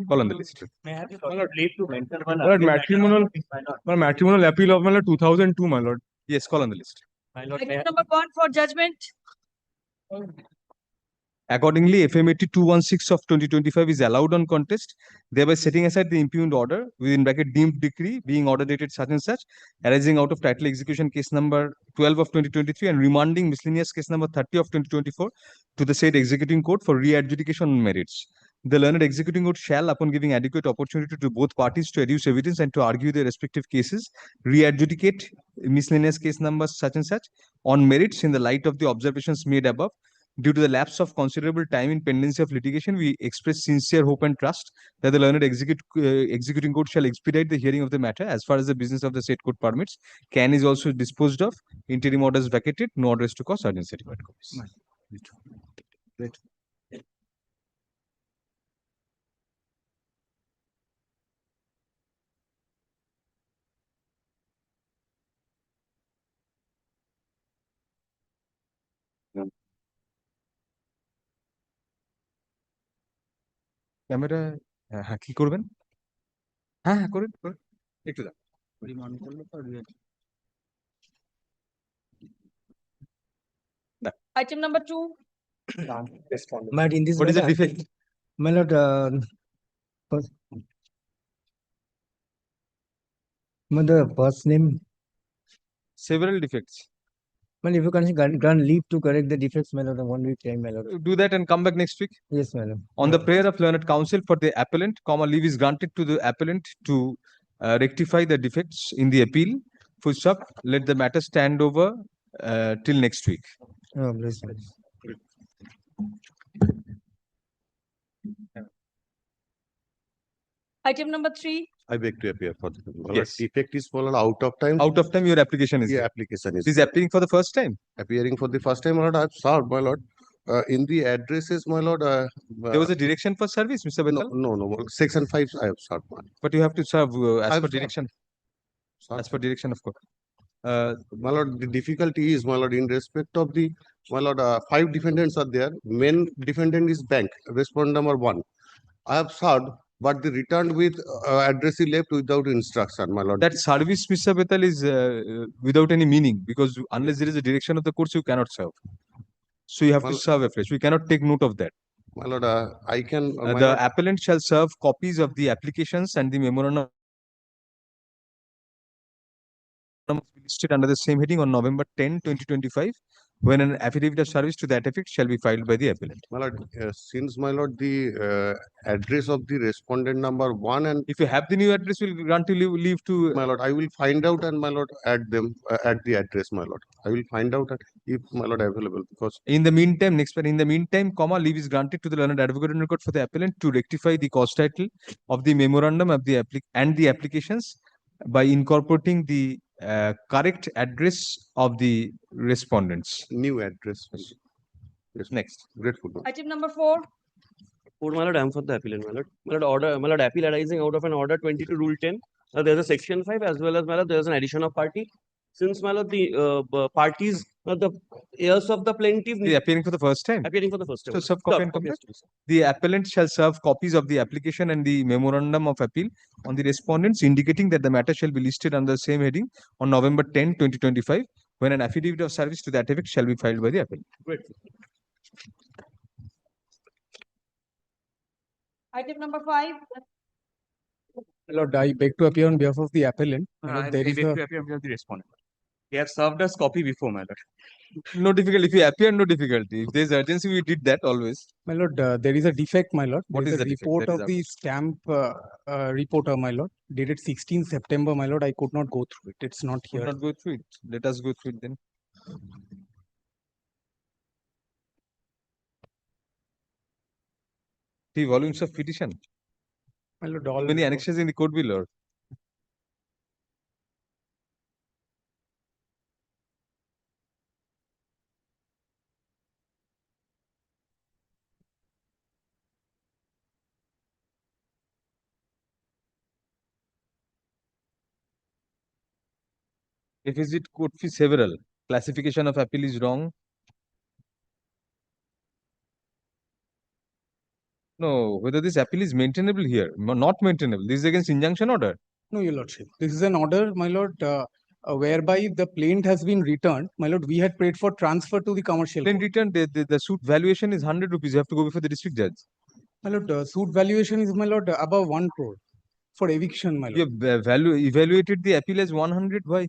Call on the list. May I have the Lord leave to mention one My lord, appeal matrimonial, matter? My lord, my matrimonial appeal of my lord 2002, my lord. Yes, call on the list. my lord, may I Item number 1 for judgment. Accordingly, FMAT 216 of 2025 is allowed on contest, thereby setting aside the impugned order within bracket deemed decree being order dated such and such, arising out of title execution case number 12 of 2023 and remanding miscellaneous case number 30 of 2024 to the said executing court for re-adjudication on merits. The learned executing court shall, upon giving adequate opportunity to both parties to adduce evidence and to argue their respective cases, re-adjudicate miscellaneous case numbers such and such on merits in the light of the observations made above. Due to the lapse of considerable time in pendency of litigation, we express sincere hope and trust that the learned executing court shall expedite the hearing of the matter as far as the business of the said court permits. Can is also disposed of. Interim orders vacated. No orders to cause urgent certified copies. Right. Camera হ্যাঁ কি করবেন হ্যাঁ হ্যাঁ করুন করুন একটু দাও Item number 2. My lord, in this What is the matter, defect? my lord, first, my lord, first name, Several defects. my lord, if you can grant leave to correct the defects, my lord, on 1 week time, my lord. Do that and come back next week. Yes, my lord. On the prayer of learned counsel for the appellant, leave is granted to the appellant to rectify the defects in the appeal. Full stop. Let the matter stand over till next week. Oh, bless you. Item number 3. I beg to appear for the Yes. defect is followed out of time. Out of time, your application is The there. application is It is appearing for the first time. appearing for the first time, my lord. I have served, my lord. In the addresses, my lord. There was a direction for service, Mr. no, Betal, no, no. Section 5, I have served, my lord. but you have to serve as I've per served. direction. Served. As per direction of court. My lord, the difficulty is, my lord, in respect of the, my lord, 5 defendants are there. Main defendant is bank, respondent number 1. I have served, but the returned with address is left without instruction, my lord. That service, Mr. Betal, is without any meaning because unless there is a direction of the courts, you cannot serve. So you have to Well- serve afresh. We cannot take note of that. My lord, I can. My The lord, appellant shall serve copies of the applications and the memorandum listed under the same heading on November 10, 2025, when an affidavit of service to that effect shall be filed by the appellant. my lord, since, my lord, the address of the respondent number 1 and If you have the new address, we'll grant you leave to. my lord, I will find out and, my lord, add them at the address, my lord. I will find out if, my lord, available because In the meantime, in the meantime, leave is granted to the learned advocate in court for the appellant to rectify the cause title of the memorandum of the and the applications by incorporating the correct address of the respondents. new address. Yes, Next. grateful. my lord. Item number 4. Court, my lord, I am for the appellant, my lord. My lord, my lord, appeal arising out of an order 22 Rule 10. There's a section 5 as well as, my lord, there's an addition of party. Since, my lord, the parties, the heirs of the plaintiff The appearing for the first time. appearing for the first time. So serve copy and come back. The appellant shall serve copies of the application and the memorandum of appeal on the respondents, indicating that the matter shall be listed under the same heading on November 10, 2025, when an affidavit of service to that effect shall be filed by the appellant. Great. Item number 5. My lord, I beg to appear on behalf of the appellant. My lord, I there beg is to a appear on behalf of the respondent. He has served us copy before, my lord. No difficulty. If you appear, no difficulty. If there is urgency, we did that always. my lord, there is a defect, my lord. What There is a the defect? report That is of the stamp reporter, my lord, dated 16 September, my lord. I could not go through it. It's not Could here. not go through it. Let us go through it then. The volumes of petition. My lord, all Many annexes in the court bill, Lord. Deficit court fee several. Classification of appeal is wrong. No, whether this appeal is maintainable here, not maintainable. This is against injunction order. No, your lordship. This is an order, my lord, whereby the plaint has been returned. My lord, we had prayed for transfer to the commercial Then court. return, the suit valuation is 100 rupees. You have to go before the district judge. My lord, suit valuation is, my lord, above 1 crore for eviction, my You lord. have evaluated the appeal as 100. Why?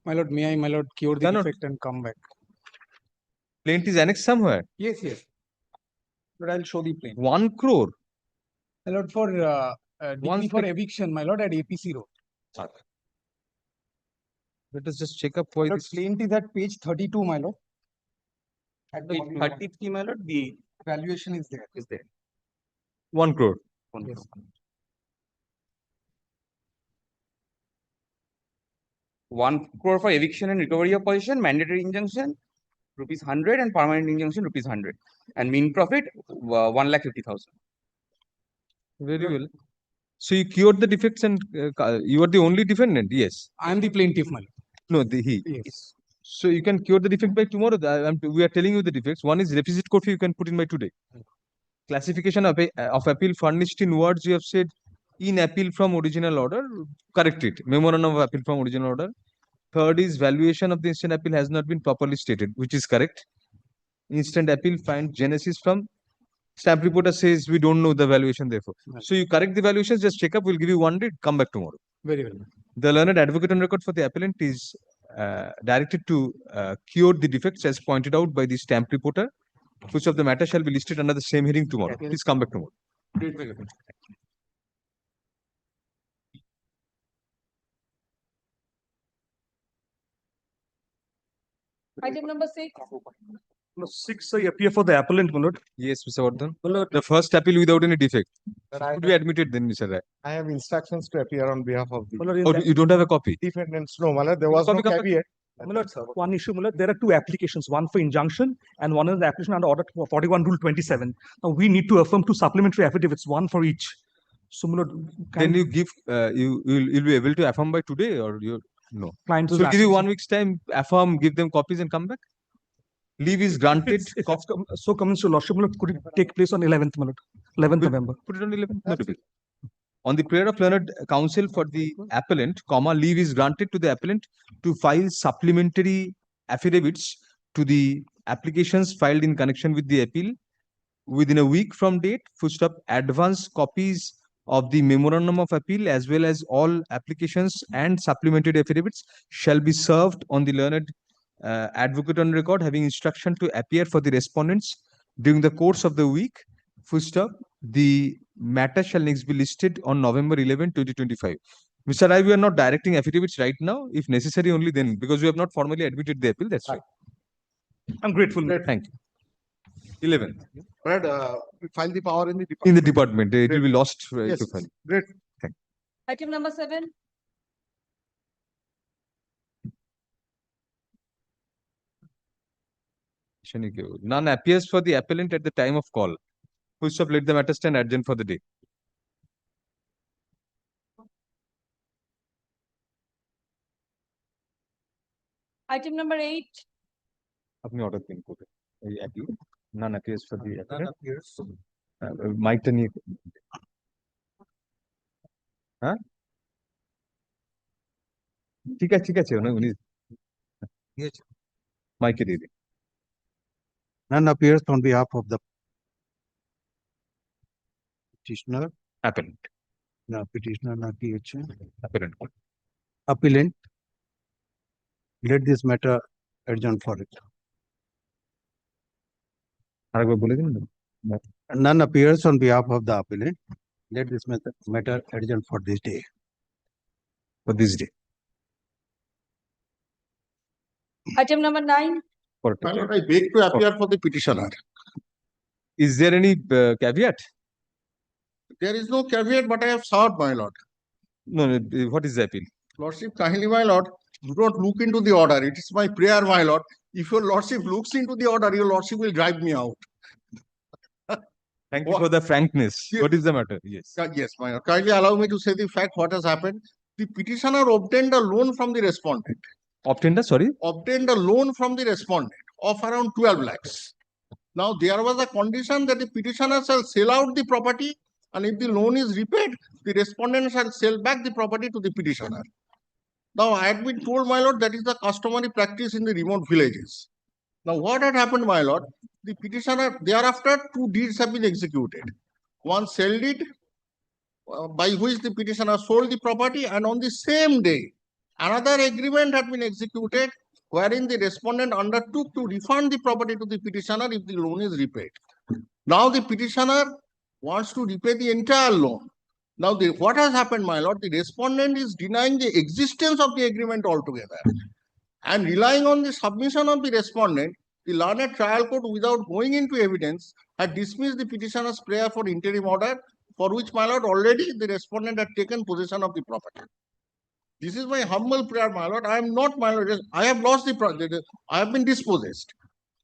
My lord, may I, my lord, cure the Cannot. defect and come back? Plaint is annexed somewhere. Yes, yes. But I'll show the plaint. 1 crore. My lord, for Once decree for the- eviction, my lord, at APC Road. Let us just check up why My lord, this. plaint is at page 32, my lord. At page Page 33, my lord, the valuation is there. 1 crore. Yes. 1 crore for eviction and recovery of possession, mandatory injunction, rupees 100, and permanent injunction, rupees 100. And mean profit, 1,50,000. Very well. So you cured the defects and you are the only defendant. Yes. I am the plaintiff, my lord. No, he. Yes. So you can cure the defect by tomorrow. We are telling you the defects. One is requisite code fee you can put in by today. Classification of appeal furnished in words you have said in appeal from original order. Correct it. Memorandum of appeal from original order. Third is valuation of the instant appeal has not been properly stated, which is correct. Instant appeal find genesis from stamp reporter says we don't know the valuation therefore. Right. So you correct the valuations, just check up. We'll give you 1 day. Come back tomorrow. Very well. The learned advocate on record for the appellant is directed to cure the defects as pointed out by the stamp reporter. Which of the matter shall be listed under the same heading tomorrow. Please come back tomorrow. Item number 6. No, 6, I appear for the appellant, my lord. Yes, Mr. Vardhan. My lord, The first appeal without any defect. But I Could be admitted then, Mr. Rai. have instructions to appear on behalf of the my lord, in Or that- you don't have a copy? defendants. No, Mala, there was no Copy, copy. caveat. my lord, one issue, my lord, there are two applications, one for injunction and one is the application under order 41 rule 27. Now we need to affirm two supplementary affidavits, one for each. So, my lord, Then you give, you'll be able to affirm by today or you no. client So is we'll give you asking- 1 week's time, affirm, give them copies and come back. Leave is granted. If it's so comments to lordship, my lord, could it take place on 11th, my lord? 11th Will- November. Put it on 11th. No debate. On the prayer of learned counsel for the appellant, comma, leave is granted to the appellant to file supplementary affidavits to the applications filed in connection with the appeal within a week from date, full stop, advance copies of the memorandum of appeal as well as all applications and supplementary affidavits shall be served on the learned advocate on record having instruction to appear for the respondents during the course of the week, full stop. The matter shall next be listed on November 11, 2025. Mr. Rai, we are not directing affidavits right now. If necessary, only then, because we have not formally admitted the appeal. That's right. I'm grateful. Thank you. 11th. But we file the power in the In the department. department, it will be lost. Yes, To file. great. Item number 7. None appears for the appellant at the time of call. Full stop, let the matter stand adjourned for the day. Item number 8. আপনি order দিন করে এই একই none appears for the appellant. মাইকটা নিয়ে হ্যাঁ ঠিক আছে উনি মাইকে দিয়ে দিন None appears on behalf of the petitioner, appellant petitioner, appellant appellant. Let this matter adjourn for it. আরেকবার বলে দিন None appears on behalf of the appellant. Let this matter adjourn for this day. for this day. Item number 9. For My lord, I beg to appear for the petitioner. is there any caveat? There is no caveat, but I have served, my lord. No, what is the appeal? Lordship, kindly, my lord, do not look into the order. It is my prayer, my lord. If your lordship looks into the order, your lordship will drive me out. Thank you for the frankness. Yes. What is the matter? Yes. Yes, my lord. Kindly allow me to say the fact what has happened. The petitioner obtained a loan from the respondent. Obtained, sorry. Obtained a loan from the respondent of around 12 lakhs. Now, there was a condition that the petitioner shall sell out the property, and if the loan is repaid, the respondent shall sell back the property to the petitioner. Now, I had been told, my lord, that is the customary practice in the remote villages. Now, what had happened, my lord? The petitioner, thereafter, 2 deeds have been executed. One sale deed, by which the petitioner sold the property, and on the same day, another agreement had been executed wherein the respondent undertook to refund the property to the petitioner if the loan is repaid. Now the petitioner wants to repay the entire loan. Now, what has happened, my lord? The respondent is denying the existence of the agreement altogether. And relying on the submission of the respondent, the learned trial court, without going into evidence, had dismissed the petitioner's prayer for interim order, for which, my lord, already the respondent had taken possession of the property. This is my humble prayer, my lord. I am not, my lord. I have lost the property. I have been dispossessed.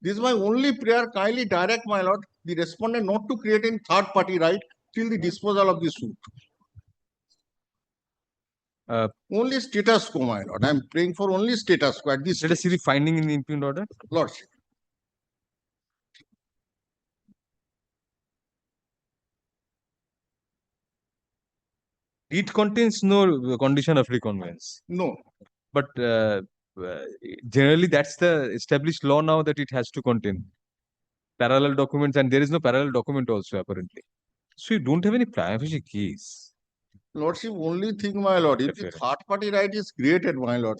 This is my only prayer. Kindly direct, my lord, the respondent not to create any third-party right till the disposal of the suit. Only status quo, my lord. I am praying for only status quo at this Let us see stage. the finding in the impugned order. Lordship. It contains no condition of reconveyance. No. But generally, that's the established law now, that it has to contain parallel documents, and there is no parallel document also apparently. So you don't have any prima facie case. Lordship, only thing, my lord, if the third-party right is created, my lord,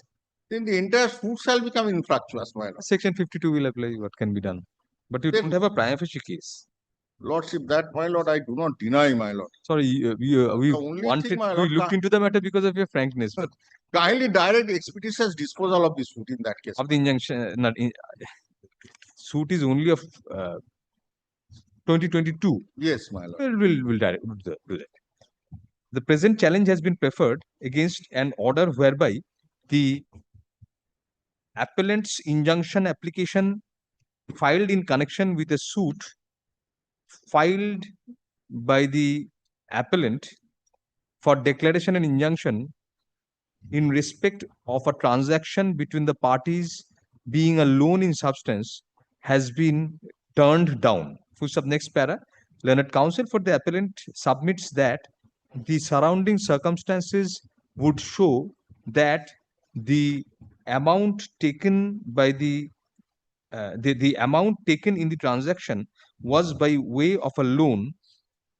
then the entire suit shall become infructuous, my lord. Section 52 will apply. What can be done? But you Then- don't have a prima facie case. Lordship, that, my lord, I do not deny, my lord. Sorry, we only wanted, thing, my we lord, looked into the matter because of your frankness, but Kindly direct expeditious disposal of the suit in that case. of the injunction, not in, suit is only of 2022. Yes, my lord. We'll do that. The present challenge has been preferred against an order whereby the appellant's injunction application filed in connection with a suit filed by the appellant for declaration and injunction in respect of a transaction between the parties being a loan in substance has been turned down. Full stop. Next para. Learned counsel for the appellant submits that the surrounding circumstances would show that the amount taken by the amount taken in the transaction was by way of a loan,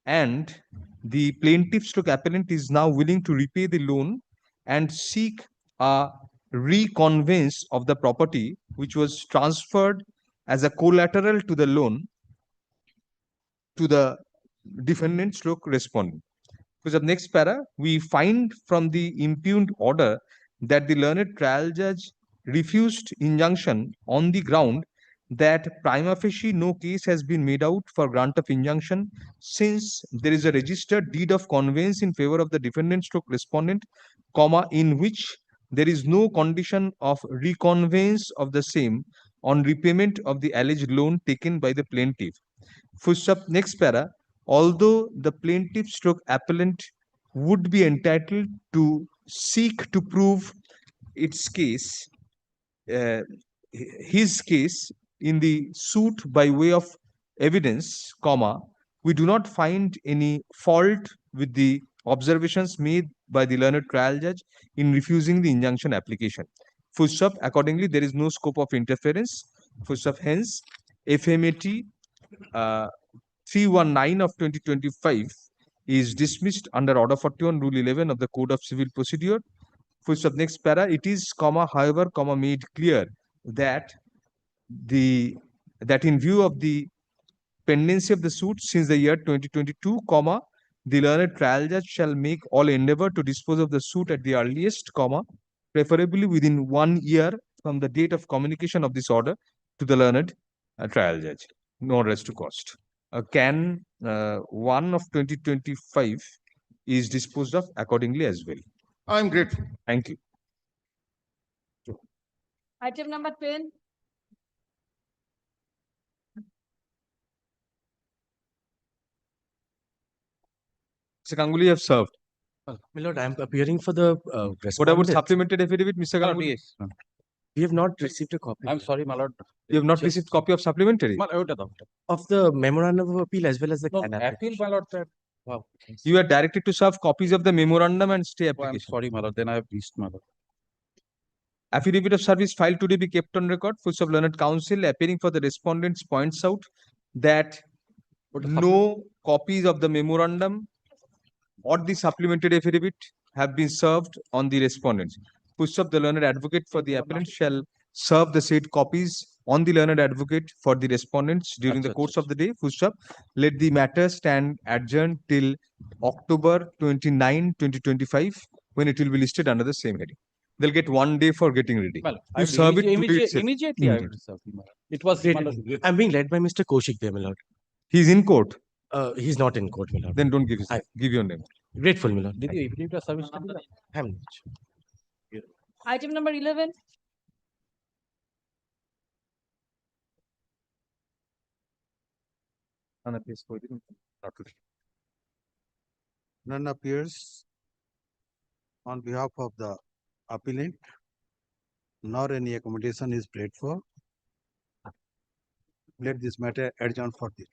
and the plaintiff stroke appellant is now willing to repay the loan and seek a reconveyance of the property which was transferred as a collateral to the loan to the defendant stroke respondent. Because of next para, we find from the impugned order that the learned trial judge refused injunction on the ground that prima facie no case has been made out for grant of injunction, since there is a registered deed of conveyance in favor of the defendant stroke respondent, comma, in which there is no condition of reconveyance of the same on repayment of the alleged loan taken by the plaintiff. Full stop. Next para. Although the plaintiff stroke appellant would be entitled to seek to prove its case, his case in the suit by way of evidence, comma, we do not find any fault with the observations made by the learned trial judge in refusing the injunction application. Full stop. Accordingly, there is no scope of interference. Full stop. Hence, FMAT 319 of 2025 is dismissed under Order 41, Rule 11 of the Code of Civil Procedure. Full stop. Next para. It is, comma, however, comma, made clear that that in view of the pendency of the suit since the year 2022, comma, the learned trial judge shall make all endeavor to dispose of the suit at the earliest, comma, preferably within 1 year from the date of communication of this order to the learned trial judge. No rest to cost. Can 1 of 2025 is disposed of accordingly as well. I am grateful. Thank you. Item number 10. Mr. Ganguly, you have served. My lord, I am appearing for the What about respondent. supplemented affidavit, Mr. Ganguly? We have not received a copy. I'm sorry, my lord. You have not Just- received copy of supplementary? of the memorandum of appeal as well as the CAN Appeal, my lord, that. Wow. You are directed to serve copies of the memorandum and stay Oh, I'm application. sorry, my lord, then I have reached, my lord. Affidavit of service filed today be kept on record. First of learned counsel appearing for the respondents points out that no copies of the memorandum or the supplementary affidavit have been served on the respondents. First of the learned advocate for the appellant shall serve the said copies on the learned advocate for the respondents during the course of the day. First up, let the matter stand adjourned till October 29, 2025, when it will be listed under the same heading. They'll get 1 day for getting ready. Well, You serve it today itself. Immediately, I will serve you, my lord. It was, Great. my lord, I'm being led by Mr. Kaushik there, my lord. He's in court. He's not in court, my lord. Then don't give his, I- give your name. Grateful, my lord. Did you affidavit of service to the- I'm Item number 11. Anna, please go ahead. Not today. None appears on behalf of the appellant, nor any accommodation is paid for. Let this matter adjourn for this.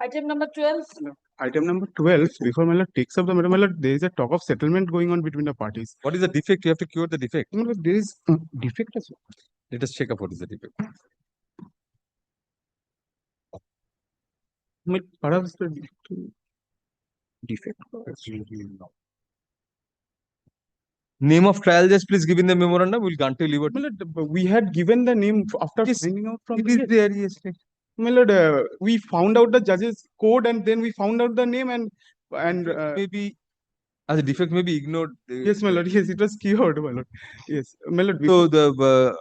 Item number 12. Item number 12, before my lord takes up the matter, my lord, there is a talk of settlement going on between the parties. What is the defect? You have to cure the defect. My lord, there is defect as well. Let us check up what is the defect. Perhaps the defect. Name of trial judge, please give in the memorandum. We'll grant you liberty. My lord, we had given the name after Yes, finding out from It the is there, yes. my lord, we found out the judge's code and then we found out the name and Maybe, as a defect may be ignored. yes, my lord, yes, it was cured, my lord. Yes, my lord. So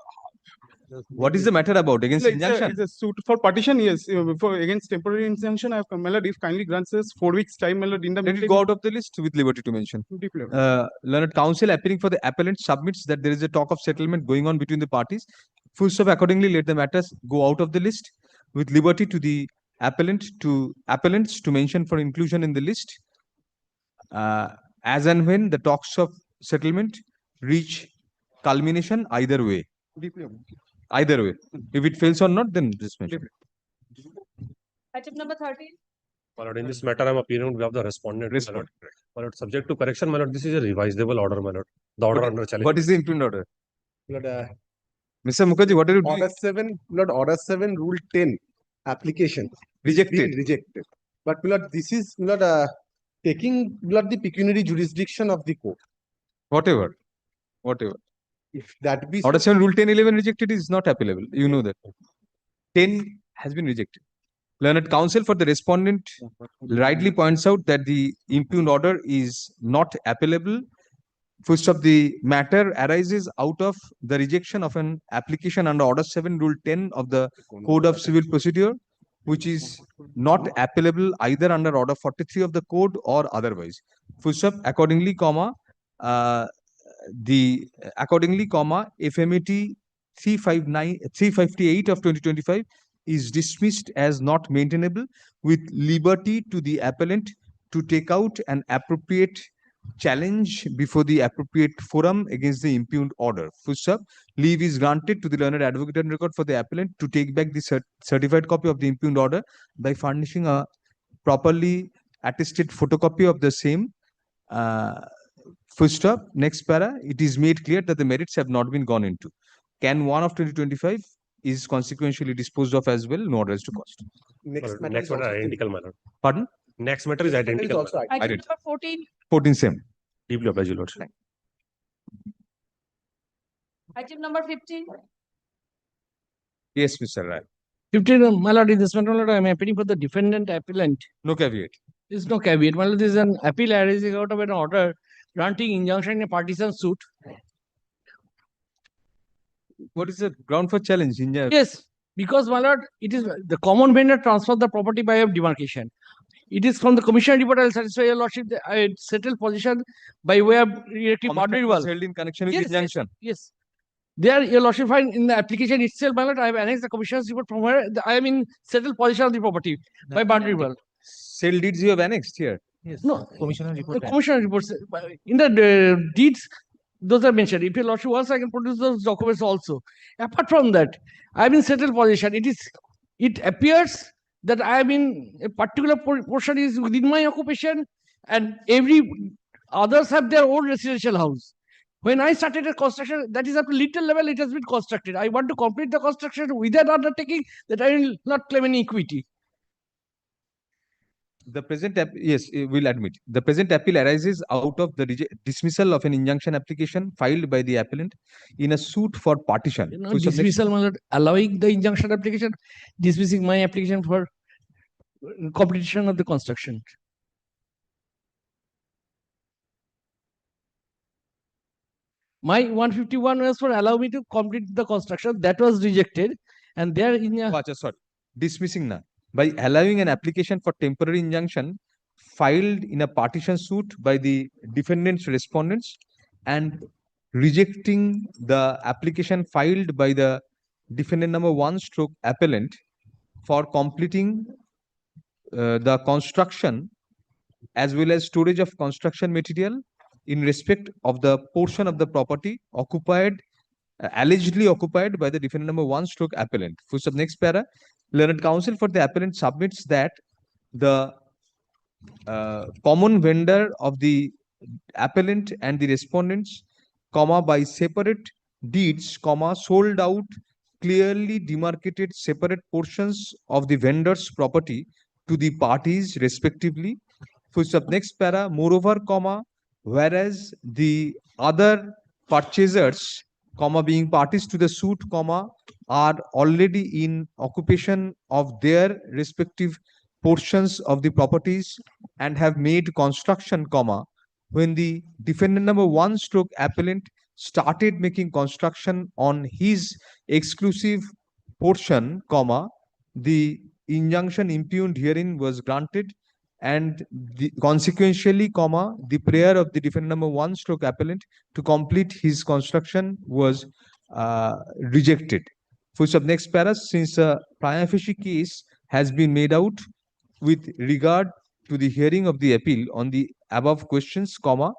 what is the matter about against It's injunction? a suit for partition, yes, for against temporary injunction. I have come, my lord, if kindly grants us 4 weeks time, my lord, in the Let it meantime, go out of the list with liberty to mention. Learned counsel appearing for the appellant submits that there is a talk of settlement going on between the parties. Full stop accordingly, let the matters go out of the list with liberty to the appellants to mention for inclusion in the list. As and when the talks of settlement reach culmination either way. Either way. If it fails or not, then just mention. Item number 13. My lord, in this matter, I'm appearing on behalf of the respondent. My Respond. lord. My lord, subject to correction, my lord, this is a revisable order, my lord. The order under challenge. What is the impugned order? Lord, Mr. Mukherjee, what are you doing? Order 7, Lord, Order 7, Rule 10, application Rejected. rejected. But, Lord, this is, Lord, taking, Lord, the pecuniary jurisdiction of the court. Whatever. Whatever. If that be Order 7 Rule 1011 rejected is not applicable. You know that. 10 has been rejected. Learned counsel for the respondent rightly points out that the impugned order is not applicable. First of the matter arises out of the rejection of an application under Order 7 Rule 10 of the Code of Civil Procedure, which is not applicable either under Order 43 of the Code or otherwise. First up, accordingly, FMAT 358 of 2025 is dismissed as not maintainable with liberty to the appellant to take out an appropriate challenge before the appropriate forum against the impugned order. First up, leave is granted to the learned advocate on record for the appellant to take back the certified copy of the impugned order by furnishing a properly attested photocopy of the same. First up, next para, it is made clear that the merits have not been gone into. Can 1 of 2025 is consequentially disposed of as well, no orders to cost. Next matter identical, my lord. Pardon? Next matter is identical. Item Identical. number 14. 14 same. Deeply obliged, your lord. Item number 15. Yes, Mr. Rai. 15, my lord, in this matter, my lord, I am appealing for the defendant appellant. No caveat. There is no caveat. My lord, this is an appeal arising out of an order granting injunction in a partisan suit. What is the ground for challenge? Yes, because, my lord, it is the common vendor transferred the property by way of demarcation. It is from the commission report, I will satisfy your lordship, I settled position by way of erecting boundary wall. Held in connection with Yes, injunction. yes. There, your lordship find in the application itself, my lord, I have annexed the commissioner's report from where I am in settled possession of the property by boundary wall. Sale deeds you have annexed here. No, the commissioner reports in the deeds, those are mentioned. If your lordship wants, I can produce those documents also. Apart from that, I am in settled possession. It appears that I am in a particular portion is within my occupation, and every others have their own residential house. When I started a construction, that is at a little level, it has been constructed. I want to complete the construction without undertaking that I will not claim any equity. The present yes, we'll admit the present appeal arises out of the dismissal of an injunction application filed by the appellant in a suit for partition. You know, Which of next- dismissal, my lord, allowing the injunction application, dismissing my application for completion of the construction. My 151 was for allow me to complete the construction. That was rejected. And there in a, Oh, acha, sorry. Dismissing na. By allowing an application for temporary injunction filed in a partition suit by the defendant's respondents and rejecting the application filed by the defendant number 1 stroke appellant for completing the construction as well as storage of construction material in respect of the portion of the property occupied, allegedly occupied by the defendant number 1 stroke appellant. For sub next para, learned counsel for the appellant submits that the common vendor of the appellant and the respondents, comma, by separate deeds, comma, sold out clearly demarcated separate portions of the vendor's property to the parties respectively. For sub next para, moreover, comma, whereas the other purchasers, comma, being parties to the suit, comma, are already in occupation of their respective portions of the properties and have made construction, comma, when the defendant number 1 stroke appellant started making construction on his exclusive portion, comma, the injunction impugned herein was granted and consequentially, comma, the prayer of the defendant number 1 stroke appellant to complete his construction was rejected. For sub next para, since a prima facie case has been made out with regard to the hearing of the appeal on the above questions, comma,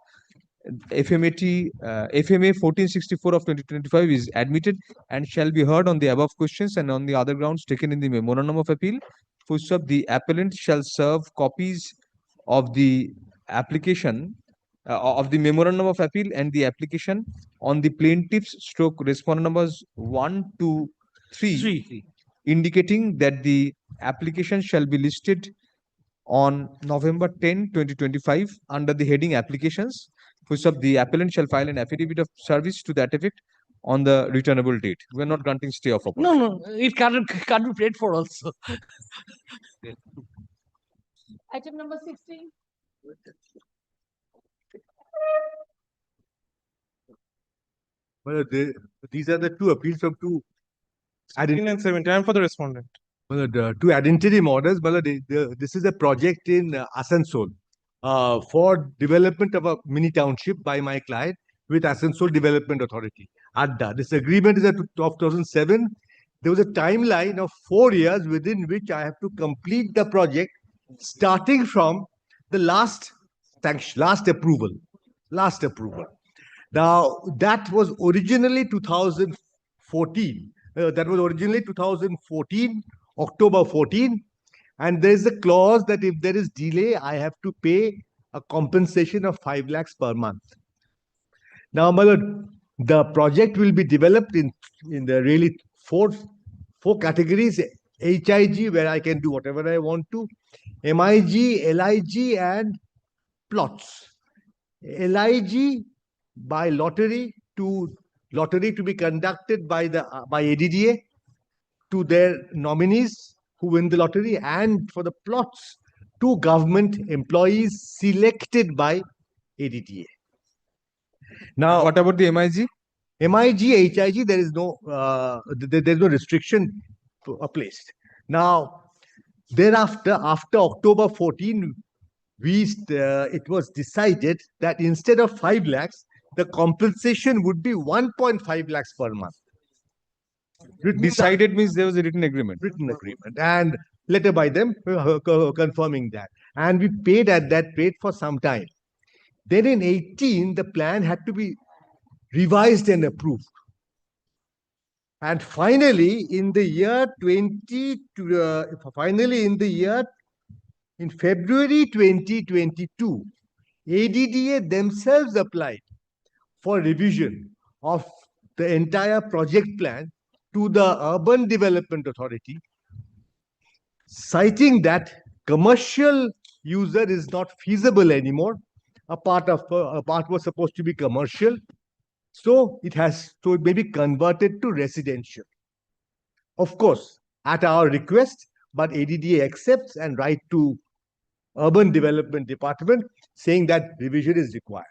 FMA 1464 of 2025 is admitted and shall be heard on the above questions and on the other grounds taken in the memorandum of appeal. Full stop, the appellant shall serve copies of the application of the memorandum of appeal and the application on the plaintiff's stroke respondent numbers 1 to 3, indicating that the application shall be listed on November 10, 2025 under the heading applications. First up, the appellant shall file an affidavit of service to that effect on the returnable date. We are not granting stay of appointment. no, it can't be paid for also. Item number 16. Well, these are the two appeals from two. 16 and 17. I am for the respondent. Well, the two identity models. Well, this is a project in Asansol for development of a mini township by my client with Asansol Development Authority. ADDA. This agreement is of 2007. There was a timeline of 4 years within which I have to complete the project, starting from the last approval. Now, that was originally 2014. That was originally 2014, October 14. And there is a clause that if there is delay, I have to pay a compensation of 5 lakhs per month. Now, my lord, the project will be developed in the really four categories: HIG, where I can do whatever I want to, MIG, LIG, and plots. LIG by lottery to be conducted by ADDA to their nominees who win the lottery, and for the plots to government employees selected by ADDA. Now, what about the MIG? MIG, HIG, there is no restriction placed. Now, thereafter, after October 14, it was decided that instead of 5 lakhs, the compensation would be 1.5 lakhs per month. Decided means there was a written agreement. Written agreement and letter by them confirming that. And we paid at that rate for some time. Then in 18, the plan had to be revised and approved. And finally, in the year 20, in February 2022, ADDA themselves applied for revision of the entire project plan to the Urban Development Authority, citing that commercial user is not feasible anymore. A part was supposed to be commercial, so it may be converted to residential. Of course, at our request, but ADDA accepts and write to Urban Development Department saying that revision is required.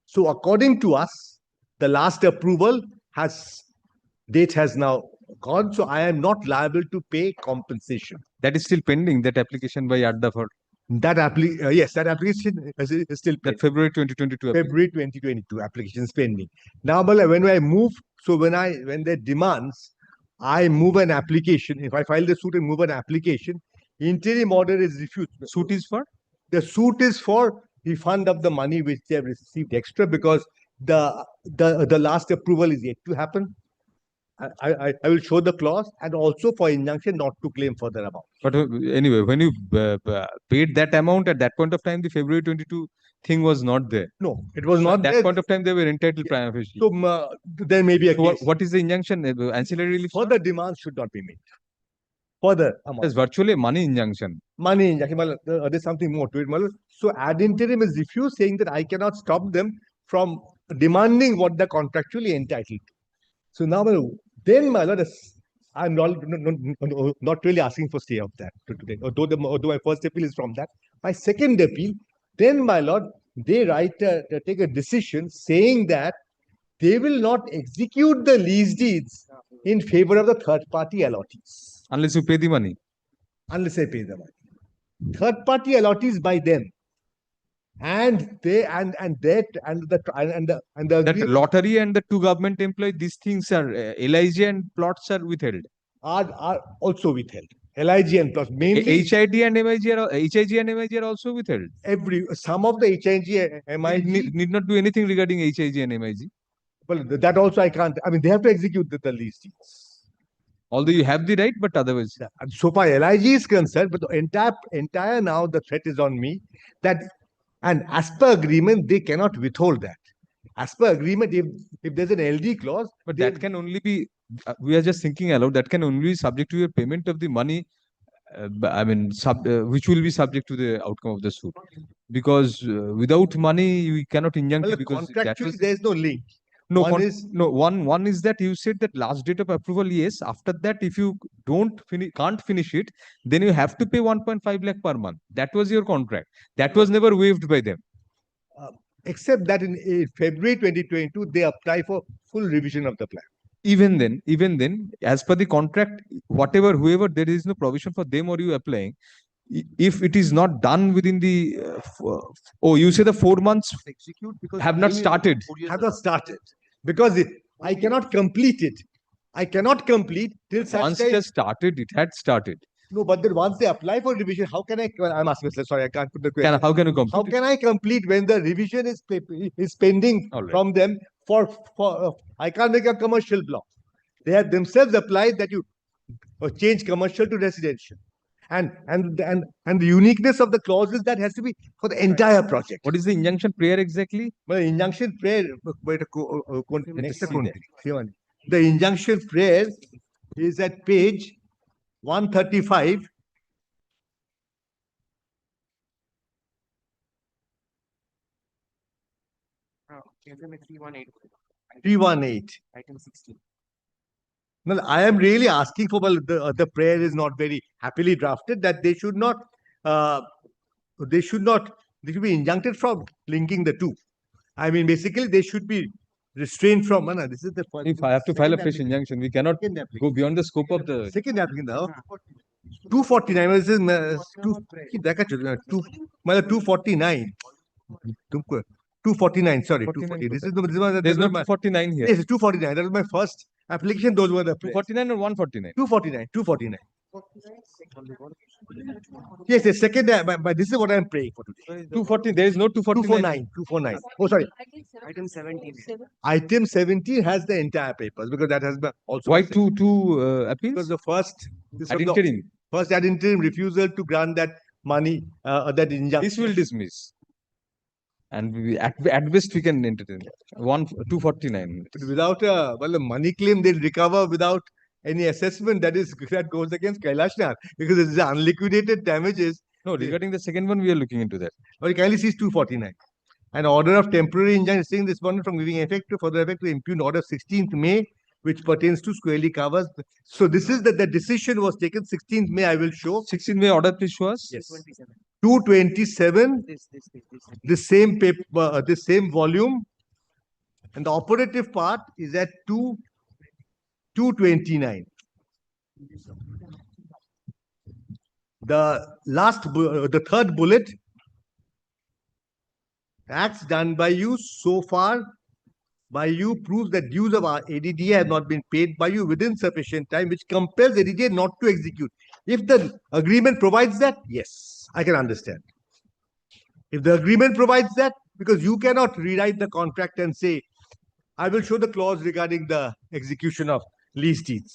So according to us, the last approval date has now gone, so I am not liable to pay compensation. That is still pending, that application by Adda for yes, that application is still pending. that February 2022. February 2022 application is pending. Now, when I move, so when they demands, I move an application. If I file the suit and move an application, interim order is refused. The suit is for? The suit is for refund of the money which they have received extra, because the last approval is yet to happen. I will show the clause, and also for injunction not to claim further amount. But anyway, when you paid that amount at that point of time, the February 22 thing was not there. No, it was not at that there. point of time, they were entitled prima facie. So there may be a case. What is the injunction? Ancillary relief? Further demands should not be made. Further amount. It's virtually a money injunction. Money injunction. There's something more to it. So ad interim is refused, saying that I cannot stop them from demanding what they're contractually entitled to. So now, then, my lord, I'm not really asking for stay of that today, although my first appeal is from that. My second appeal, then, my lord, they take a decision saying that they will not execute the lease deeds in favor of the third-party allottees. Unless you pay the money. Unless I pay the money. Third-party allottees by them. And that lottery and the two government employees, these things are LIG and plots are withheld. Are also withheld. LIG and plots mainly. HIG and MIG are also withheld. Some of the HIG and MIG need not do anything regarding HIG and MIG. Well, that also I can't. I mean, they have to execute the lease deeds. Although you have the right, but otherwise. Yeah. So far LIG is concerned, but the entire now the threat is on me that. And as per agreement, they cannot withhold that. As per agreement, if there's an LD clause, but that can only be. We are just thinking aloud. That can only be subject to your payment of the money. Which will be subject to the outcome of the suit, because without money you cannot injunct. Well, because contractually there is no link. No, one is that you said that last date of approval, yes. After that, if you can't finish it, then you have to pay 1.5 lakh per month. That was your contract. That was never waived by them. Except that in February 2022, they apply for full revision of the plan. Even then, as per the contract, whoever, there is no provision for them or you applying. If it is not done within the, you say the 4 months execute because have not started. Have not started because I cannot complete it. I cannot complete till such once time. It has started, it had started. No, but then once they apply for revision, how can I? I'm asking. Sorry, I can't put the question. How can you complete? How can I complete when the revision is pending from them for? I can't make a commercial block. They have themselves applied that you change commercial to residential. And the uniqueness of the clause is that has to be for the entire project. What is the injunction prayer exactly? Well, injunction prayer. The injunction prayer is at page 135. Oh, 318. 318. Item 16. Well, I am really asking for, well, the prayer is not very happily drafted, that they should be injuncted from linking the two. I mean, basically, they should be restrained from, this is the first. If I have to file a fresh injunction, we cannot go beyond the scope of the. Second applicant, 249, this is 249. 249, sorry, 49 240. This There's no was my, 249 here. yes, 249. That was my first application. Those were the 249 or 149? 249, 249. Yes, the second, but this is what I'm praying for today. 240. There is no 249. 249. Oh, sorry. Item 17. Item 17 has the entire papers because that has been also. Why accepted. two appeals? Because the first, this Ad was the interim. first ad interim refusal to grant that money, that injunction. This will dismiss. And we, at best we can entertain. 249. Without a well, a money claim, they'll recover without any assessment. That goes against Kailashnath because it's the unliquidated damages. No, regarding the second one, we are looking into that. But it kindly sees 249. An order of temporary injunction saying respondent from giving effect to further effect to impugn order of 16th May, which pertains to squarely covers. So this is that the decision was taken 16th May. I will show 16th May order, please show us. Yes. 227. The same paper, the same volume, and the operative part is at 229. The the third bullet. Acts done by you so far by you proves that dues of our ADDA have not been paid by you within sufficient time, which compels ADDA not to execute. If the agreement provides that, yes, I can understand. If the agreement provides that, because you cannot rewrite the contract and say, I will show the clause regarding the execution of lease deeds.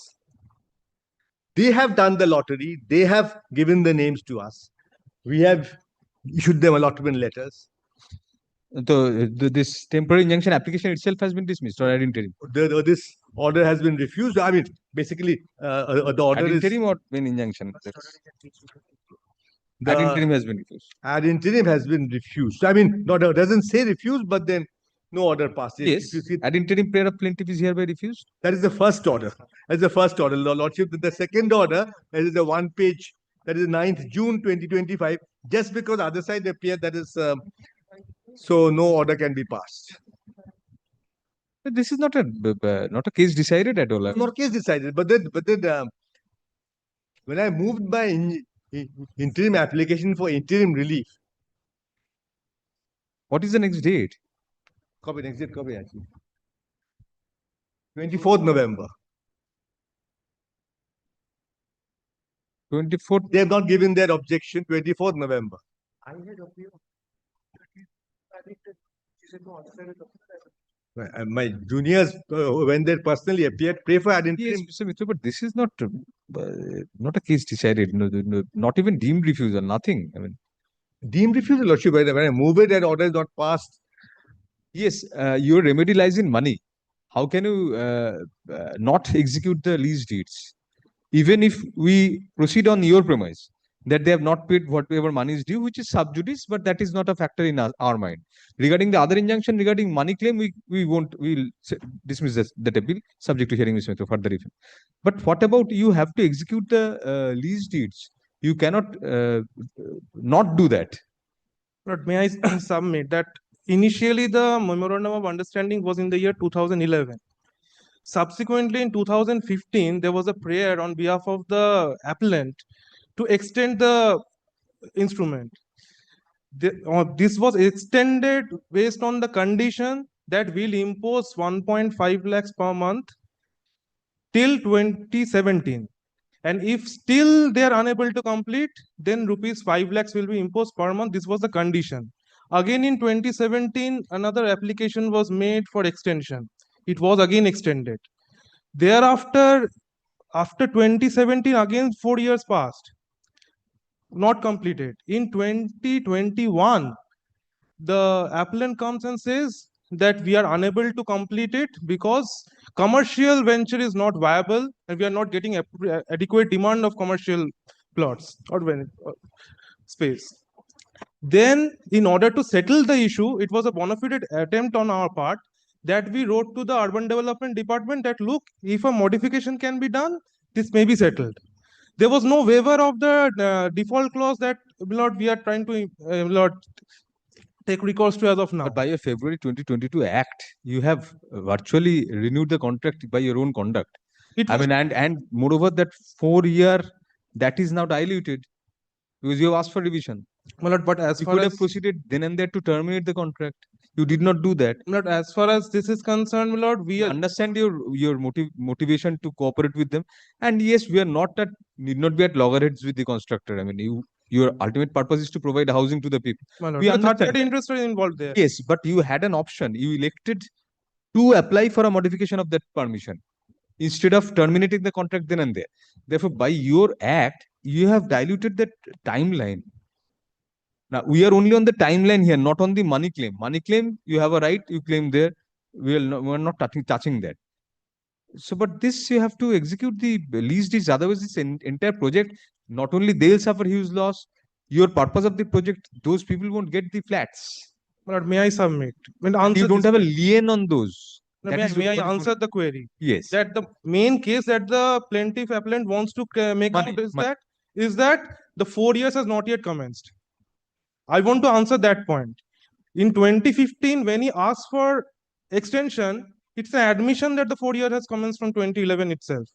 They have done the lottery. They have given the names to us. We have issued them allotment letters. This temporary injunction application itself has been dismissed or ad interim? This order has been refused. I mean, basically, the order ad interim is... or main injunction? Ad interim has been refused. Ad interim has been refused. I mean, no, it doesn't say refused, but then no order passes. Yes, ad interim prayer of plaintiff is hereby refused. That is the first order. That's the first order, Lordship. The second order, that is the one page, that is 9th June 2025. Just because the other side appeared, that is... so no order can be passed. But this is not a case decided at all. Not case decided, but then when I moved my interim application for interim relief. What is the next date? Copy, next date, copy actually. 24th November. 24th. They have not given their objection. 24th November. My juniors, when they personally appeared, pray for ad interim. Yes, Mr. Mitra, but this is not a case decided. No, not even deemed refusal. Nothing. I mean, deemed refusal, Lordship. When I move it and order is not passed. Yes, your remedy lies in money. How can you not execute the lease deeds? Even if we proceed on your premise that they have not paid whatever money is due, which is sub judice, but that is not a factor in our mind. Regarding the other injunction, regarding money claim, we'll dismiss that appeal, subject to hearing Ms. Mitra further review. But what about you have to execute the lease deeds? You cannot not do that. But may I submit that initially the memorandum of understanding was in the year 2011. Subsequently, in 2015, there was a prayer on behalf of the appellant to extend the instrument. This was extended based on the condition that will impose 1.5 lakhs per month till 2017. And if still they are unable to complete, then rupees 5 lakhs will be imposed per month. This was the condition. Again, in 2017, another application was made for extension. It was again extended. Thereafter, after 2017, again 4 years passed, not completed. In 2021, the appellant comes and says that we are unable to complete it because commercial venture is not viable and we are not getting adequate demand of commercial plots or space. Then, in order to settle the issue, it was a bona fide attempt on our part that we wrote to the Urban Development Department that, look, if a modification can be done, this may be settled. There was no waiver of the default clause that we are trying to take recourse to as of now. But by a February 2022 act, you have virtually renewed the contract by your own conduct. I mean, and moreover, that 4 year, that is now diluted because you have asked for revision. But as you far could as have proceeded then and there to terminate the contract. You did not do that. My lord, as far as this is concerned, my lord, we I are understand your motivation to cooperate with them, and yes, we are not at need not be at loggerheads with the constructor. I mean, your ultimate purpose is to provide housing to the people. my lord, We the understand third that. interest rate involved there. Yes, but you had an option. You elected to apply for a modification of that permission instead of terminating the contract then and there. Therefore, by your act, you have diluted that timeline. Now, we are only on the timeline here, not on the money claim. Money claim, you have a right, you claim there. We are not touching that. So, but this you have to execute the lease deeds. Otherwise, this entire project, not only they'll suffer huge loss, your purpose of the project, those people won't get the flats. My lord, may I submit? When And you answer don't this have a question. lien on those. No, That may, is may what I is- answer the query? Yes. That the main case that the plaintiff appellant wants to make Money, out is money. that the 4 years has not yet commenced. I want to answer that point. In 2015, when he asked for extension, it's an admission that the 4 year has commenced from 2011 itself.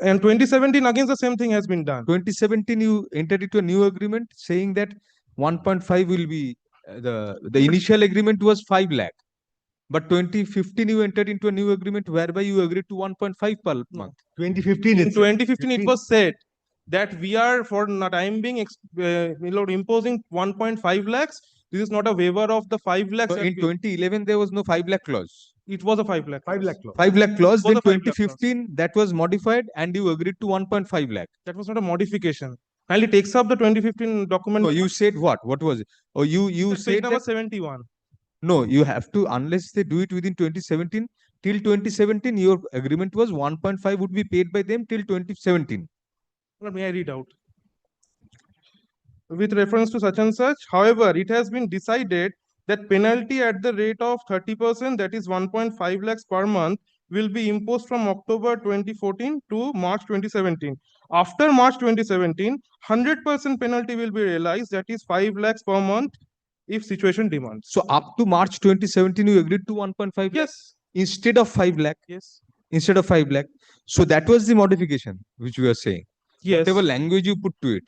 And 2017, again, the same thing has been done. 2017, you entered into a new agreement saying that 1.5 will be the initial agreement was 5 lakh. But 2015, you entered into a new agreement whereby you agreed to 1.5 per month. 2015 In it's 2015, it was said that we are for the time being imposing 1.5 lakhs. This is not a waiver of the 5 lakhs. So in 2011, there was no 5 lakh clause. It was a 5 lakh. 5 lakh clause. 5 lakh clause. Was Then a 5 lakh clause. 2015, that was modified and you agreed to 1.5 lakh. That was not a modification. Kindly takes up the 2015 document. So you said what? What was it? Oh, you Page said number that, 71. no, you have to, unless they do it within 2017, till 2017, your agreement was 1.5 would be paid by them till 2017. May I read out? With reference to such and such, however, it has been decided that penalty at the rate of 30%, that is 1.5 lakhs per month, will be imposed from October 2014 to March 2017. After March 2017, 100% penalty will be realized, that is 5 lakhs per month if situation demands. So up to March 2017, you agreed to 1.5 lakh Yes. instead of 5 lakh. Yes. Instead of 5 lakh. So that was the modification which we are saying. Yes. Whatever language you put to it.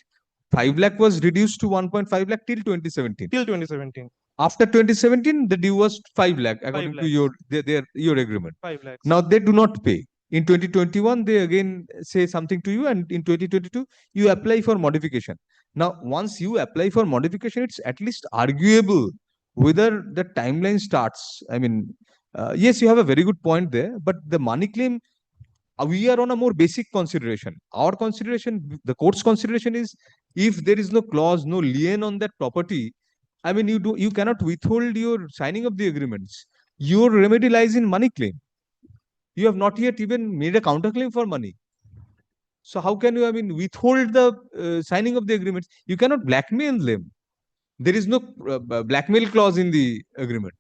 5 lakh was reduced to 1.5 lakh till 2017. Till 2017. After 2017, the due was 5 lakh according 5 to your agreement. 5 lakhs. Now they do not pay. In 2021, they again say something to you, and in 2022, you apply for modification. Now, once you apply for modification, it's at least arguable whether the timeline starts. I mean, yes, you have a very good point there, but the money claim, we are on a more basic consideration. Our consideration, the court's consideration is if there is no clause, no lien on that property, I mean, you cannot withhold your signing of the agreements. Your remedy lies in money claim. You have not yet even made a counterclaim for money. So how can you, I mean, withhold the signing of the agreements? You cannot blackmail them. There is no blackmail clause in the agreement.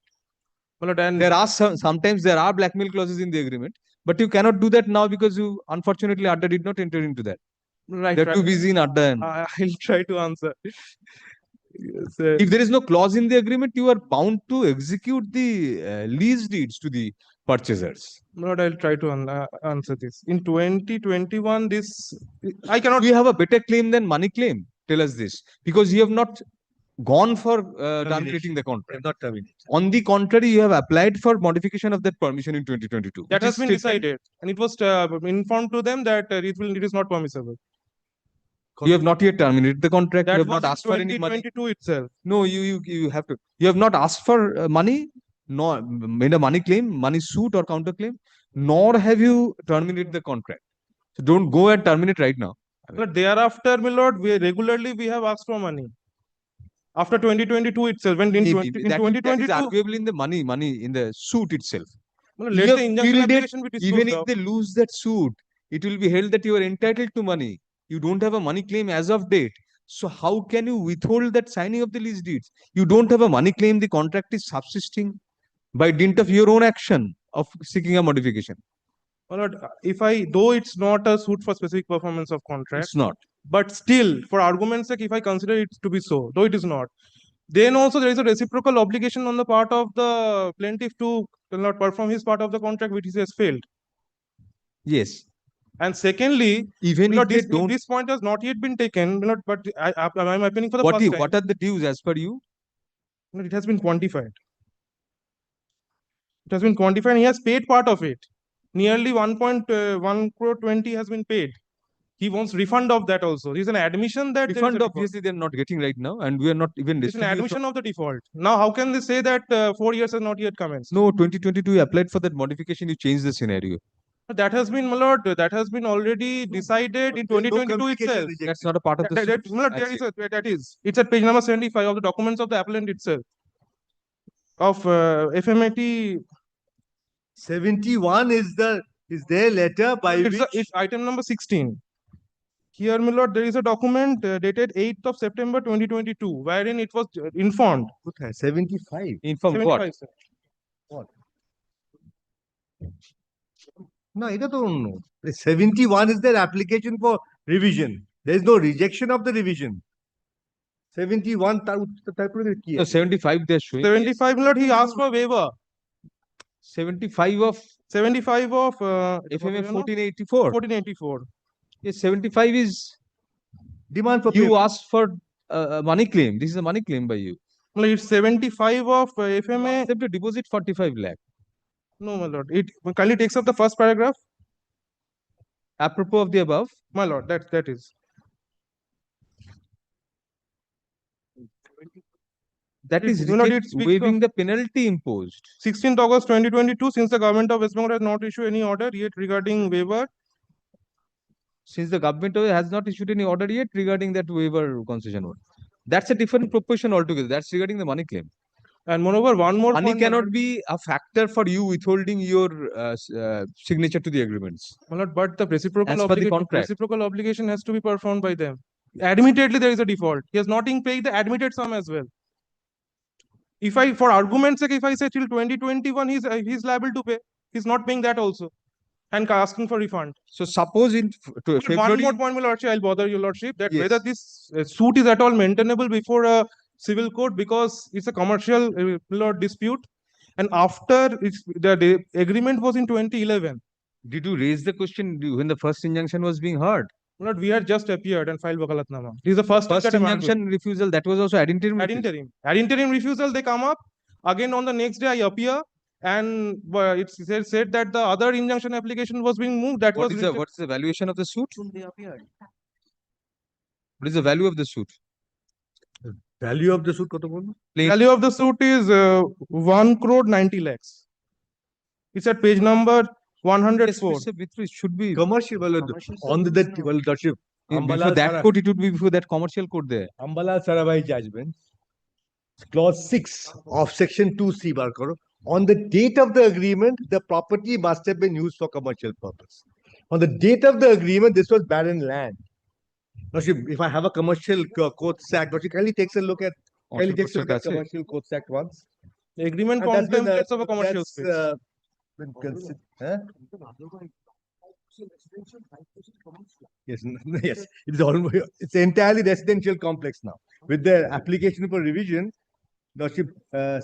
Well, and There are sometimes there are blackmail clauses in the agreement, but you cannot do that now because you unfortunately Adda did not enter into that. right, They're right. too busy in Adda. And I'll try to answer. Yes, if there is no clause in the agreement, you are bound to execute the lease deeds to the purchasers. Lord, I'll try to answer this. In 2021, this I cannot. We have a better claim than money claim. Tell us this, because you have not gone for terminating the contract. Not terminated. On the contrary, you have applied for modification of that permission in 2022. That which has is been still decided, and it was informed to them that it is not permissible. You have not yet terminated the contract. That You have was not asked for any money. 2022 itself. No, you have to. You have not asked for money, nor made a money claim, money suit or counterclaim, nor have you terminated the contract. So don't go and terminate right now. But thereafter, my lord, we have asked for money. After 2022 itself, when in, Maybe. 20, in That is 2022, arguable in the money in the suit itself. well, You let have the injunction filled it, application be even disposed if of. they lose that suit, it will be held that you are entitled to money. You don't have a money claim as of date. So how can you withhold that signing of the lease deeds? You don't have a money claim. The contract is subsisting by dint of your own action of seeking a modification. My lord, though it's not a suit for specific performance of contract, It's not. but still, for argument's sake, if I consider it to be so, though it is not, then also there is a reciprocal obligation on the part of the plaintiff to not perform his part of the contract which he has failed. Yes. And secondly, even if this, they don't, this point has not yet been taken, but I'm appealing for the what first time. what are the dues as per you? It has been quantified. It has been quantified and he has paid part of it. Nearly 1.1 crore 20 has been paid. He wants refund of that also. There's an admission that there is a Refund default. obviously they're not getting right now, and we are not even It's an restricted admission of the default. Now, how can they say that 4 years has not yet commenced? No, 2022 you applied for that modification, you changed the scenario. That has been, my lord, that has been already decided in 2022 itself. That's not a part of the suit. My lord, there is that is. It's at page number 75 of the documents of the appellant itself. Of FMAT. 71 is their letter by which It's item number 16. Here, my lord, there is a document dated 8th of September 2022, wherein it was informed. 75. Informed what? 75, sir. What? No, it doesn't know. 71 is their application for revision. There is no rejection of the revision. 71 No, 75 they're showing. 75, my lord, he asked for waiver. 75 of FMA 1484. 1484. Yes, 75 is demand for you asked for a money claim. This is a money claim by you. Well, it's 75 of FMA. They have to deposit 45 lakh. No, my lord. It kindly takes up the first paragraph. Apropos of the above. My lord, that is. That is My lord, it speaks waiving of the penalty imposed. 16th August 2022, since the government of West Bengal has not issued any order yet regarding waiver. Since the government has not issued any order yet regarding that waiver concession order. That's a different proposition altogether. That's regarding the money claim. And moreover, one more money point, cannot be a factor for you withholding your signature to the agreements. My lord, but the As per the contract. reciprocal obligation has to be performed by them. Admittedly, there is a default. He has not been paying the admitted sum as well. If I, for argument's sake, if I say till 2021, he's liable to pay. He's not paying that also, and asking for refund. So suppose in February. One more point, my lordship, I'll bother your lordship, that Yes. whether this suit is at all maintainable before a civil court, because it's a commercial lord dispute, and after the agreement was in 2011. Did you raise the question when the first injunction was being heard? Lord, we had just appeared and filed Wakalatnama. This is the first injunction refusal, that was also ad interim. Ad interim. Ad interim refusal, they come up. Again, on the next day, I appear, and it said that the other injunction application was being moved. That What is the valuation of the suit? They appeared. What is the value of the suit? Value of the suit কত বলবো? Value of the suit is 1 crore 90 lakhs. It's at page number 104. Yes, it should be commercial. On the lordship. Before that code, it would be before that commercial code there. Ambala Saravai judgment, clause 6 of section 2C bar karo. On the date of the agreement, the property must have been used for commercial purpose. On the date of the agreement, this was barren land. Lordship, if I have a commercial courts act, Lordship, kindly takes a look at commercial courts act once. The agreement contemplates of a commercial space. Yes, yes, it's almost, it's entirely residential complex now. With the application for revision, Lordship, No,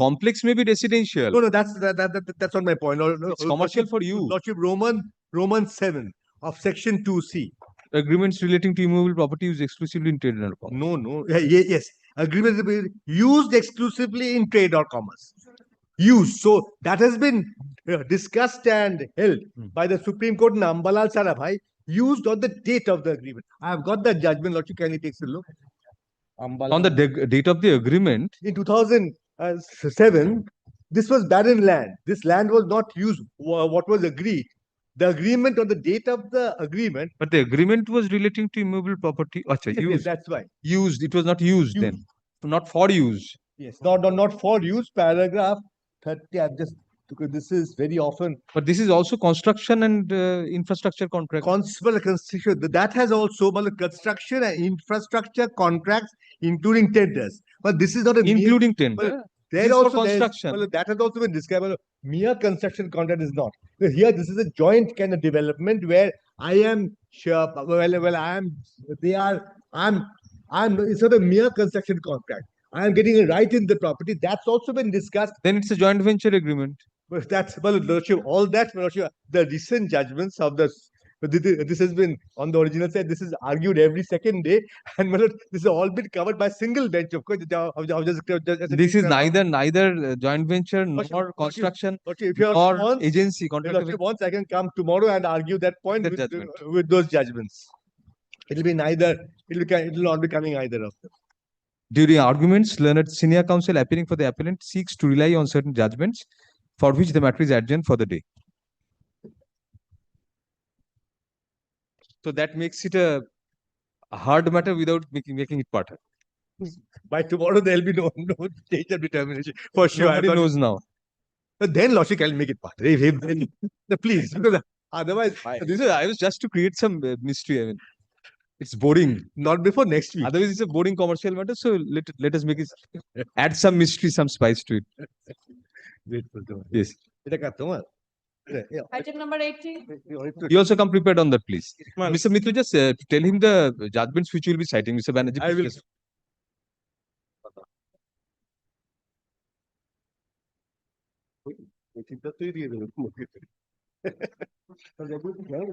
complex may be residential. No, that's not my point. It's commercial for you. Lordship, Roman 7 of section 2C. Agreements relating to immovable property used exclusively in trade or commerce. No. Yes. Agreements used exclusively in trade or commerce. Used. So that has been discussed and held by the Supreme Court in Ambalal Sarabhai, used on the date of the agreement. I have got that judgment. Lordship, kindly takes a look. On the date of the agreement. In 2007, this was barren land. This land was not used. What was agreed? The agreement on the date of the agreement. But the agreement was relating to immovable property. Achha, used. Yes, that's why. Used. It was not used then. Not for use. Yes, not for use. Paragraph 30. I've just, because this is very often. But this is also construction and infrastructure contract. Construction. That has also construction and infrastructure contracts, including tenders. But this is not a including tender. There also construction. That has also been described. Mere construction contract is not. Here, this is a joint kind of development where I am sure. It's not a mere construction contract. I am getting a right in the property. That's also been discussed. Then it's a joint venture agreement. But that's all that. The recent judgments of the But this has been on the original side. This is argued every second day, and my lord, this has all been covered by single bench. Of course, This is neither joint venture nor construction if you or wants, agency if contract. Lordship wants, I can come tomorrow and argue that point The with, judgment. with those judgments. It'll be neither. It'll not be coming either of them. During arguments, learned senior counsel appearing for the appellant seeks to rely on certain judgments for which the matter is adjourned for the day. So that makes it a hard matter without making it part. By tomorrow, there'll be no change of determination for sure. Nobody knows now. But then logic, I'll make it part. Please, because otherwise, I was just to create some mystery. I mean, it's boring. Not before next week. Otherwise, it's a boring commercial matter. So let us make it add some mystery, some spice to it. Wait for the Yes. Item number 80. You also come prepared on that, please. Mr. Mithu, just tell him the judgments which you will be citing, Mr. Banerjee. I will. Just-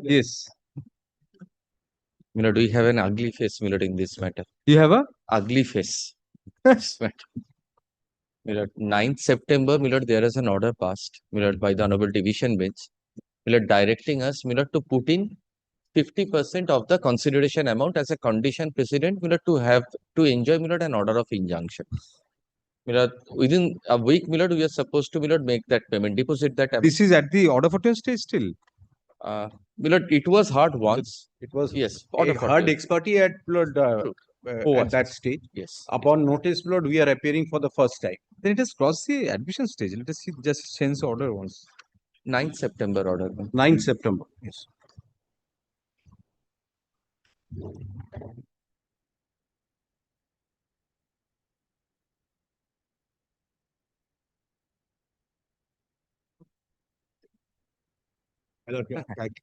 Yes. Milord, we have an ugly face, Milord, in this matter. You have a Ugly face. This matter. Milord, 9th September, Milord, there is an order passed, Milord, by the Honorable Division Bench, Milord, directing us, Milord, to put in 50% of the consideration amount as a condition precedent, Milord, to enjoy, Milord, an order of injunction. Milord, within a week, Milord, we are supposed to, Milord, make that payment, deposit that amount. This is at the order for 10 stage still. Milord, it was hard once. It was Yes, a hard expertise at Oh, that stage. Yes. Upon notice, Lord, we are appearing for the first time. Then it has crossed the admission stage. Let us see just change order once. 9th September order. 9th September. Yes.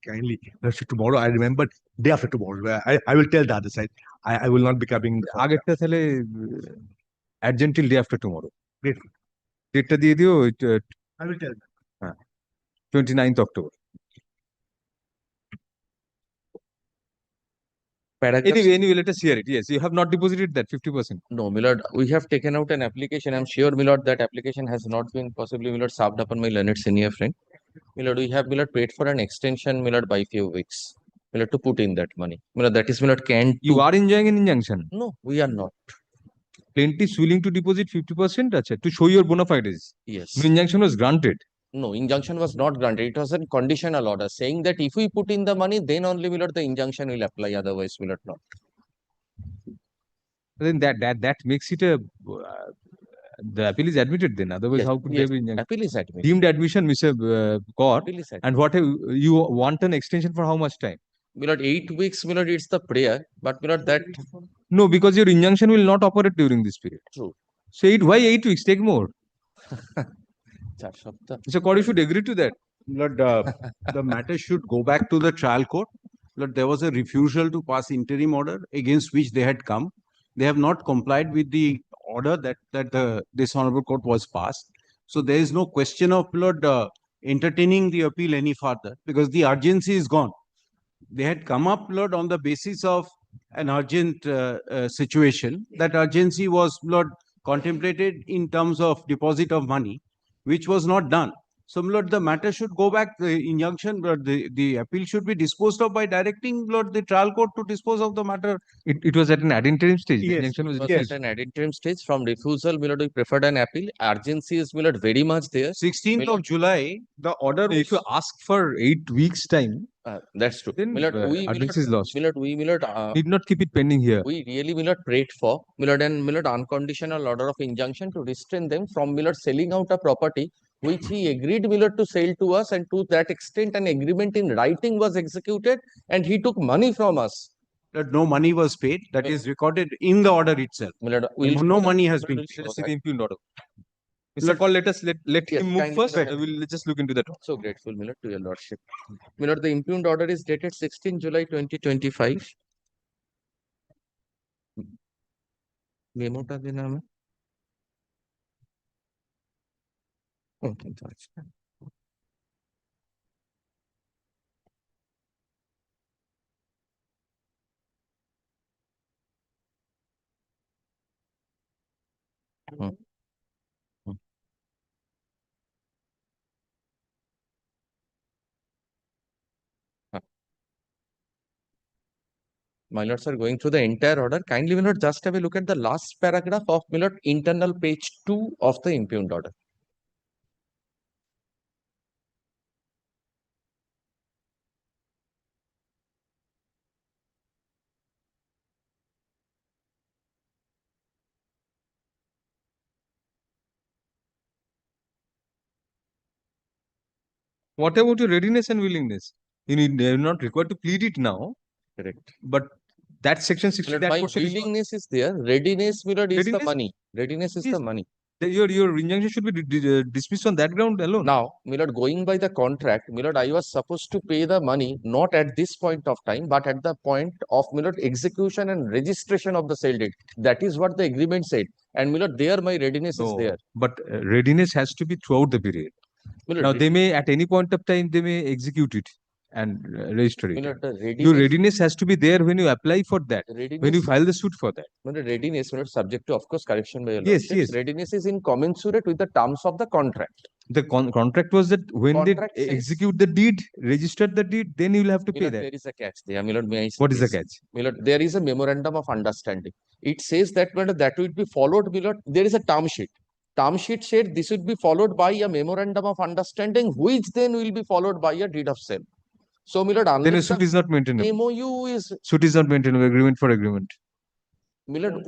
Kindly, tomorrow, I remember day after tomorrow. I will tell the other side. I will not be coming. আগেরটা তাহলে adjourn till day after tomorrow. Great. ডেটটা দিয়ে দিও I will tell them. 29th October. Anyway, let us hear it. Yes, you have not deposited that 50%. No, Milord, we have taken out an application. I'm sure, Milord, that application has not been possibly, Milord, served upon my learned senior friend. Milord, we have, Milord, paid for an extension, Milord, by few weeks. Milord, to put in that money. Milord, that is, Milord, can You are enjoying an injunction. No, we are not. Plaintiff is willing to deposit 50%, to show your bona fides. Yes. No injunction was granted. No, injunction was not granted. It was a conditional order saying that if we put in the money, then only, Milord, the injunction will apply. Otherwise, Milord, not. Then that makes it a the appeal is admitted then. Otherwise, Yes, how could yes, there be injunction? appeal is admitted. Deemed admission, Mr. Kaur. Appeal is And what you want an extension for how much time? Milord, 8 weeks, Milord, it's the prayer. But, Milord, that No, because your injunction will not operate during this period. True. So why 8 weeks? Take more. 4 সপ্তাহ। So court, you should agree to that. Lord, the matter should go back to the trial court. Lord, there was a refusal to pass interim order against which they had come. They have not complied with the order that this honorable court was passed. So there is no question of, Lord, entertaining the appeal any further because the urgency is gone. They had come up, Lord, on the basis of an urgent situation. That urgency was, Lord, contemplated in terms of deposit of money, which was not done. So, Lord, the matter should go back, the injunction, Lord, the appeal should be disposed of by directing, Lord, the trial court to dispose of the matter. It was at an ad interim stage. The Yes. injunction was It was at an ad interim stage. From refusal, Milord, we preferred an appeal. Urgency is, Milord, very much there. 16th of July, the order If you ask for 8 weeks time, That's true. then Milord, urgency is lost. Milord, Need not keep it pending here. we really, Milord, prayed for, Milord, and Milord, unconditional order of injunction to restrain them from, Milord, selling out a property which he agreed, Milord, to sell to us, and to that extent an agreement in writing was executed and he took money from us. that no money was paid. That is recorded in the order itself. Milord, No money has been Let us paid. see the impugned order. Mr. Kaur, let Yes, him move kindly first. go ahead. We'll just look into that. So grateful, Milord, to your lordship. Milord, the impugned order is dated 16 July 2025. মেমোটা দিন আমি Hmm. Hmm. My lords are going through the entire order. Kindly, my lord, just have a look at the last paragraph of, my lord, internal page 2 of the impugned order. What about your readiness and willingness? You're not required to plead it now, Correct. but that section 60, Milord, that my portion is not- willingness is there. Readiness, my lord, is the Readiness? money. Readiness is the Yes. money. Your injunction should be dismissed on that ground alone. Now, my lord, going by the contract, my lord, I was supposed to pay the money not at this point of time, but at the point of, my lord, execution and registration of the sale date. That is what the agreement said. And, my lord, there my readiness is No, there. but readiness has to be throughout the period. My lord, Now, they may, at any point of time, they may execute it and register my it. lord, the Your readiness, readiness has to be there when you apply for that, when you readiness, file the suit for that. my lord, readiness, my lord, subject to, of course, correction by your Yes, lordships. yes. Readiness is incommensurate with the terms of the contract. The contract was that when Contract they says- execute the deed, register the deed, then you will have to My pay lord, that. there is a catch there. My lord, may I say What is the this? catch? My lord, there is a memorandum of understanding. It says that, my lord, that will be followed, my lord, there is a term sheet. Term sheet said this would be followed by a memorandum of understanding, which then will be followed by a deed of sale. So, my lord, Then a unless suit the is not maintainable. MOU is, Suit is not maintainable, agreement for agreement. my lord,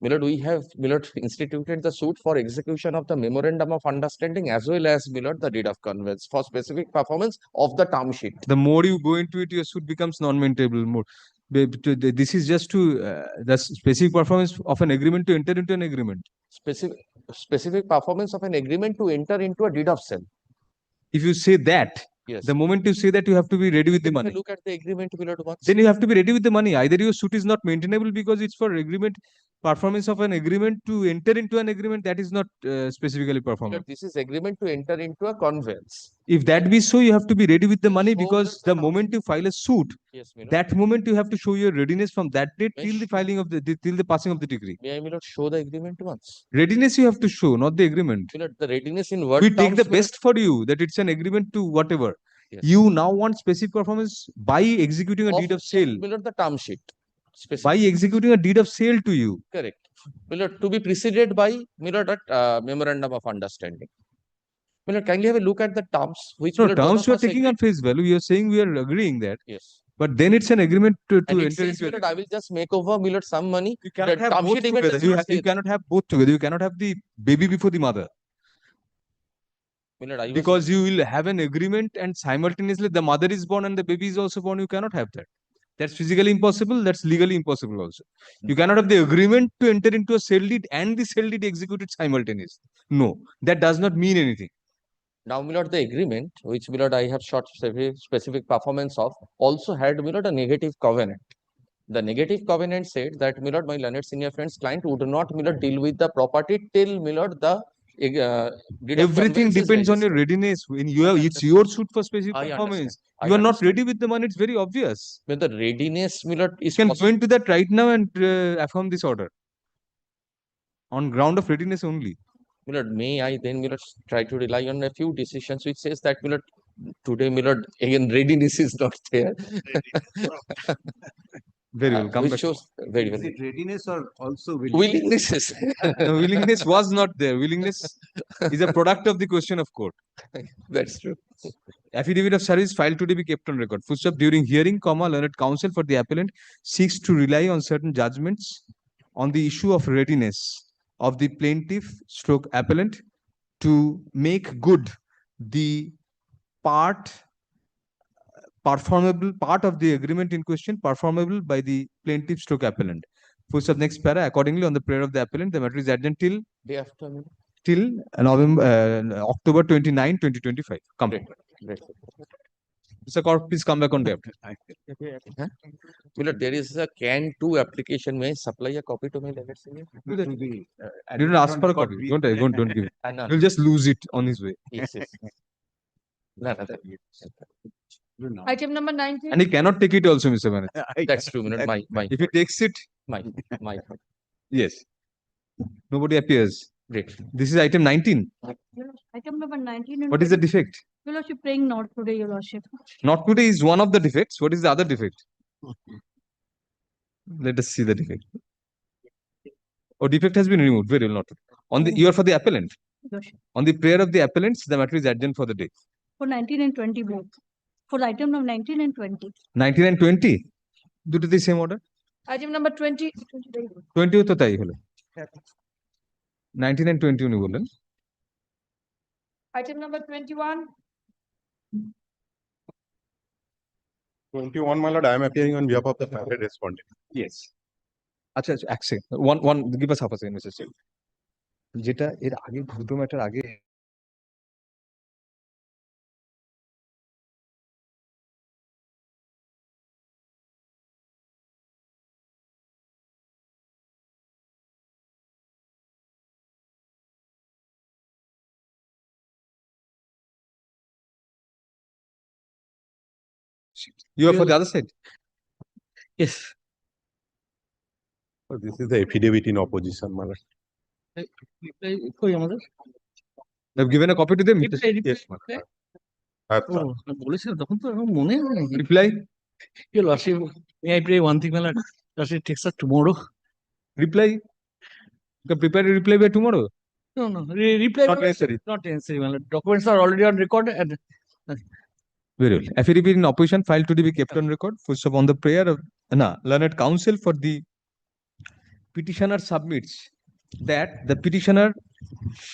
my lord, we have, my lord, instituted the suit for execution of the memorandum of understanding as well as, my lord, the deed of conveyance for specific performance of the term sheet. The more you go into it, your suit becomes non-maintainable more. This is just to the specific performance of an agreement to enter into an agreement. Specific performance of an agreement to enter into a deed of sale. If you say that, Yes. the moment you say that, you have to be ready with the Then if I money. look at the agreement, my lord, once. Then you have to be ready with the money. Either your suit is not maintainable because it's for agreement, performance of an agreement to enter into an agreement that is not specifically My performed. lord, this is agreement to enter into a conveyance. If that be so, you have to be ready with the money show because the the moment you file a suit, Yes, my lord. that moment you have to show your readiness from that date May till the show- filing of the till the passing of the decree. May I, my lord, show the agreement once? Readiness you have to show, not the agreement. My lord, the readiness in word We take the terms, my lord. best for you that it's an agreement to whatever. Yes. You now want specific performance by executing a deed of sale. My lord, the term sheet. By Specific. executing a deed of sale to you. Correct. My lord, to be preceded by, my lord, that memorandum of understanding. My lord, kindly have a look at the terms which, my No, lord, both terms of you are us taking agreed. on face value. You are saying we are agreeing that. Yes. But then it's an agreement to And it enter says, into my a lord, I will just make over, my lord, some money. You cannot The have term both sheet even together. does not say You that. cannot have both together. You cannot have the baby before the mother. My lord, I was Because you will have an agreement and simultaneously the mother is born and the baby is also born. You cannot have that. That's physically impossible. That's legally impossible also. You cannot have the agreement to enter into a sale deed and the sale deed executed simultaneously. No, that does not mean anything. Now, my lord, the agreement, which, my lord, I have short specific performance of, also had, my lord, a negative covenant. The negative covenant said that, my lord, my learned senior friend's client would not, my lord, deal with the property till, my lord, the deed of Everything conveyance is depends on your registered. readiness. When you have, it's your suit for specific I performance. understand. You I are not understand. ready with the money. It's very obvious. When the readiness, my lord, You is can possible. go into that right now and affirm this order on ground of readiness only. My lord, may I then, my lord, try to rely on a few decisions which says that, my lord, today, my lord, again, readiness is not there. Very well. Come Which back. shows very Is well. it readiness or also Willingness is No, willingness was not there. Willingness is a product of the question of court. That's true. Affidavit of service filed today be kept on record. Footstep during hearing, learned counsel for the appellant seeks to rely on certain judgments on the issue of readiness of the plaintiff stroke appellant to make good the performable part of the agreement in question performable by the plaintiff stroke appellant. Footstep next para. Accordingly, on the prayer of the appellant, the matter is adjourned till Day after, my lord. till October 29, 2025. Come. Great. Great. Mr. Corp, please come back on depth. Huh? My lord, there is a CAN 2 application. May I supply a copy to my learned senior? Do that. You don't ask for a copy. Don't give it. No, You'll just lose it on his way. Yes, yes. No, no, Item number 19. And he cannot take it also, Mr. Banerjee. that's true. My lord, my If he takes it, my. yes. Nobody appears. Great. This is item 19. Item number 19. and What is the 20. defect? Your Lordship, praying not today, Your Lordship. Not today is one of the defects. What is the other defect? Let us see the defect. Oh, defect has been removed. Very well noted. On the, you are for the appellant. Your Lordship. On the prayer of the appellants, the matter is adjourned for the day. For 19 and 20 both. For the item number 19 and 20. 19 and 20. Due to the same order. Item number 20. 20 ও তো তাই হলো 19 and 20 উনি বললেন Item number 21. 21, my lord, I am appearing on behalf of the private respondent. Yes. আচ্ছা আচ্ছা এক second one give us half a second Mr. Singh. যেটা এর আগে দুটো ম্যাটার আগে You are for the other side? Yes. So this is the affidavit in opposition, my lord. Have given a copy to them? Yes, my lord. I have done. বলেছিলাম তখন তো এখন মনে নেই Reply? Your Lordship, may I pray one thing, my Lord? Lordship takes us tomorrow. Reply? You can prepare a reply by tomorrow? No, no, reply. Not necessary. Not necessary, my Lord. Documents are already on record and Very well. Affidavit in opposition filed to be kept on record. First of on the prayer of learned counsel for the petitioner submits that the petitioner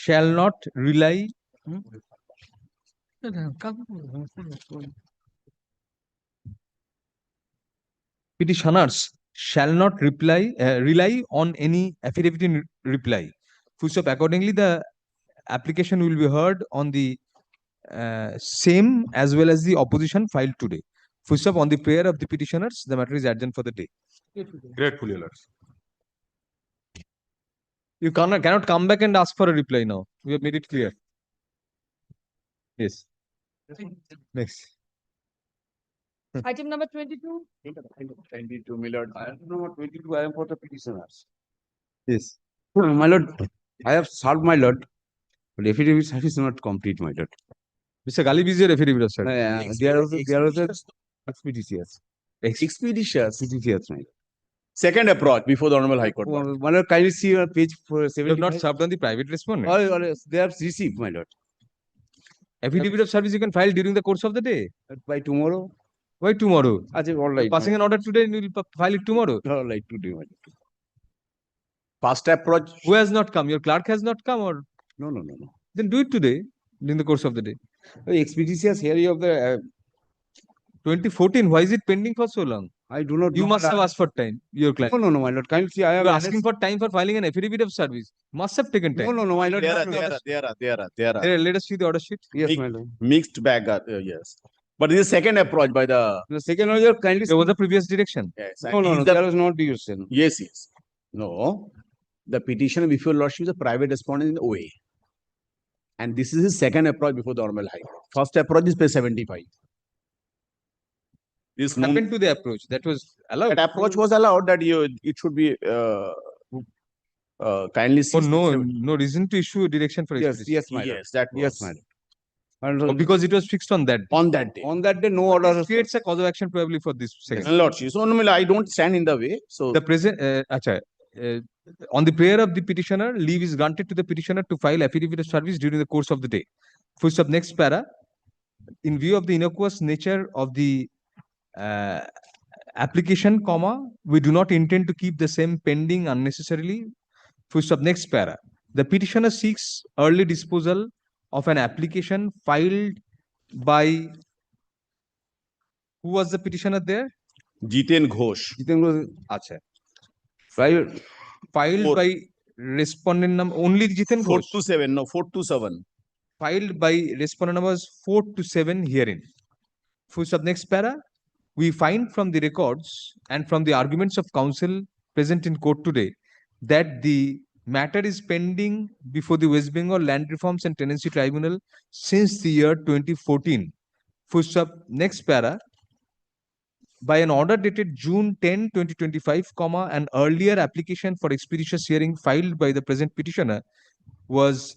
shall not rely petitioners shall not rely on any affidavit in reply. Full stop. Accordingly, the application will be heard on the same as well as the opposition filed today. Full stop. On the prayer of the petitioners, the matter is adjourned for the day. Grateful, your lord. You cannot come back and ask for a reply now. We have made it clear. Yes. Next. Item number 22. 22, my lord. Item number 22, I am for the petitioners. Yes. My lord, I have served, my lord, but affidavit service is not complete, my lord. Mr. Galib is your affidavit of service. There was expeditious. Expeditious. Expeditious, my lord. Second approach before the Honorable High Court. My lord, kindly see on page You have not 75. served on the private respondent. Or they have received, my lord. Affidavit of service you can file during the course of the day. By tomorrow. Why tomorrow? All right. Passing an order today, you will file it tomorrow. All right, today, my lord. First approach. Who has not come? Your clerk has not come, or No. then do it today during the course of the day. Expeditious hearing of the 2014. Why is it pending for so long? I do not You know. must have asked for time. Your client. No, my lord. Kindly see, I You am are asking for time for filing an affidavit of service. Must have taken time. No, my lord. There are. Let us see the order sheet. Yes, my lord. Mixed bag, yes. But this is second approach by the. The second order, kindly There was a previous direction. Yes. No, Is the- there was not decision. Yes. No, the petitioner before lordship is a private respondent in OA. And this is his second approach before the Honorable High Court. First approach is page 75. This Happened to the approach. That was allowed. that approach was allowed that it should be kindly see. Oh, no reason to issue a direction for Yes, expedition. yes, my lord. Yes, that was. Yes, my lord. Oh, because it was fixed on that. On that day. On that day, no order. It creates a cause of action probably for this second. Lordship. So, no, I don't stand in the way. So, The present, on the prayer of the petitioner, leave is granted to the petitioner to file affidavit of service during the course of the day. Full stop. Next para. In view of the innocuous nature of the application, comma, we do not intend to keep the same pending unnecessarily. Full stop. Next para. The petitioner seeks early disposal of an application filed by. Who was the petitioner there? Jiten Ghosh. Acha. Private. Filed Four. by respondent number only Jiten Ghosh. 427. No, 427. Filed by respondent numbers 4 to 7 herein. Full stop. Next para. We find from the records and from the arguments of counsel present in court today that the matter is pending before the West Bengal Land Reforms and Tenancy Tribunal since the year 2014. Full stop. Next para. by an order dated June 10, 2025, comma, an earlier application for expeditious hearing filed by the present petitioner was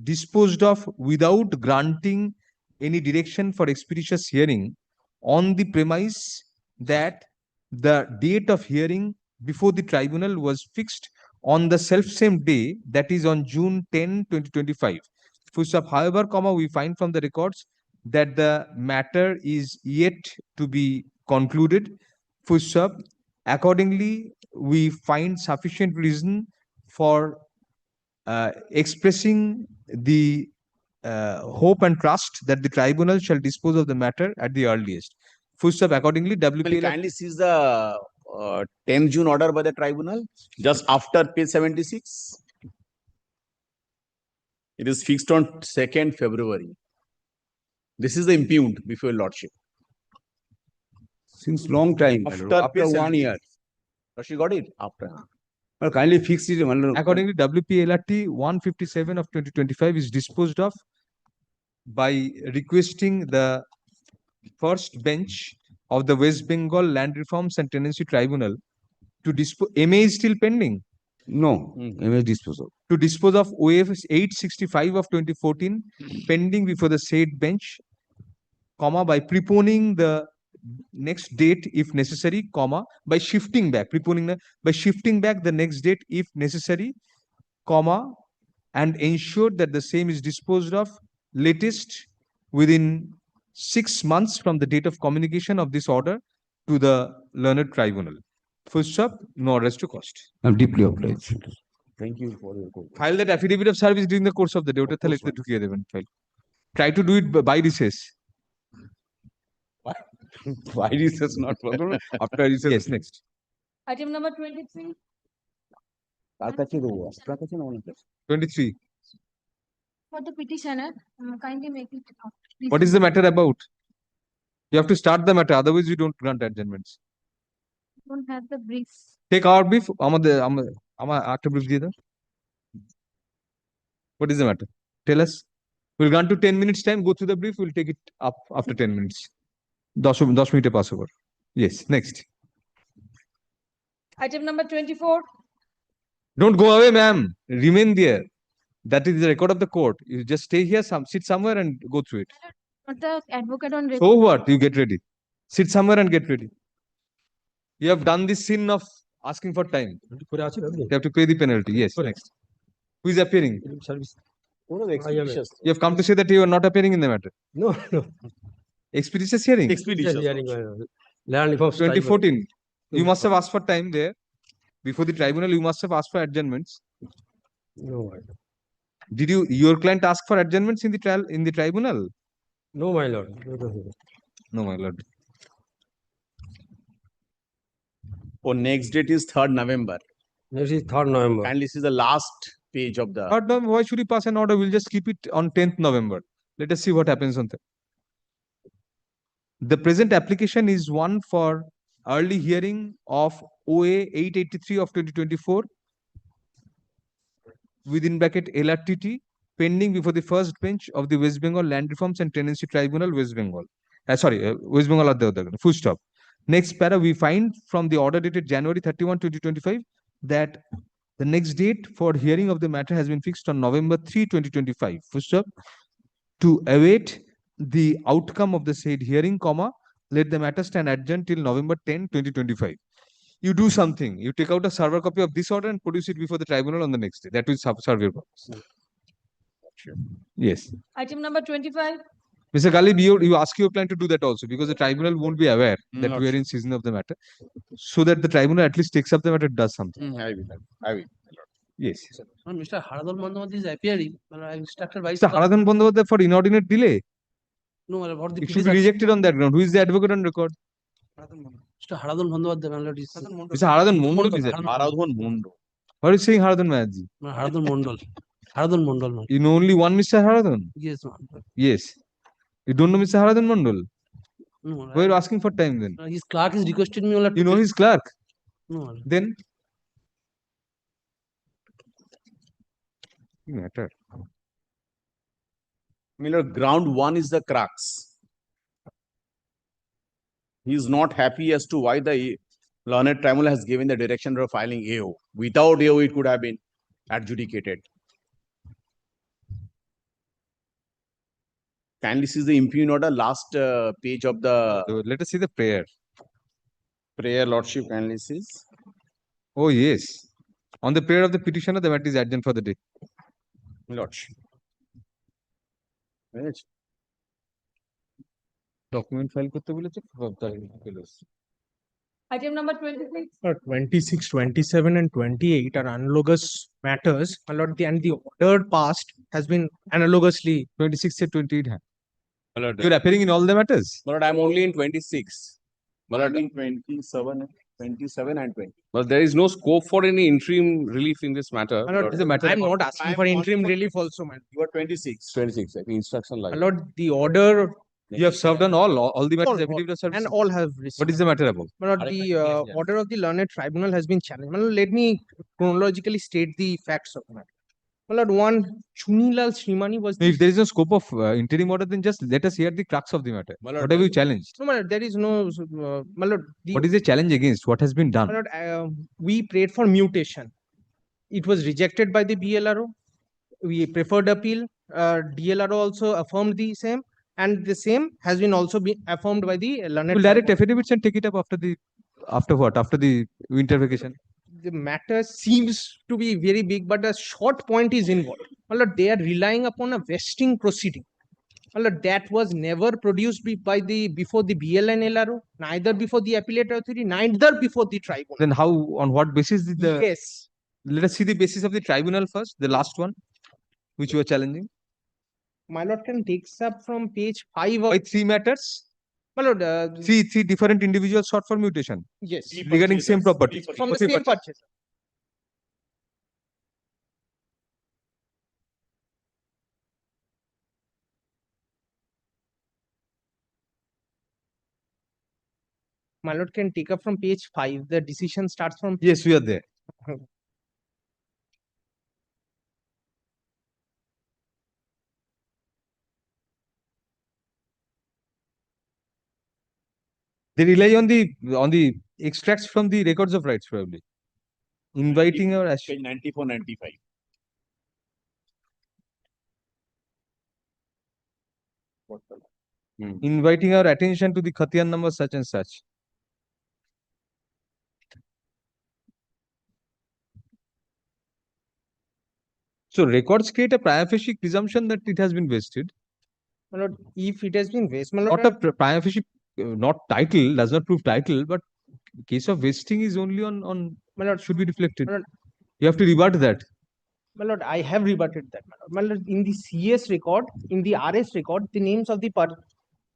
disposed of without granting any direction for expeditious hearing on the premise that the date of hearing before the tribunal was fixed on the self-same day, that is on June 10, 2025. Full stop. However, comma, we find from the records that the matter is yet to be concluded. Full stop. Accordingly, we find sufficient reason for expressing the hope and trust that the tribunal shall dispose of the matter at the earliest. Full stop. Accordingly, Will WPL kindly sees the 10th June order by the tribunal just after page 76. It is fixed on 2nd February. This is the impugned before your lordship. Since long time, my lord, after page 1 year. She got it after. Well, kindly fix it. my lord. accordingly, WPLRT 157 of 2025 is disposed of by requesting the first bench of the West Bengal Land Reforms and Tenancy Tribunal to dispose. MA is still pending. No, MA disposal. To dispose of OFS 865 of 2014 pending before the said bench, comma, by preponing the next date if necessary, comma, by shifting back, by shifting back the next date if necessary, comma, and ensure that the same is disposed of latest within 6 months from the date of communication of this order to the learned tribunal. Full stop, no orders to cost. I'm deeply obliged. Thank you for your call. File that affidavit of service during the course of the day. ওটা তাহলে একটু ঢুকিয়ে দেবেন file. Try to do it by recess. Why recess not problem? After recess. Yes, next. Item number 23. কার কাছে দেবো? আপনার কাছে না ওনার কাছে? 23. For the petitioner, kindly make it out. Please. What is the matter about? You have to start the matter, otherwise you don't grant adjournments. Don't have the brief. Take our brief. আমার একটা brief দিয়ে দাও. What is the matter? Tell us. We'll grant to 10 minutes time. Go through the brief. We'll take it up after 10 minutes. 10 minute pass over. Yes. Next. Item number 24. Don't go away, ma'am. Remain there. That is the record of the court. You just stay here, sit somewhere and go through it. Not the advocate on record. So what? You get ready. Sit somewhere and get ready. You have done this sin of asking for time. You have to pay the penalty. Yes. Next. Who is appearing? You have come to say that you are not appearing in the matter. No, no. Expeditious hearing. Expeditious hearing. Land reforms. 2014. You must have asked for time there. Before the tribunal, you must have asked for adjournments. No, Did your client ask for adjournments in the trial in the tribunal? no, my lord. No, my lord. Oh, next date is 3rd November. Next is 3rd November. Kindly this is the last page of the. Third November, why should he pass an order? We'll just keep it on 10th November. Let us see what happens on that. The present application is one for early hearing of OA 883 of 2024 within bracket LRTT pending before the first bench of the West Bengal Land Reforms and Tenancy Tribunal, West Bengal. West Bengal at the other. Full stop. Next para, we find from the order dated January 31, 2025 that the next date for hearing of the matter has been fixed on November 3, 2025. Full stop. To await the outcome of the said hearing, comma, let the matter stand adjourned till November 10, 2025. You do something. You take out a server copy of this order and produce it before the tribunal on the next day. That will serve your purpose. Yes. Item number 25. Mr. Galib, you ask your client to do that also because the tribunal won't be aware that we are in season of the matter. So that the tribunal at least takes up the matter, does something. I will. Yes. Mr. Haradhan Bandyopadhyay is appearing. Instructed by. Mr. Haradhan Bandyopadhyay for inordinate delay. No, for the It should be rejected on that ground. Who is the advocate on record? Mr. Haradhan Bandyopadhyay is. Mr. Haradhan Mondal is it? Haradhan Mondal. What is saying Haradhan Mayaji? Haradhan Mondal. Haradhan Mondal. You know only one Mr. Haradhan? Yes, ma'am. Yes. You don't know Mr. Haradhan Mondal? No, Why are you asking for time then? His clerk is requested me. You know his clerk? No. Then? Matter. Miller, ground 1 is the crux. he is not happy as to why the learned tribunal has given the direction of filing AO. Without AO, it could have been adjudicated. Kindly see the impugn order, last page of the So let us see the prayer. prayer, Lordship, kindly see. Oh, yes. On the prayer of the petitioner, the matter is adjourned for the day. Lordship. Right. Document file করতে বলেছে Item number 26. 26, 27, and 28 are analogous matters. My lord, and the order passed has been analogously. 26 and 28 hai. My lord, You're appearing in all the matters. My lord, I'm only in 26. My lord, in 27, 27 and 20. But there is no scope for any interim relief in this matter. My lord, I'm not asking for interim relief also, man. You are 26. 26, like instruction My line. lord, the order. You have served on all the matters, affidavit of service. And all have received. What is the matter about? My lord, the order of the learned tribunal has been challenged. My lord, let me chronologically state the facts of the matter. My lord, one, Chunilal Srimani was. If there is no scope of interim order, then just let us hear the crux of the matter. What have you challenged? No, my lord, there is no. My lord, What is the challenge against? What has been done? My lord, we prayed for mutation. It was rejected by the BLRO. We preferred appeal. DLRO also affirmed the same, and the same has been also been affirmed by the learned. We'll direct affidavits and take it up after what? After the winter vacation. The matter seems to be very big, but a short point is involved. My lord, they are relying upon a vesting proceeding. My lord, that was never produced before the BL and LRO, neither before the appellate authority, neither before the tribunal. Then how, on what basis did the... Yes. Let us see the basis of the tribunal first, the last one, which you are challenging. My lord, can takes up from page 5 of... By 3 matters? My lord, three different individuals sought for mutation. Yes. Regarding same property. From the same purchase. My lord, can take up from page 5. The decision starts from... Yes, we are there. They rely on the extracts from the records of rights, probably. Inviting our... Page 94, 95. Inviting our attention to the Khatiyan number such and such. So records create a prima facie presumption that it has been vested. My lord, if it has been vested, Not a prima facie, not title, does not prove title, but case of vesting is only on my lord, should be reflected. My lord, you have to rebut that. My lord, I have rebutted that. My lord, in the CS record, in the RS record, the names of the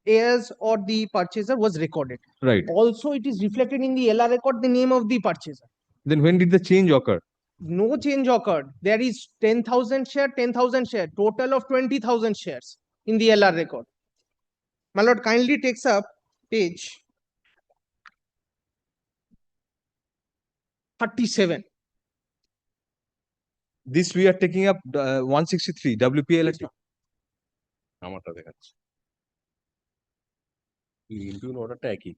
heirs or the purchaser was recorded. Right. Also, it is reflected in the LR record, the name of the purchaser. Then when did the change occur? No change occurred. There is 10,000 share, 10,000 share, total of 20,000 shares in the LR record. My lord, kindly takes up page 37. This we are taking up 163 WPL. আমারটা দেখাচ্ছি impugned অর্ডারটা একই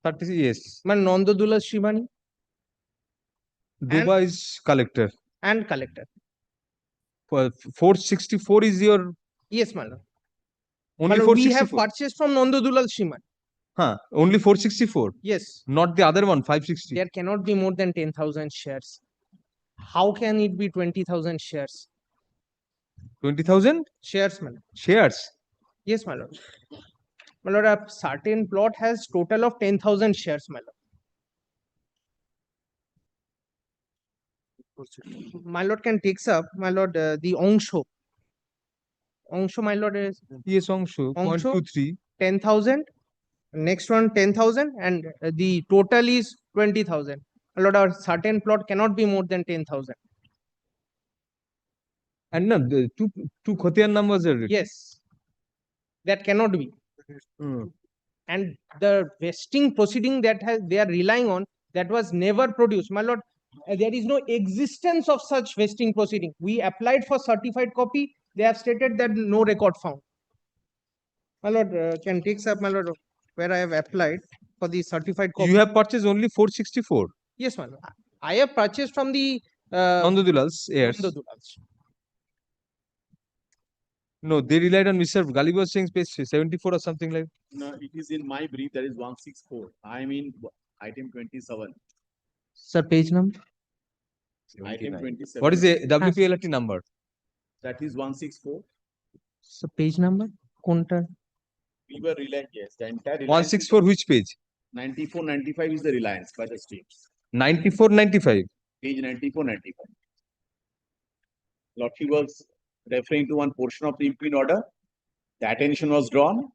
30, yes. Man Nandodula Shivani. Duba is collector. And collector. 464 is your... Yes, my lord. Only my lord, 464? We have purchased from Nandodulal Shimani. Huh, only 464? Yes. Not the other one, 560? There cannot be more than 10,000 shares. How can it be 20,000 shares? 20,000? Shares, my lord. Shares? Yes, my lord. My lord, a certain plot has total of 10,000 shares, my lord. My lord can takes up, my lord, the Ongsho. Ongsho, my lord, is... Yes, Ongsho, 0.23. 10,000. Next one, 10,000. And the total is 20,000. My lord, our certain plot cannot be more than 10,000. And no, the two Khatiyan numbers are written. Yes. That cannot be. And the vesting proceeding that they are relying on, that was never produced. My lord, there is no existence of such vesting proceeding. We applied for certified copy. they have stated that no record found. My lord, can take up, my lord, where I have applied for the certified copy. You have purchased only 464. Yes, my lord. I have purchased from the Nandodulals heirs. Nandodulals. No, they relied on Mr. Gali was saying page 74 or something like. No, it is in my brief, that is 164. I mean, item 27. Sir, page number? Item 27. What is the WPLT number? That is 164. So page number? Counter. We were Reliance, yes. The entire Reliance 164 which page? 94, 95 is the Reliance by the state. 94, 95. Page 94, 95. Lord, he was referring to one portion of the impugned order. The attention was drawn.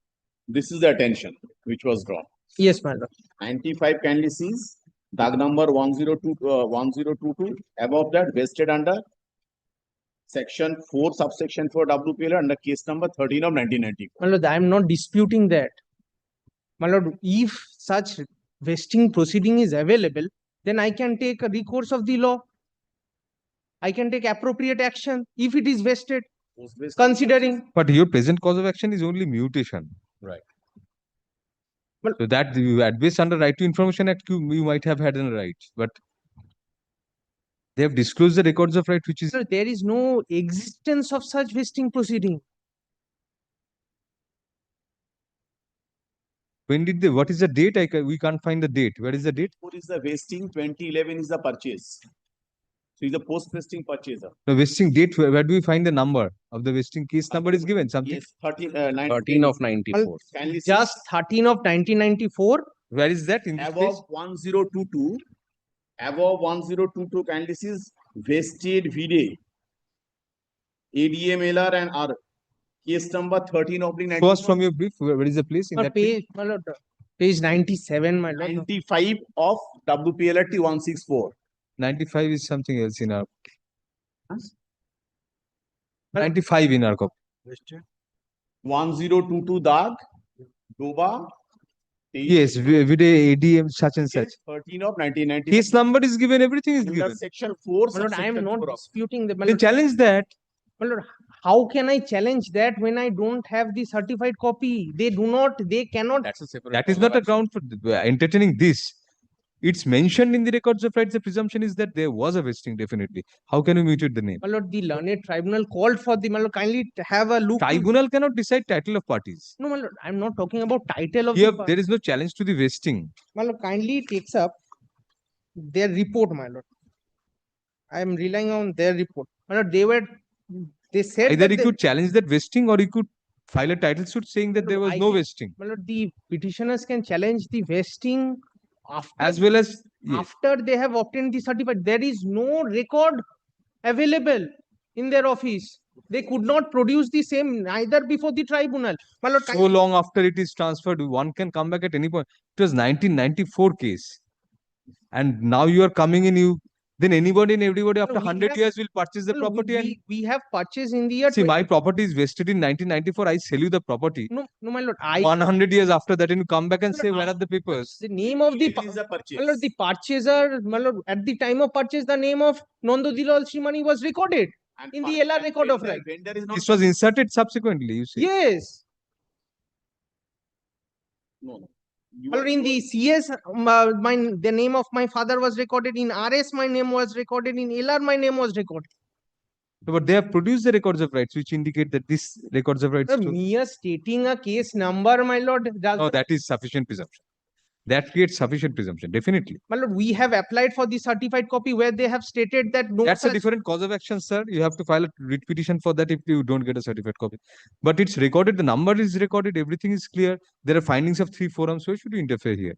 This is the attention which was drawn. Yes, my lord. 95 kindly sees DAG number 1022 above that vested under section 4 subsection 4 WPL under case number 13 of 1990. My lord, I am not disputing that. My lord, if such vesting proceeding is available, then I can take a recourse of the law. I can take appropriate action if it is vested, considering. But your present cause of action is only mutation. Right. So that you advise under Right to Information Act, you might have had a right, but they have disclosed the records of right, which is. Sir, there is no existence of such vesting proceeding. When did they? What is the date? We can't find the date. Where is the date? 4 is the vesting, 2011 is the purchase. So he's a post-vesting purchaser. The vesting date, where do we find the number of the vesting case number is given? Something. Yes, 13 of 94. Kindly see Just 13 of 1994. Where is that in this page? above 1022. Above 1022 kindly sees vested VD. ADM, LR and R. Case number 13 of 94. First from your brief, where is the place in Sir, that page? page, my lord, page 97, my lord. 95 of WPLT 164. 95 is something else in our. 95 in our copy. 1022 DAG. Doba. Yes, every day ADM such and such. 13 of 1990. Case number is given, everything is Under given. section 4. My lord, I am not disputing the. They challenge that. My lord, how can I challenge that when I don't have the certified copy? They do not, they cannot. That is not a ground for entertaining this. It's mentioned in the records of rights. The presumption is that there was a vesting, definitely. How can you mutate the name? My lord, the learned tribunal called for the, my lord, kindly have a look. Tribunal cannot decide title of parties. No, my lord, I'm not talking about title of Here, the. there is no challenge to the vesting. My lord, kindly takes up their report, my lord. I am relying on their report. My lord, they said Either that he could challenge that vesting or he could file a title suit saying that there was no vesting. my lord, the petitioners can challenge the vesting after, As well as, yes. after they have obtained the certificate. There is no record available in their office. They could not produce the same neither before the tribunal. My lord, So long after it is transferred, one can come back at any point. It was 1994 case. And now you are coming in, then anybody and everybody after 100 years will purchase the property. we have purchased in the year. See, my property is vested in 1994. I sell you the property. No, my lord. 100 years after that, and you come back and say, where are the papers? The name of the my lord, the purchaser, my lord, at the time of purchase, the name of Nandodilal Shrimani was recorded in the LR record of right. This was inserted subsequently, you see. Yes. No. My lord, in the CS, the name of my father was recorded. In RS, my name was recorded. In LR, my name was recorded. But they have produced the records of rights, which indicate that this records of rights. Mere stating a case number, my lord. No, that is sufficient presumption. That creates sufficient presumption, definitely. My lord, we have applied for the certified copy where they have stated that no. That's a different cause of action, sir. You have to file a writ petition for that if you don't get a certified copy. But it's recorded, the number is recorded, everything is clear. There are findings of 3 forums. So why should you interfere here?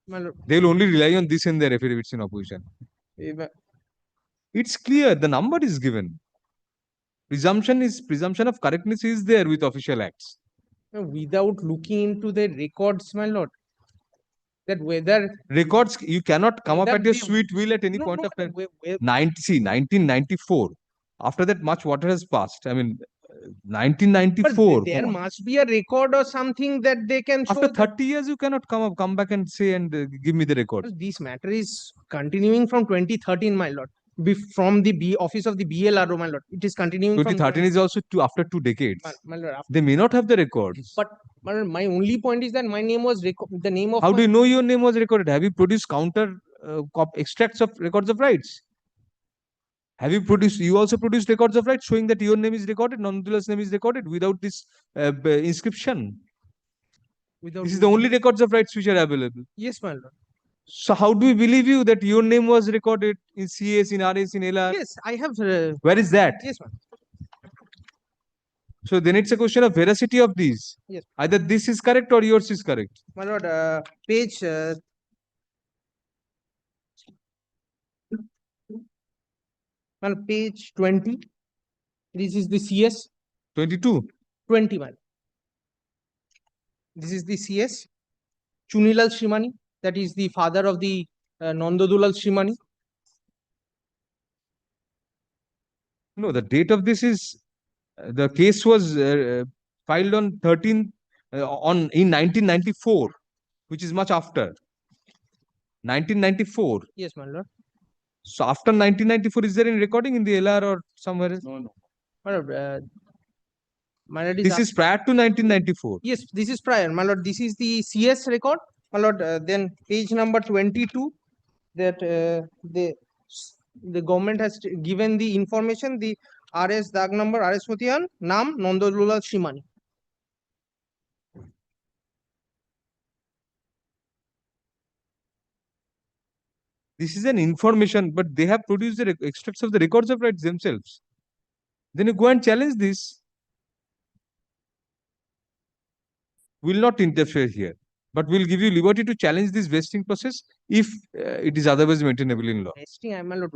My lord. They will only rely on this in their affidavits in opposition. It's clear, the number is given. Presumption of correctness is there with official acts. Without looking into the records, my lord. That whether records, you cannot come up at your sweet will at any point of time. 1994. After that, much water has passed. I mean, 1994. But there must be a record or something that they can show. After 30 years, you cannot come back and say and give me the record. This matter is continuing from 2013, my lord. from the office of the BLRO, my lord. It is continuing from 2013 is also after 2 decades. my lord. They may not have the records. But my lord, my only point is that my name was the name of How my, do you know your name was recorded? Have you produced counter extracts of records of rights? Have you produced? You also produced records of rights showing that your name is recorded, Nondullah's name is recorded without this inscription. This is the only records of rights which are available. Yes, my lord. So how do we believe you that your name was recorded in CS, in RS, in LR? Yes, I have. Where is that? Yes, ma'am. So then it's a question of veracity of these. Yes. Either this is correct or yours is correct. My lord, page page 20. This is the CS. 22. 20, man. This is the CS. Chunilal Shrimani, that is the father of the Nandodulal Shrimani. No, the date of this is the case was filed on 13th in 1994, which is much after 1994. Yes, my lord. So after 1994, is there any recording in the LR or somewhere else? No, no. My lord, my lord This is prior to 1994. Yes, this is prior, my lord. This is the CS record, my lord. Then page number 22, that the government has given the information, the RS dag number, RS Motian, Nam, Nandodulal Shrimani. This is an information, but they have produced the extracts of the records of rights themselves. Then you go and challenge this. Will not interfere here, but will give you liberty to challenge this vesting process if it is otherwise maintainable in law. Vesting, my lord.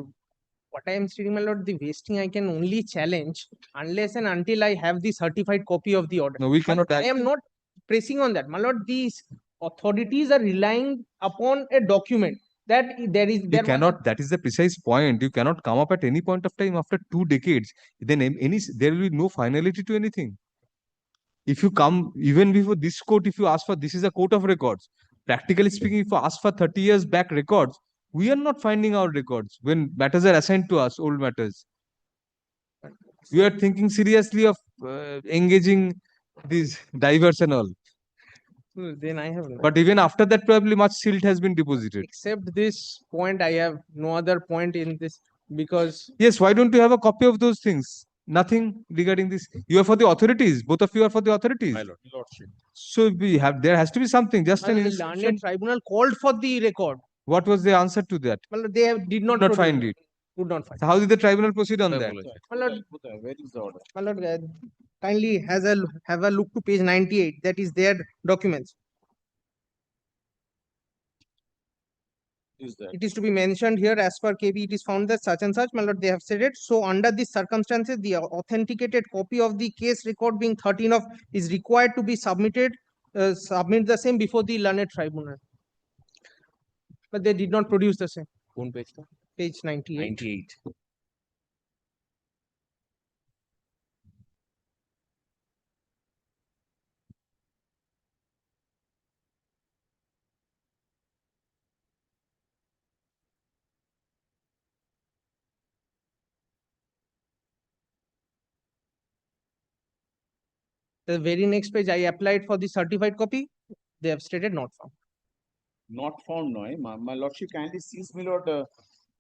What I am stating, my lord, the vesting I can only challenge unless and until I have the certified copy of the order. No, we cannot. I am not pressing on that, my lord. These authorities are relying upon a document that there cannot. That is the precise point. You cannot come up at any point of time after 2 decades. Then there will be no finality to anything. If you come even before this court, if you ask for, this is a court of records. Practically speaking, if you ask for 30 years back records, we are not finding our records when matters are assigned to us, old matters. We are thinking seriously of engaging these divers and all. Then I have. But even after that, probably much silt has been deposited. Except this point, I have no other point in this because. Yes, why don't you have a copy of those things? Nothing regarding this. You are for the authorities. Both of you are for the authorities. My lordship. So we have. There has to be something. Just an The inscription. learned tribunal called for the record. What was the answer to that? Well, they did not Find it. Could not find. So how did the tribunal proceed on that? My lord, Where is the order? my lord, kindly have a look to page 98. That is their documents. It is to be mentioned here as per KB, it is found that such and such, my lord, they have said it. So under these circumstances, the authenticated copy of the case record being 13 of is required to be submitted, submit the same before the learned tribunal. But they did not produce the same. One page. Page 98. 98. The very next page, I applied for the certified copy. They have stated not found. Not found, no. My lordship kindly sees, my lord,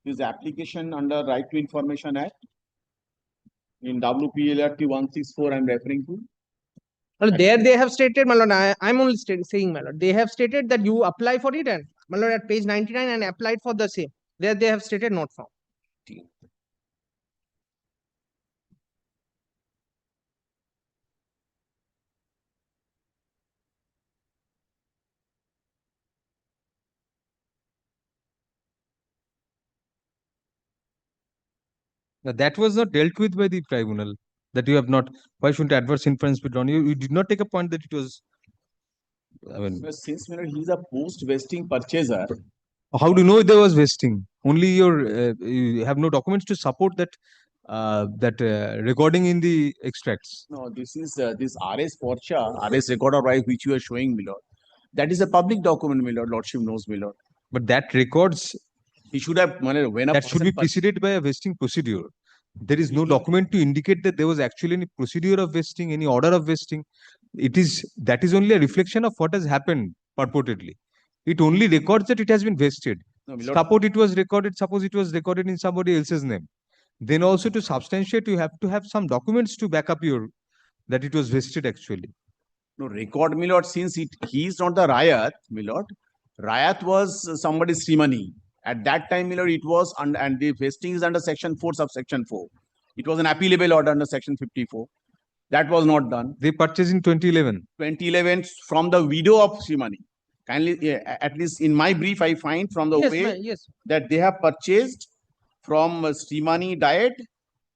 this application under Right to Information Act in WPLRT 164 I'm referring to. Well, there they have stated, my lord, I'm only saying, my lord, they have stated that you apply for it and, my lord, at page 99 and applied for the same. There they have stated not found. Now, that was not dealt with by the tribunal. That you have not. Why shouldn't adverse inference be drawn? You did not take a point that it was. I mean, Since he's a post-vesting purchaser. how do you know there was vesting? Only you have no documents to support that recording in the extracts. No, this is this RS Portia, RS record of right which you are showing, my lord. That is a public document, my lord. Lordship knows, my lord. But that records He should have, when a That should be person preceded by a vesting procedure. There is no document to indicate that there was actually any procedure of vesting, any order of vesting. That is only a reflection of what has happened purportedly. It only records that it has been vested. No, my lord. Suppose it was recorded in somebody else's name. Then also to substantiate, you have to have some documents to back up that it was vested actually. No, record, my lord, since he is not the Rayat, my lord. Rayat was somebody's Srimani. At that time, my lord, it was, and the vesting is under section 4, subsection 4. It was an appealable order under section 54. That was not done. They purchased in 2011. 2011 from the widow of Srimani. Kindly, at least in my brief, I find from the way that they have purchased from Srimani Diet.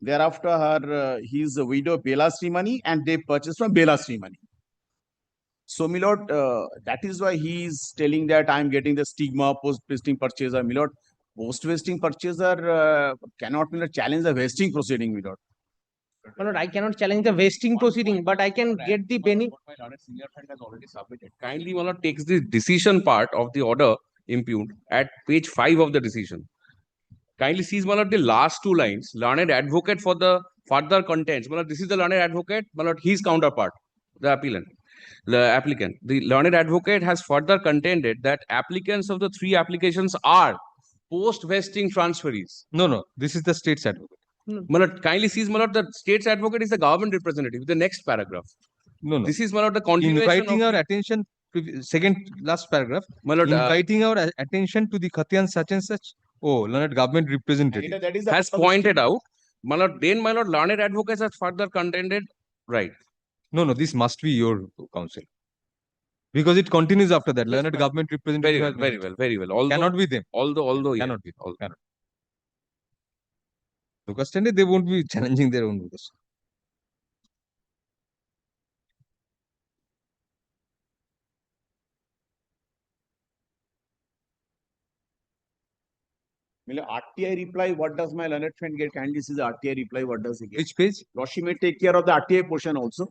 Thereafter, his widow Bela Srimani, and they purchased from Bela Srimani. So, my lord, that is why he is telling that I am getting the stigma post-vesting purchaser. My lord, post-vesting purchaser cannot, my lord, challenge the vesting proceeding, my lord. My lord, I cannot challenge the vesting proceeding, but I can get the benefit. My learned senior friend has already submitted. Kindly, my lord, takes the decision part of the order impugned at page 5 of the decision. Kindly sees, my lord, the last 2 lines. Learned advocate for the further contents. My lord, this is the learned advocate. My lord, his counterpart, the applicant. The learned advocate has further contended that applicants of the 3 applications are post-vesting transferees. No. This is the state's advocate. My lord, kindly sees, my lord, the state's advocate is the government representative. The next paragraph. No. This is, my lord, the continuation inviting of our attention, second last paragraph. My lord, inviting our attention to the Khatian such and such. Oh, learned government representative. That is has pointed out. My lord, then, my lord, learned advocates has further contended. Right. No, this must be your counsel. Because it continues after that. Learned government representative. Very well. Although, cannot be them. Although cannot be. Cannot. Because they won't be challenging their own rules. RTI reply, what does my learned friend get? Kindly see the RTI reply, what does he get? Which page? Roshi may take care of the RTI portion also.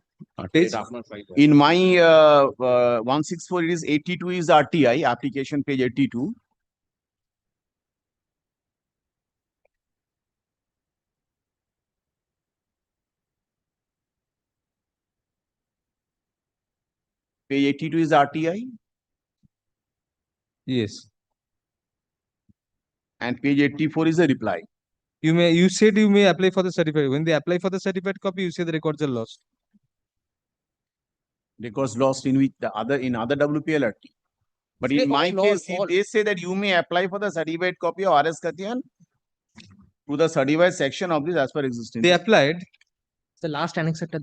Page? In my 164, it is 82 is the RTI, application page 82. Page 82 is RTI. Yes. And page 84 is a reply. You said you may apply for the certificate. When they apply for the certificate copy, you say the records are lost. Records lost in which other WPLRT. But in my case, they say that you may apply for the certified copy of RS Khatian to the certified section of this as per existing. They applied. The last annex sector,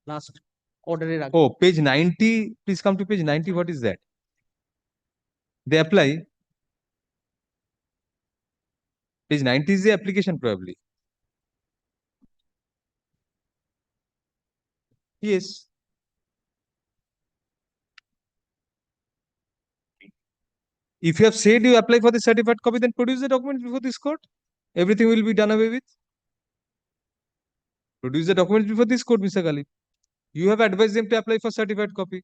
last order. Oh, page 90. Please come to page 90. What is that? They apply. Page 90 is the application probably. Yes. If you have said you apply for the certified copy, then produce the document before this court. Everything will be done away with. Produce the documents before this court, Mr. Khalid. You have advised them to apply for certified copy.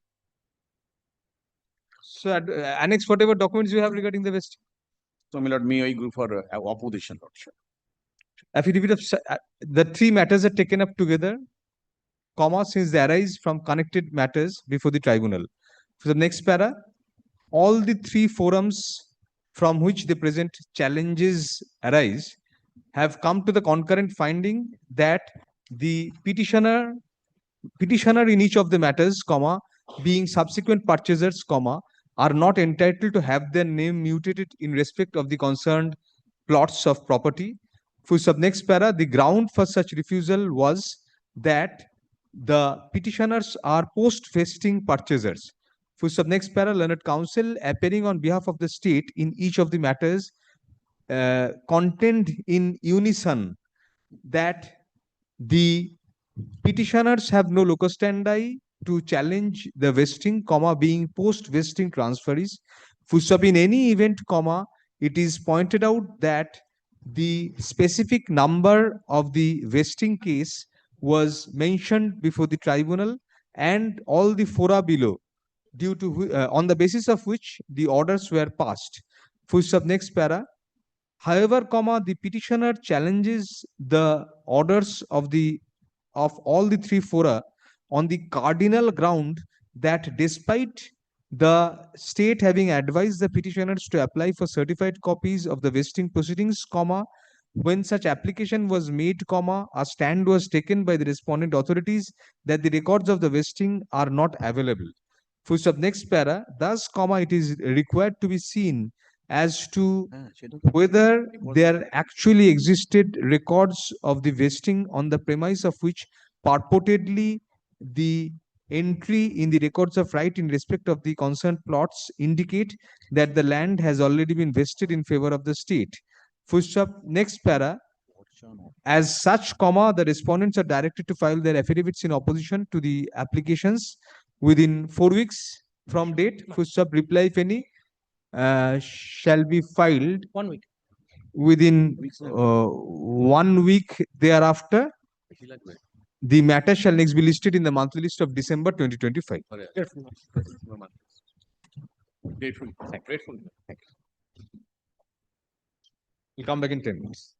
So annex whatever documents you have regarding the vesting. So, my lord, may I go for opposition, lordship? Affidavit of the 3 matters are taken up together, comma, since they arise from connected matters before the tribunal. For the next para, all the 3 forums from which the present challenges arise have come to the concurrent finding that the petitioner in each of the matters, comma, being subsequent purchasers, comma, are not entitled to have their name mutated in respect of the concerned plots of property. For sub next para, the ground for such refusal was that the petitioners are post-vesting purchasers. For sub next para, learned counsel appearing on behalf of the state in each of the matters contend in unison that the petitioners have no locus standi to challenge the vesting, comma, being post-vesting transferees. Full stop, in any event, comma, it is pointed out that the specific number of the vesting case was mentioned before the tribunal and all the fora below, due to on the basis of which the orders were passed. Full stop, next para. However, the petitioner challenges the orders of all the three fora on the cardinal ground that despite the state having advised the petitioners to apply for certified copies of the vesting proceedings, when such application was made, a stand was taken by the respondent authorities that the records of the vesting are not available. Full stop. Next para. Thus, it is required to be seen as to whether there actually existed records of the vesting on the premise of which purportedly the entry in the records of right in respect of the concerned plots indicate that the land has already been vested in favor of the state. Full stop. Next para. As such, the respondents are directed to file their affidavits in opposition to the applications within 4 weeks from date. Full stop. Reply, if any, shall be filed 1 week. within 1 week thereafter. The matter shall next be listed in the monthly list of December 2025. Grateful. Grateful. We'll come back in 10 minutes.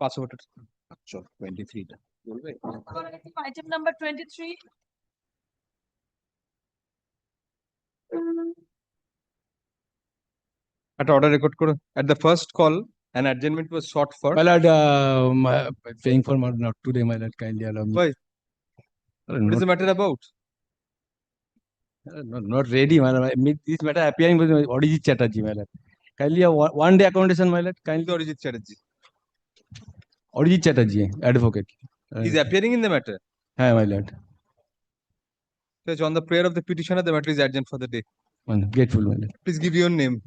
Pass over to. Sure, 23 টা। Item number 23. At order record koro. At the first call, an adjournment was sought for. My lord, paying for not today, my lord, kindly allow me. Why? What is the matter about? Not ready, my lord. This matter appearing with Orijit Chatterjee, my lord. Kindly a one day accommodation, my lord. Kindly Orijit Chatterjee. Orijit Chatterjee, advocate. He's appearing in the matter. Hi, my lord. Judge, on the prayer of the petitioner, the matter is adjourned for the day. Grateful, my lord. Please give your name.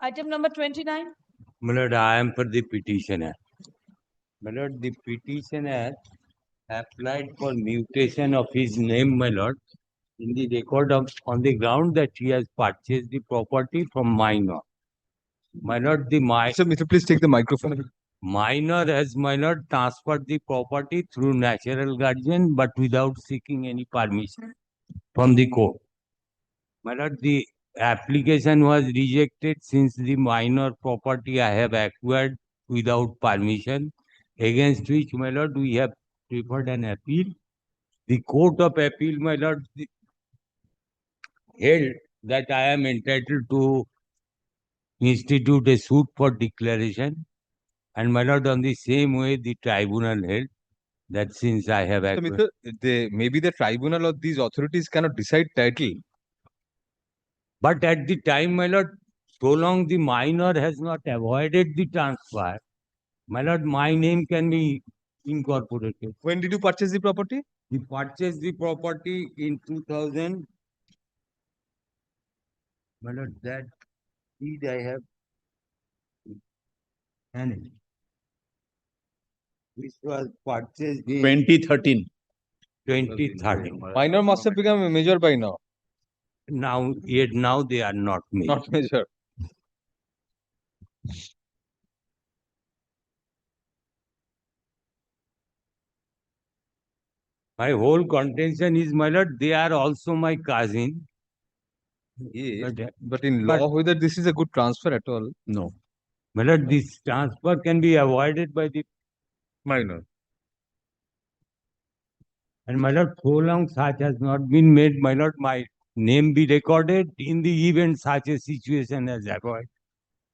Item number 29. My lord, I am for the petitioner. My lord, the petitioner applied for mutation of his name, my lord, in the record of on the ground that he has purchased the property from minor. My lord, Mr. Please take the microphone. Minor has, my lord, transferred the property through natural guardian, but without seeking any permission from the court. My lord, the application was rejected since the minor property I have acquired without permission, against which, my lord, we have preferred an appeal. The Court of Appeal, my lord, held that I am entitled to institute a suit for declaration. And my lord, on the same way, the tribunal held that since I have So, Mr. Maybe the tribunal or these authorities cannot decide title. But at the time, my lord, so long the minor has not avoided the transfer, my lord, my name can be incorporated. When did you purchase the property? We purchased the property in 2000. My lord, that deed I have. And this was purchased in 2013. 2013. Minor must have become a major by now. Now they are not major. Not major. My whole contention is, my lord, they are also my cousin. Yes, but in law, whether this is a good transfer at all? No. My lord, this transfer can be avoided by the minor. And my lord, so long such has not been made, my lord, my name be recorded in the event such a situation as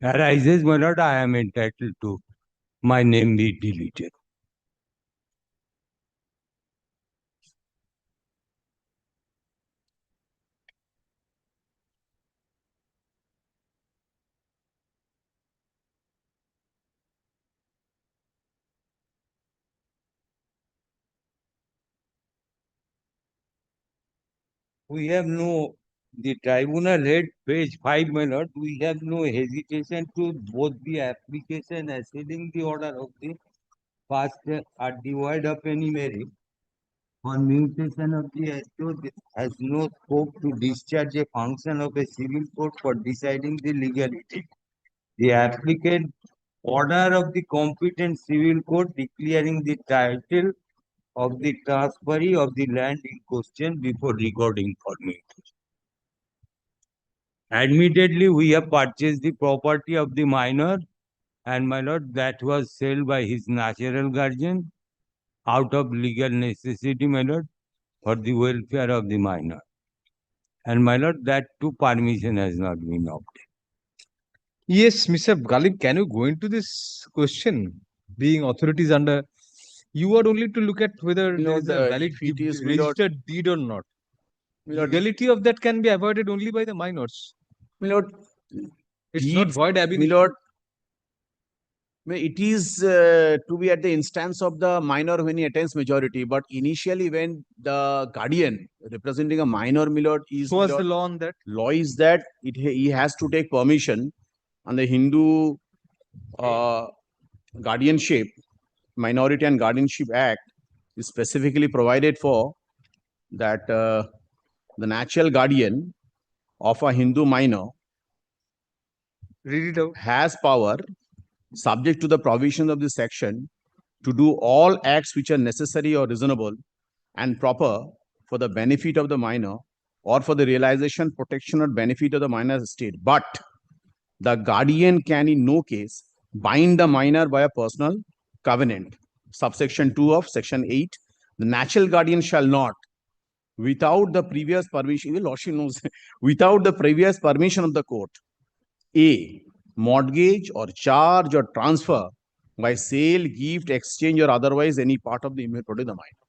arises, my lord, I am entitled to my name be deleted. We have the tribunal head, page 5, my lord, we have no hesitation to both the application acceding the order of the past are devoid of any merit. On mutation of the estate has no scope to discharge a function of a civil court for deciding the legality. The applicant order of the competent civil court declaring the title of the transferee of the land in question before recording for me. Admittedly, we have purchased the property of the minor, and my lord, that was sold by his natural guardian out of legal necessity, my lord, for the welfare of the minor. And my lord, that too permission has not been obtained. Yes, Mr. Galib, can you go into this question? Being authorities under, you are only to look at whether there is a valid registered deed or not. Legality of that can be avoided only by the minors. My lord, it's not void ab my lord, it is to be at the instance of the minor when he attains majority, but initially when the guardian representing a minor, my lord, is... So what's the law on that? Law is that he has to take permission on the Hindu Guardianship, Minority and Guardianship Act is specifically provided for that the natural guardian of a Hindu minor has power, subject to the provisions of this section, to do all acts which are necessary or reasonable and proper for the benefit of the minor or for the realization, protection, or benefit of the minor's estate. But the guardian can in no case bind the minor by a personal covenant. Subsection 2 of section 8, the natural guardian shall not, without the previous permission, your lordship knows, without the previous permission of the court, A, mortgage or charge or transfer by sale, gift, exchange, or otherwise any part of the immediate property of the minor.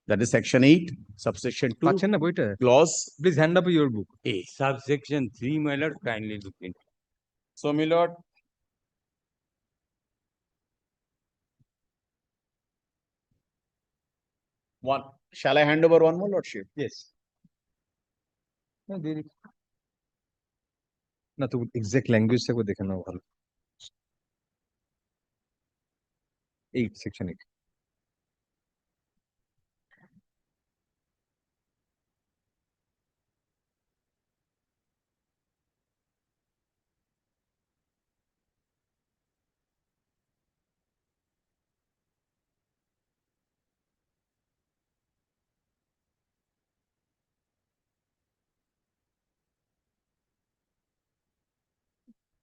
That is section 8, subsection 2, পাচ্ছেন না বইটা? clause Please hand up your book. A. Subsection 3, my lord, kindly look into. So, my lord, one, shall I hand over one more, lordship? Yes. না তো exact language থাকবে দেখে নাও ভালো। 8 section 8.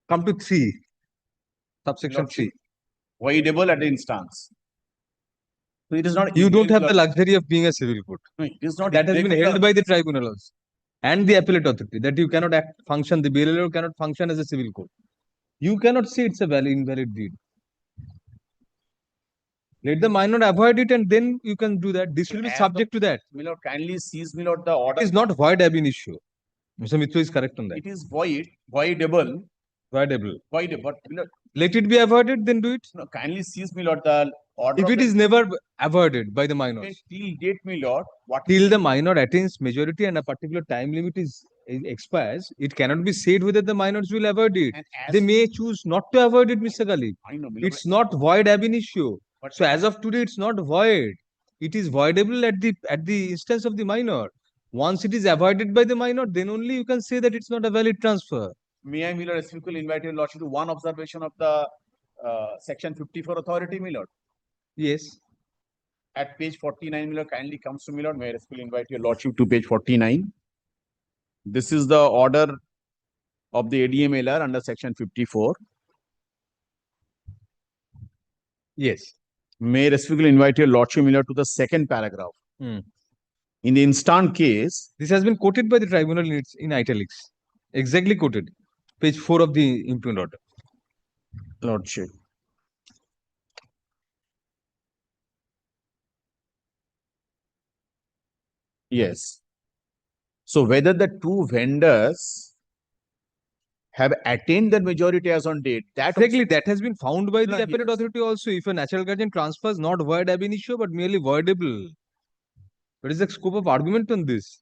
Come to 3. Subsection 3. Voidable at instance. So it is not. You don't have the luxury of being a civil court. No, it is not. That has been irregular. held by the tribunal also. And the appellate authority, that you cannot function, the BLLO cannot function as a civil court. You cannot say it's a invalid deed. Let the minor avoid it and then you can do that. This will be subject to that. My lord, kindly seize me, lord, the order. It is not void ab initio. Mr. Mitra is correct on that. It is voidable. Voidable. Voidable. But, my lord, Let it be avoided, then do it. no, kindly seize me, lord, the order. If of it the- is never avoided by the minors, till date, my lord, what till the minor attains majority and a particular time limit is expires, it cannot be said whether the minors will avoid it. And as- They may choose not to avoid it, Mr. Khalid. I know, my lord, It's not void ab initio. But- So as of today, it's not void. It is voidable at the instance of the minor. Once it is avoided by the minor, then only you can say that it's not a valid transfer. May I, my lord, respectfully invite your lordship to one observation of the section 54 authority, my lord. Yes. At page 49, my lord, kindly comes to me, lord. May I respectfully invite your lordship to page 49. This is the order of the ADMLR under section 54. Yes. May I respectfully invite your lordship, my lord, to the second paragraph. Hmm. In the instant case, This has been quoted by the tribunal in italics. Exactly quoted. Page 4 of the impugned order. lordship. Yes. So whether the two vendors have attained the majority as on date, that Exactly, that has been found by the No, appellate yes. authority also. If a natural guardian transfers not void ab initio but merely voidable, what is the scope of argument on this?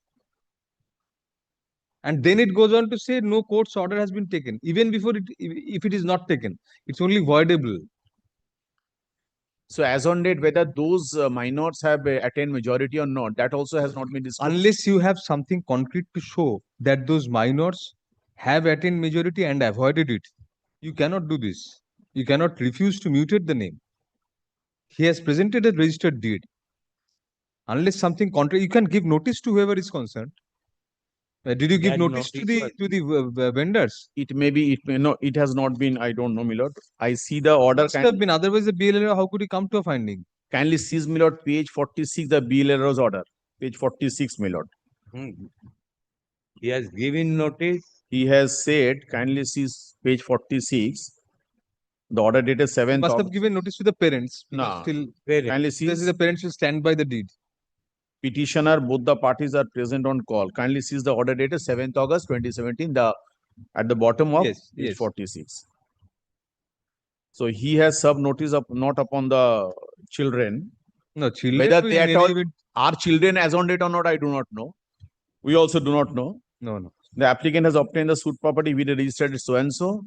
And then it goes on to say no court's order has been taken, even before it, if it is not taken, it's only voidable. So as on date, whether those minors have attained majority or not, that also has not been disclosed. Unless you have something concrete to show that those minors have attained majority and avoided it, you cannot do this. You cannot refuse to mutate the name. He has presented a registered deed. Unless something contrary, you can give notice to whoever is concerned. Did you give That notice to the vendors? It may be, it may not, it has not been, I don't know, my lord. I see the order. Must have been, otherwise the BLLO, how could he come to a finding? Kindly seize, my lord, page 46, the BLRO's order. Page 46, my lord. He has given notice. He has said, kindly seize page 46. The order dated 7th. Must have given notice to the parents. No. Still, Kindly seize. the parents will stand by the deed. Petitioner, both the parties are present on call. Kindly seize the order dated 7th August 2017, at the bottom of Yes, page yes. 46. So he has served notice of not upon the children. No, children. Whether will they in at all any event- are children as on date or not, I do not know. We also do not know. No, no. The applicant has obtained the suit property, we registered it so and so.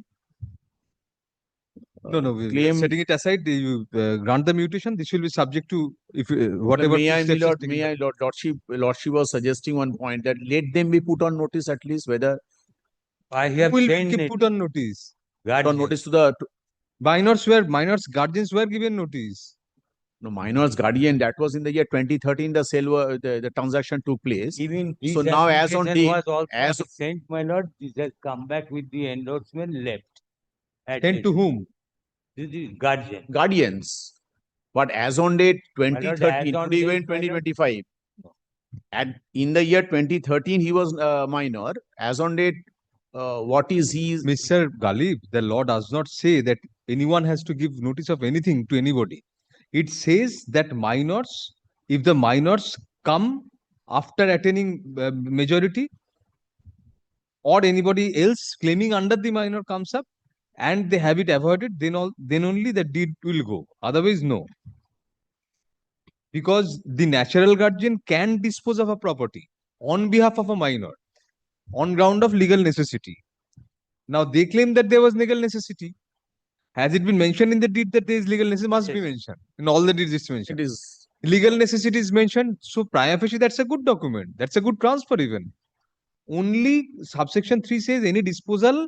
No, no, we are claim- setting it aside, you grant the mutation, this will be subject to if whatever. May I, steps is Lord, taken may by- I, Lordship was suggesting one point that let them be put on notice at least whether I have will sent keep it. put on notice. on notice to the Minors, guardians were given notice. No, minor's guardian, that was in the year 2013, the sale, the transaction took place. Even So this now as on application date, was also as sent, my lord, this has come back with the endorsement left. Sent to whom? This is guardian. guardians, but as on date My lord, 2013, as on today we are in date, my lord, 2025. And in the year 2013, he was minor. As on date, what is he? Mr. Galib, the law does not say that anyone has to give notice of anything to anybody. It says that minors, if the minors come after attaining majority, or anybody else claiming under the minor comes up and they have it avoided, then only the deed will go. Otherwise, no. Because the natural guardian can dispose of a property on behalf of a minor on ground of legal necessity. Now they claim that there was legal necessity. Has it been mentioned in the deed that there is legal necessity? Must be mentioned. In all the deeds it's mentioned. It is. Legal necessity is mentioned. So prima facie, that's a good document. That's a good transfer even. Only subsection 3 says any disposal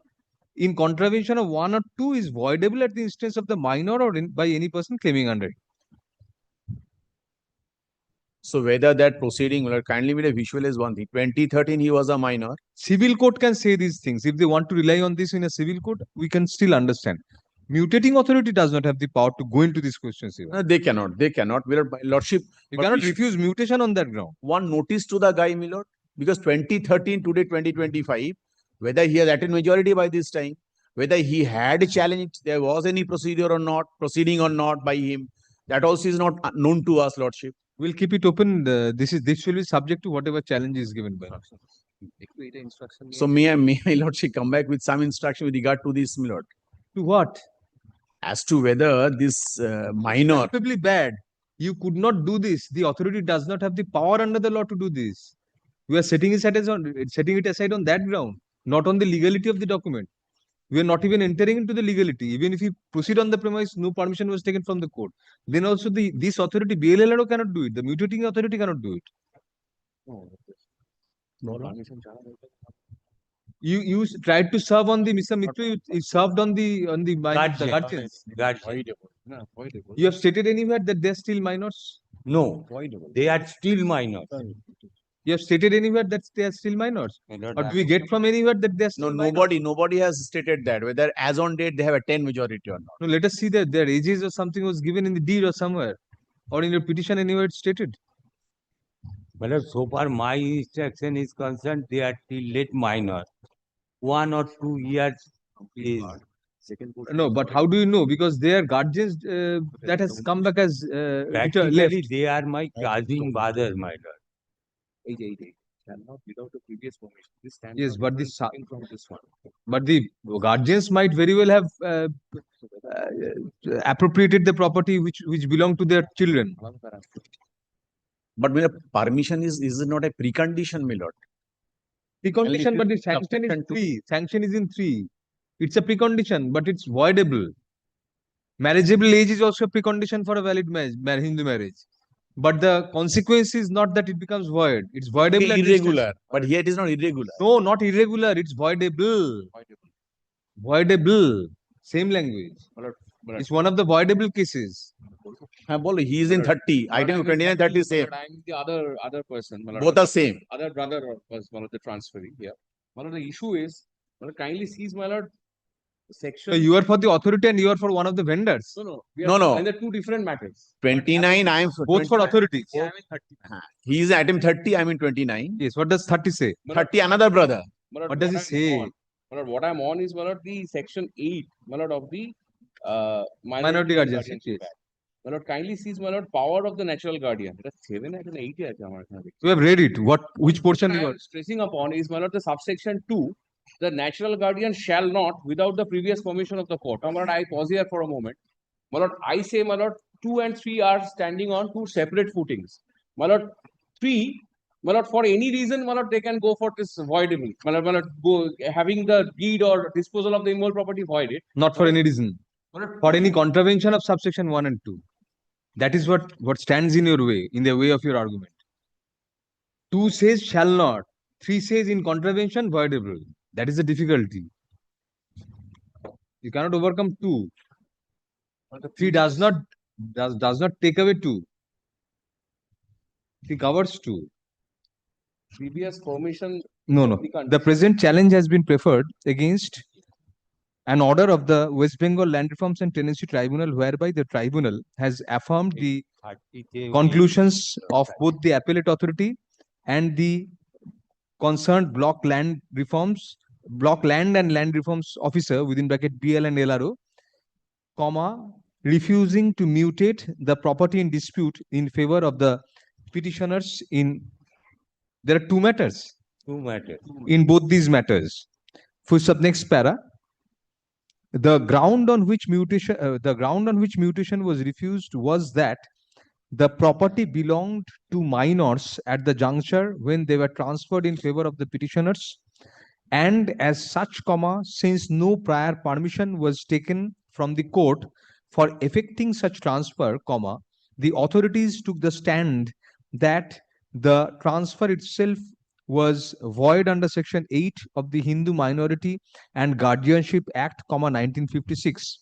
in contravention of 1 or 2 is voidable at the instance of the minor or by any person claiming under it. So whether that proceeding, well, kindly me visualize one thing. 2013, he was a minor. Civil court can say these things. If they want to rely on this in a civil court, we can still understand. Mutating authority does not have the power to go into these questions even. They cannot. They cannot. My lordship. You cannot refuse mutation on that ground. One notice to the guy, my lord, because 2013, today 2025, whether he has attained majority by this time, whether he had challenged, there was any procedure or not, proceeding or not by him, that also is not known to us, lordship. We'll keep it open. This will be subject to whatever challenge is given by us. So may my lordship come back with some instruction with regard to this, my lord? To what? As to whether this minor. Probably bad. You could not do this. The authority does not have the power under the law to do this. We are setting it aside on that ground, not on the legality of the document. We are not even entering into the legality. Even if you proceed on the premise, no permission was taken from the court. Then also this authority, BLLRO cannot do it. The mutating authority cannot do it. You tried to serve on the Mr. Mitru, you served on the guardians. You have stated anywhere that they are still minors? No, they are still minors. You have stated anywhere that they are still minors? Or do we get from anywhere that they are still minors? Nobody has stated that, whether as on date they have a 10 majority or not. No, let us see that their ages or something was given in the deed or somewhere, or in your petition anywhere it's stated. Well, so far my instruction is concerned, they are still late minor. 1 or 2 years is. No, but how do you know? Because they are guardians that has come back as Practically, they are my cousin brother, my lord. Yes, but the guardians might very well have appropriated the property which belonged to their children. But permission is not a precondition, my lord. Precondition, but the sanction is 3. Sanction is in 3. It's a precondition, but it's voidable. Marriageable age is also a precondition for a valid Hindu marriage. But the consequence is not that it becomes void. It's voidable. Irregular. But here it is not irregular. No, not irregular. It's voidable. Voidable. Same language. It's one of the voidable cases. He is in 30. Item 29, 30 same. I'm the other person. Both are same. Other brother was one of the transferee. Yeah. One of the issue is, kindly sees my lord. Section. So you are for the authority and you are for one of the vendors. No. And the two different matters. 29, I am both for authorities. He is item 30, I am in 29. Yes, what does 30 say? 30, another brother. What does it say? What I'm on is the section 8 of the minority guardianship. Yes. Kindly sees power of the natural guardian. That's 7 and 8. We have read it. Which portion you are stressing upon is the subsection 2. The natural guardian shall not, without the previous permission of the court. I pause here for a moment. I say 2 and 3 are standing on 2 separate footings. 3, for any reason, they can go for this voidable. Go having the deed or disposal of the immovable property voided. Not for any reason. For any contravention of subsection 1 and 2. That is what stands in your way, in the way of your argument. 2 says shall not. 3 says in contravention voidable. That is the difficulty. You cannot overcome 2. 3 does not does not take away two. It covers two. previous permission. No. The present challenge has been preferred against an order of the West Bengal Land Reforms and Tenancy Tribunal, whereby the tribunal has affirmed the conclusions of both the appellate authority and the concerned block land and land reforms officer within bracket BL and LRO, comma, refusing to mutate the property in dispute in favor of the petitioners in. There are two matters. Two matters. In both these matters. Full stop, next para. The ground on which mutation was refused was that the property belonged to minors at the juncture when they were transferred in favor of the petitioners, and as such, comma, since no prior permission was taken from the court for effecting such transfer, comma, the authorities took the stand that the transfer itself was void under Section 8 of the Hindu Minority and Guardianship Act, 1956.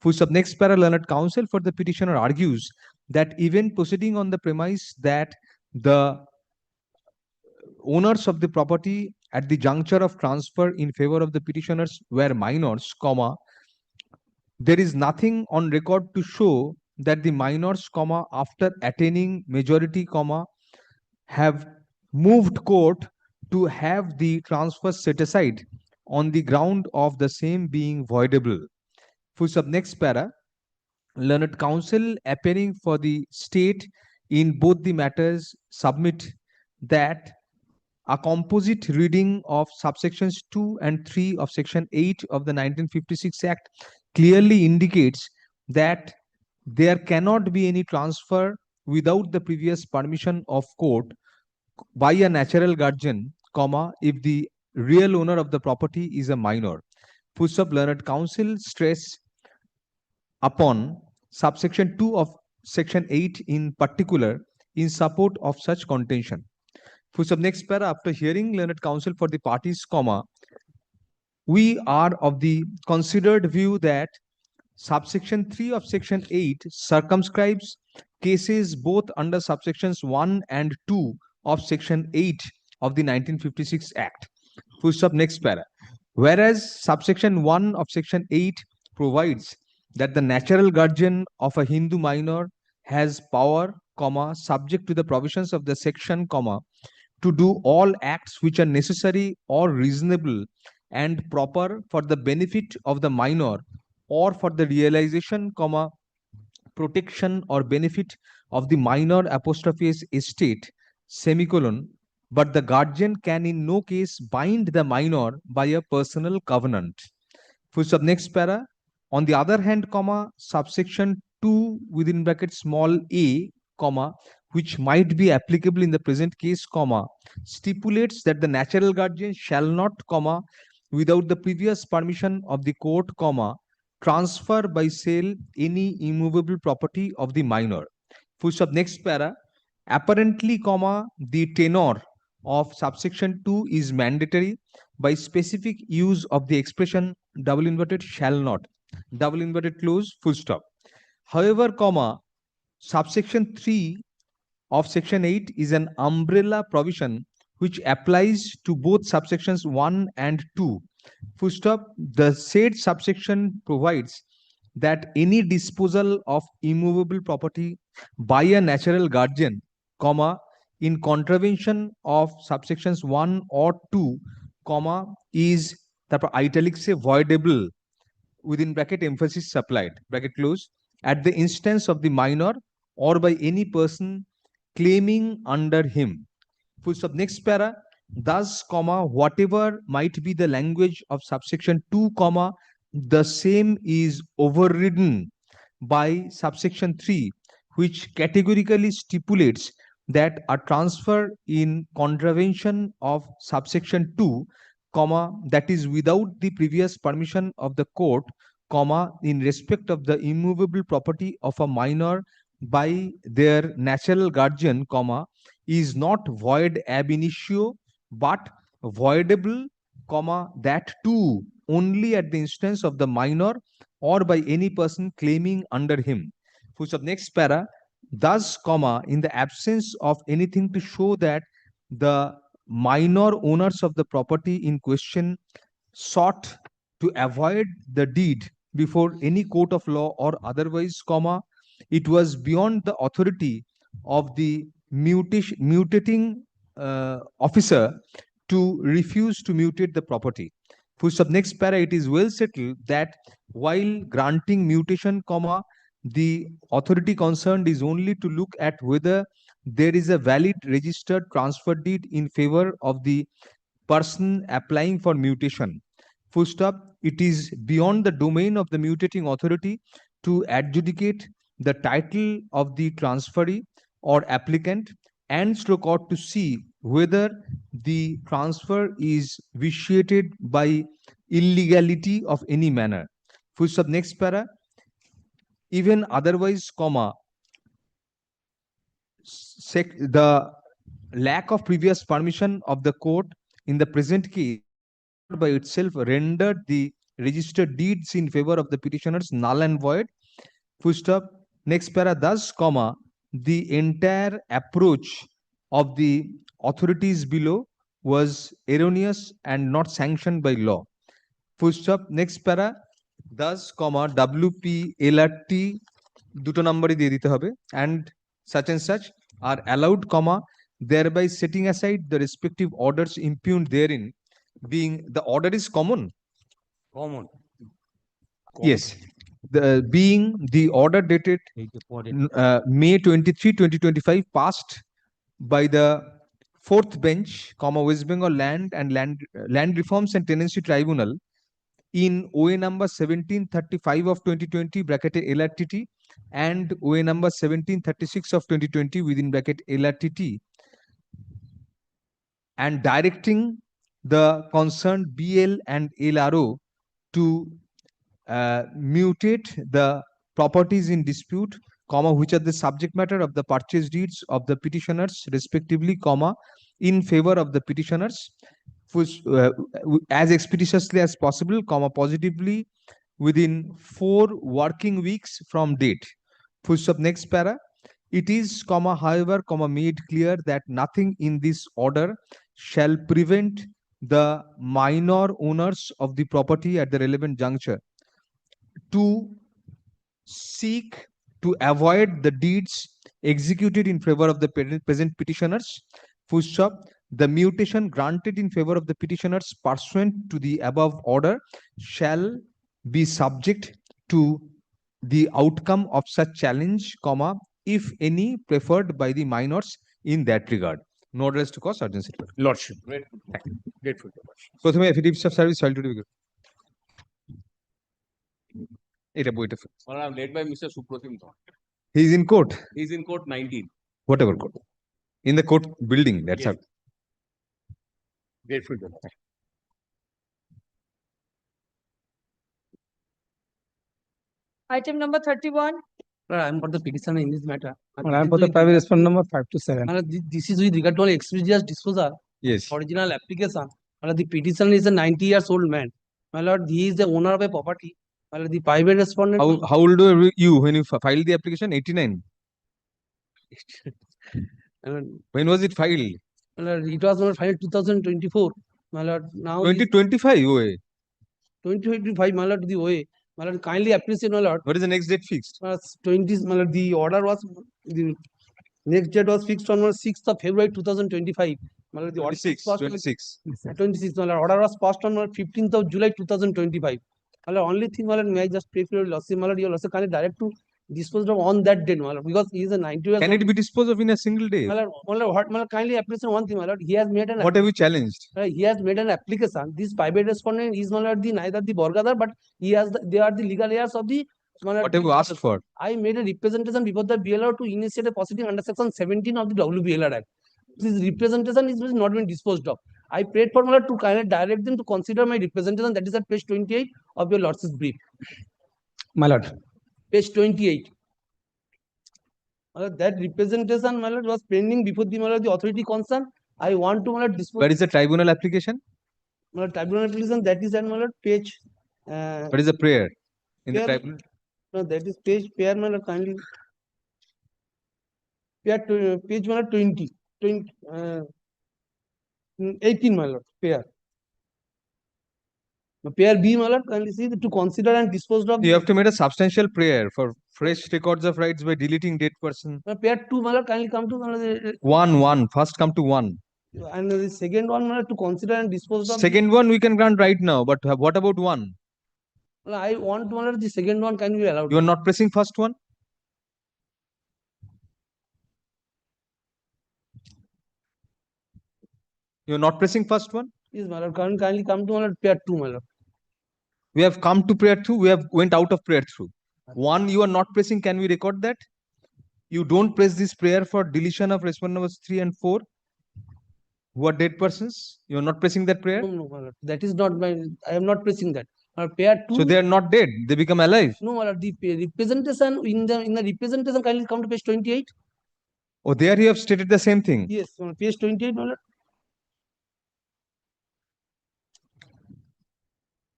Full stop. Next para, learned counsel for the petitioner argues that even proceeding on the premise that the owners of the property at the juncture of transfer in favor of the petitioners were minors, comma, there is nothing on record to show that the minors, comma, after attaining majority, comma, have moved court to have the transfer set aside on the ground of the same being voidable. Full stop. Next para, learned counsel appearing for the state in both the matters submit that a composite reading of subsections 2 and 3 of Section 8 of the 1956 Act clearly indicates that there cannot be any transfer without the previous permission of court by a natural guardian, comma, if the real owner of the property is a minor. Full stop. Learned counsel stress upon subsection 2 of Section 8 in particular in support of such contention. Full stop. Next para, after hearing learned counsel for the parties, comma, we are of the considered view that subsection 3 of Section 8 circumscribes cases both under subsections 1 and 2 of Section 8 of the 1956 Act. Full stop. Next para. Whereas subsection 1 of Section 8 provides that the natural guardian of a Hindu minor has power, comma, subject to the provisions of the section, comma, to do all acts which are necessary or reasonable and proper for the benefit of the minor or for the realization, comma, protection or benefit of the minor apostrophe estate, semicolon, but the guardian can in no case bind the minor by a personal covenant. Full stop. Next para. On the other hand, comma, subsection 2 within bracket small a, comma, which might be applicable in the present case, comma, stipulates that the natural guardian shall not, comma, without the previous permission of the court, comma, transfer by sale any immovable property of the minor. Full stop. Next para. Apparently, comma, the tenor of subsection 2 is mandatory by specific use of the expression double inverted shall not, double inverted close, full stop. However, comma, subsection 3 of Section 8 is an umbrella provision which applies to both subsections 1 and 2. Full stop. The said subsection provides that any disposal of immovable property by a natural guardian, comma, in contravention of subsections 1 or 2, comma, is the italics say voidable within bracket emphasis supplied, bracket close, at the instance of the minor or by any person claiming under him. Full stop. Next para. Thus, comma, whatever might be the language of subsection 2, comma, the same is overridden by subsection 3, which categorically stipulates that a transfer in contravention of subsection 2, comma, that is without the previous permission of the court, comma, in respect of the immovable property of a minor by their natural guardian, comma, is not void ab initio but voidable, comma, that too only at the instance of the minor or by any person claiming under him. Full stop. Next para. Thus, comma, in the absence of anything to show that the minor owners of the property in question sought to avoid the deed before any court of law or otherwise, comma, it was beyond the authority of the mutating officer to refuse to mutate the property. Full stop. Next para, it is well settled that while granting mutation, comma, the authority concerned is only to look at whether there is a valid registered transfer deed in favor of the person applying for mutation. Full stop. It is beyond the domain of the mutating authority to adjudicate the title of the transferee or applicant and stroke out to see whether the transfer is vitiated by illegality of any manner. Full stop. Next para. Even otherwise, comma, the lack of previous permission of the court in the present case by itself rendered the registered deeds in favor of the petitioners null and void. Full stop. Next para. Thus, comma, the entire approach of the authorities below was erroneous and not sanctioned by law. Full stop. Next para. Thus, comma, WP LRT দুটো নাম্বারই দিয়ে দিতে হবে and such are allowed, comma, thereby setting aside the respective orders impugned therein, being the order is common. Yes, being the order dated May 23, 2025, passed by the fourth bench, comma, West Bengal Land Reforms and Tenancy Tribunal in OA number 1735 of 2020 bracket LRTT and OA number 1736 of 2020 within bracket LRTT, and directing the concerned BL and LRO to mutate the properties in dispute, comma, which are the subject matter of the purchase deeds of the petitioners respectively, comma, in favor of the petitioners as expeditiously as possible, comma, positively within 4 working weeks from date. Full stop. Next para. It is, comma, however, comma, made clear that nothing in this order shall prevent the minor owners of the property at the relevant juncture to seek to avoid the deeds executed in favor of the present petitioners. Full stop. The mutation granted in favor of the petitioners pursuant to the above order shall be subject to the outcome of such challenge, comma, if any preferred by the minors in that regard. No address to cause urgency. Lordship. Grateful. প্রথমে affidavits of service filed to be এটা বইটা I'm led by Mr. Supratim. he is in court. He is in court 19. Whatever court. In the court building, that's Yes. how. Grateful. Item number 31. I am for the petitioner in this matter. I am for the private respondent number 5 to 7. This is with regard to an expeditious disposal. Yes. Original application. The petitioner is a 90 years old man. My lord, he is the owner of a property. My lord, the private respondent. How old were you when you filed the application? 89. When was it filed? My lord, it was not filed 2024. My lord, now 2025 OA. 2025. My lord, the OA. My lord, kindly appreciate, my lord. What is the next date fixed? 20. My lord, the order was the next date was fixed on 6th of February 2025. My lord, the 26. order 26. 26. My lord, order was passed on 15th of July 2025. My lord, only thing, my lord, may I just pray for your loss? My lord, your loss kindly direct to dispose of on that day, my lord, because he is a 90 years Can old. it be disposed of in a single day? My lord, what, my lord, kindly appreciate one thing, my lord. He has made an. What have you challenged? He has made an application. This private respondent is, my lord, neither the Borgadar, but he has they are the legal heirs of the. What have you asked for? I made a representation before the BLR to initiate a proceeding under section 17 of the WBLR Act. This representation is not been disposed of. I prayed for my lord to kindly direct them to consider my representation. That is at page 28 of your lordship's brief. My lord. Page 28. That representation, my lord, was pending before the, my lord, the authority concerned. I want to, my lord, dispose. Where is the tribunal application? My lord, tribunal application, that is at, my lord, page. What is the prayer in the prayer? tribunal? No, that is page prayer, my lord, kindly. page 20, 18, my lord, pair. Pair B, my lord, kindly see to consider and dispose of. You have to make a substantial prayer for fresh records of rights by deleting dead person. Pair 2, my lord, kindly come to. One. First come to one. And the second one, my lord, to consider and dispose of. Second one we can grant right now, but what about one? I want to, my lord, the second one can be allowed. You are not pressing first one? You are not pressing first one? Yes, my lord, kindly come to, my lord, pair 2, my lord. We have come to prayer 2, we have went out of prayer 2. One you are not pressing, can we record that? You don't press this prayer for deletion of respondent numbers 3 and 4 who are dead persons. You are not pressing that prayer? No, my lord, that is not my, I am not pressing that. Pair 2. So they are not dead, they become alive. No, my lord, the representation in the representation, kindly come to page 28. Oh, there you have stated the same thing. Yes, on page 28, my lord.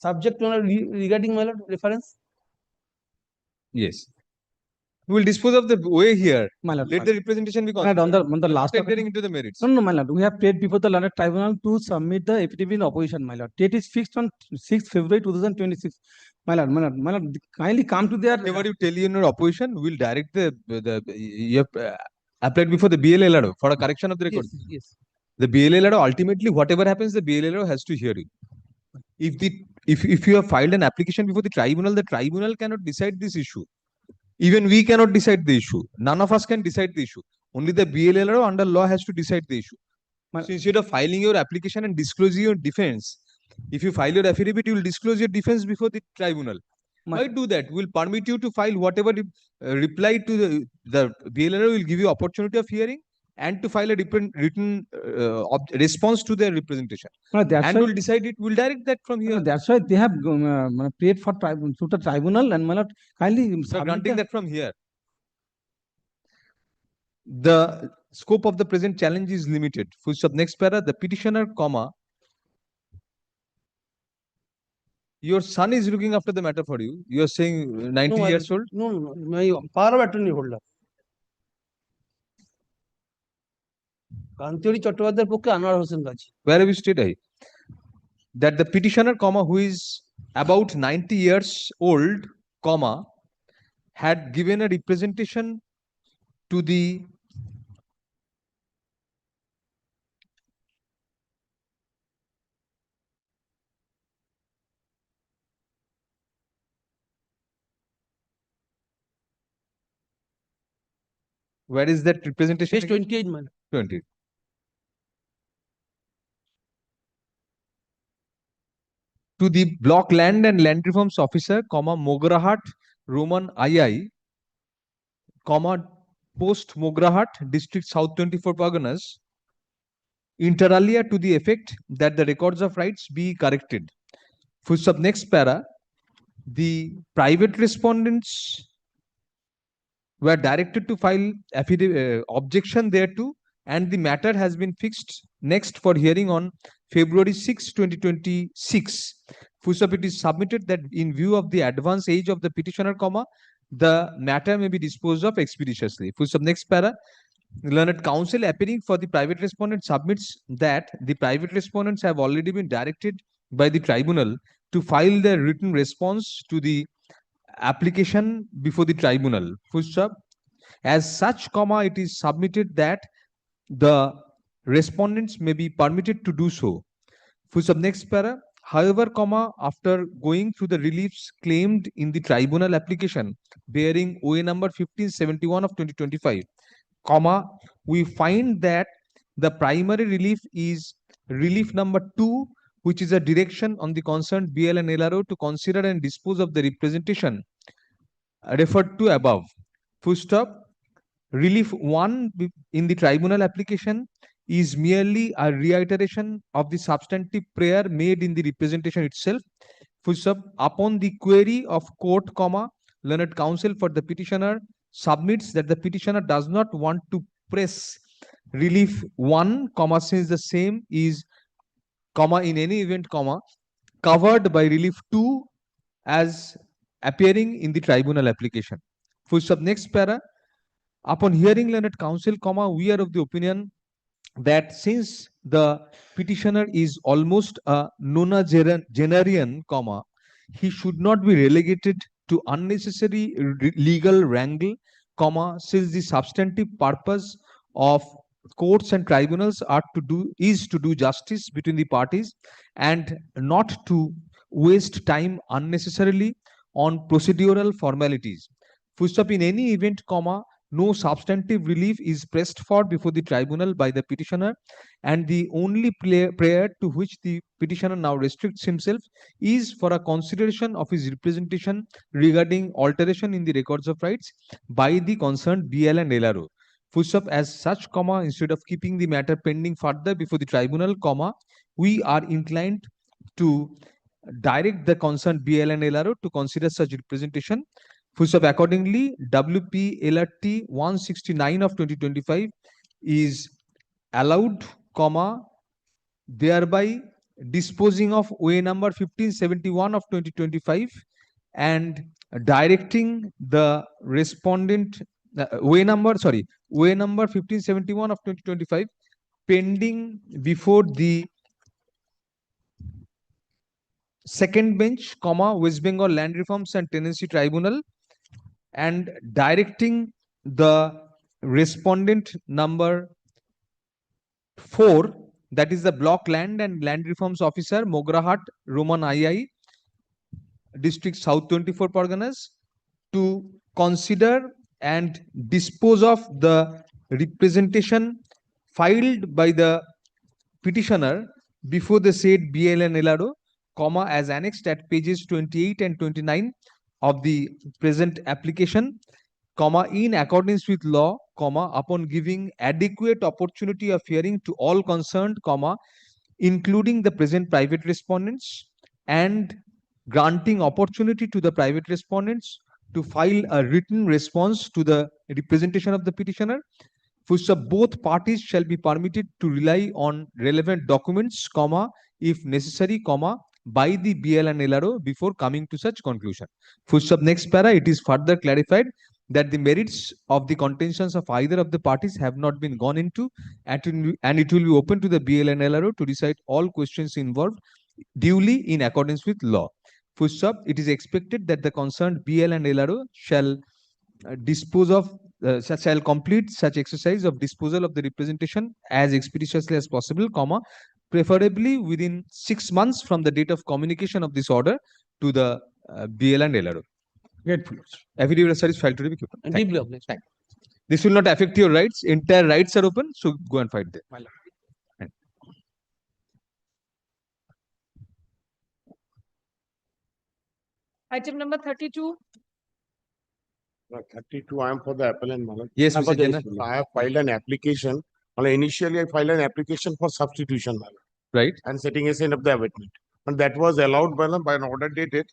Subject, my lord, regarding, my lord, reference. Yes. We will dispose of the way here. My lord, Let the representation be my lord, considered. on the last entering into the merits. No, my lord. We have paid before the learned tribunal to submit the affidavit in opposition, my lord. Date is fixed on 6th February 2026. My lord, kindly come to their. Whatever you tell in your opposition, we will direct you have applied before the BLLRO for a correction of the record. Yes. The BLLRO ultimately, whatever happens, the BLLRO has to hear you. If you have filed an application before the tribunal cannot decide this issue. Even we cannot decide the issue. None of us can decide the issue. Only the BLLRO under law has to decide the issue. So instead of filing your application and disclosing your defense, if you file your affidavit, you will disclose your defense before the tribunal. Why do that? We will permit you to file whatever reply to the BLLRO will give you opportunity of hearing and to file a written response to their representation. And we'll decide it. We'll direct that from here. That's why they have paid for to the tribunal and my lord, kindly. Granting that from here. The scope of the present challenge is limited. Full stop. Next para, the petitioner, comma. Your son is looking after the matter for you. You are saying 90 years old? No. My power of attorney holder. Kantiori Chattopadhyayar পক্ষে Anwar Hossain Gazi. Where have you stated that the petitioner, comma, who is about 90 years old, comma, had given a representation to the where is that representation? Page 28, man. 20. To the block land and land reforms officer, comma, Mograhat, Roman II, comma, post Mograhat, district South 24 Parganas, inter alia to the effect that the records of rights be corrected. Full stop. Next para, the private respondents were directed to file affidavit objection thereto, and the matter has been fixed next for hearing on February 6, 2026. Full stop. It is submitted that in view of the advanced age of the petitioner, comma, the matter may be disposed of expeditiously. Full stop. Next para, learned counsel appearing for the private respondent submits that the private respondents have already been directed by the tribunal to file their written response to the application before the tribunal. Full stop. As such, comma, it is submitted that the respondents may be permitted to do so. Full stop. Next para. However, comma, after going through the reliefs claimed in the tribunal application bearing OA number 1571 of 2025, comma, we find that the primary relief is relief number 2, which is a direction on the concerned BL and LRO to consider and dispose of the representation referred to above. Full stop. Relief 1 in the tribunal application is merely a reiteration of the substantive prayer made in the representation itself. Full stop. Upon the query of court, comma, learned counsel for the petitioner submits that the petitioner does not want to press relief 1, comma, since the same is, comma, in any event, comma, covered by relief 2 as appearing in the tribunal application. Full stop. Next para. Upon hearing learned counsel, comma, we are of the opinion that since the petitioner is almost a nonagenarian, comma, he should not be relegated to unnecessary legal wrangle, comma, since the substantive purpose of courts and tribunals is to do justice between the parties and not to waste time unnecessarily on procedural formalities. Full stop. In any event, comma, no substantive relief is pressed for before the tribunal by the petitioner, and the only prayer to which the petitioner now restricts himself is for a consideration of his representation regarding alteration in the records of rights by the concerned BL and LRO. Full stop. As such, comma, instead of keeping the matter pending further before the tribunal, comma, we are inclined to direct the concerned BL and LRO to consider such representation. Full stop. Accordingly, WP LRT 169 of 2025 is allowed, comma, thereby disposing of way number 1571 of 2025 and directing the respondent way number 1571 of 2025 pending before the second bench, comma, West Bengal Land Reforms and Tenancy Tribunal, and directing the respondent number 4, that is the Block Land and Land Reforms Officer, Mograhat, Roman II, District South 24 Parganas, to consider and dispose of the representation filed by the petitioner before the said BL and LRO, comma, as annexed at pages 28 and 29 of the present application, comma, in accordance with law, comma, upon giving adequate opportunity of hearing to all concerned, comma, including the present private respondents, and granting opportunity to the private respondents to file a written response to the representation of the petitioner. Full stop. Both parties shall be permitted to rely on relevant documents, comma, if necessary, comma, by the BL and LRO before coming to such conclusion. Full stop. Next para, it is further clarified that the merits of the contentions of either of the parties have not been gone into, and it will be open to the BL and LRO to decide all questions involved duly in accordance with law. Full stop. It is expected that the concerned BL and LRO shall shall complete such exercise of disposal of the representation as expeditiously as possible, comma, preferably within 6 months from the date of communication of this order to the BL and LRO. Affidavit is filed to be kept. Thank you. This will not affect your rights. Entire rights are open, so go and fight there. Item number 32. 32, I am for the appellant, my lord. Yes, Mr. Jena. I have filed an application. Well, initially, I filed an application for substitution, my lord, right, and setting aside of the abatement. And that was allowed by an order dated,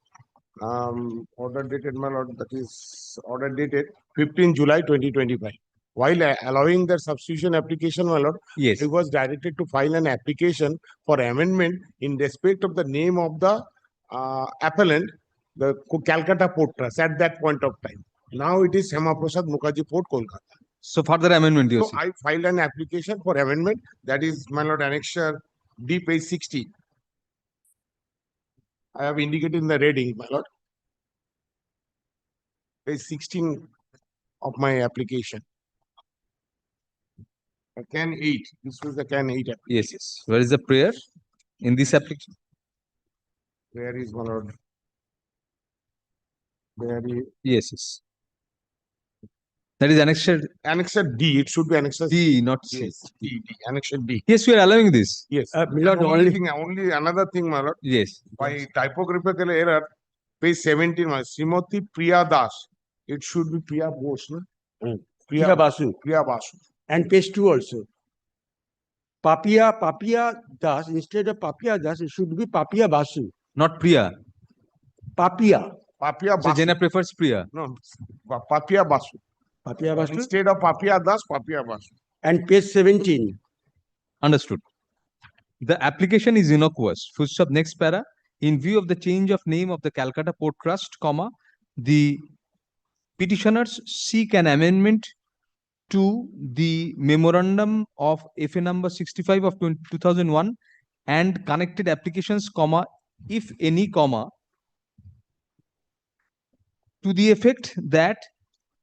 my lord, that is order dated 15 July 2025. While allowing the substitution application, my lord, yes, it was directed to file an application for amendment in respect of the name of the appellant, the Calcutta Port Trust at that point of time. Now it is Shama Prasad Mukherjee Port, Kolkata. So further amendment, you So I filed an application for amendment. That is, my lord, annexure D, page 60. I have indicated in the reading, my lord. Page 16 of my application. Can 8. This was the can 8. Yes, yes. Where is the prayer in this application? Where is, my lord? Where is? Yes, yes. That is annexure. Annexure D. It should be annexure D, not C. Yes, D. Annexure D. Yes, we are allowing this. Yes. My lord, only another thing, my lord. Yes. By typographical error, page 17, my Srimati Priya Das. It should be Priya Bose, no? Priya Basu. Priya Basu. And page 2 also. Papia Das, instead of Papia Das, it should be Papia Basu. Not Priya. Papia. Papia So Basu. Jena prefers Priya. No, Papia Basu. Papia Basu. Instead of Papia Das, Papia Basu. And page 17. Understood. The application is innocuous. Full stop. Next para. In view of the change of name of the Calcutta Port Trust, comma, the petitioners seek an amendment to the memorandum of FA number 65 of 2001 and connected applications, comma, if any, comma, to the effect that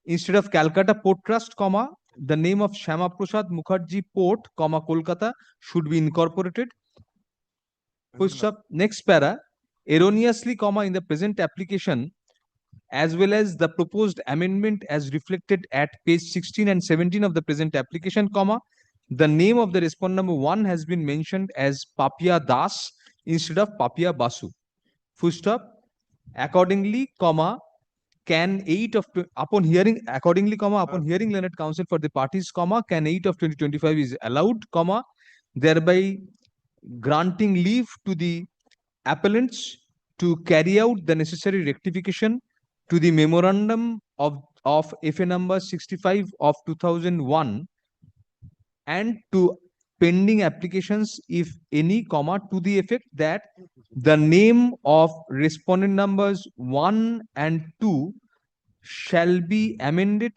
instead of Calcutta Port Trust, comma, the name of Shama Prasad Mukherjee Port, comma, Kolkata should be incorporated. Full stop. Next para, erroneously, comma, in the present application, as well as the proposed amendment as reflected at page 16 and 17 of the present application, comma, the name of the respondent number 1 has been mentioned as Papia Das instead of Papia Basu. Full stop. Accordingly, comma, can 8 of upon hearing accordingly, comma, upon hearing learned counsel for the parties, comma, can 8 of 2025 is allowed, comma, thereby granting leave to the appellants to carry out the necessary rectification to the memorandum of FA number 65 of 2001 and to pending applications, if any, comma, to the effect that the name of respondent numbers 1 and 2 shall be amended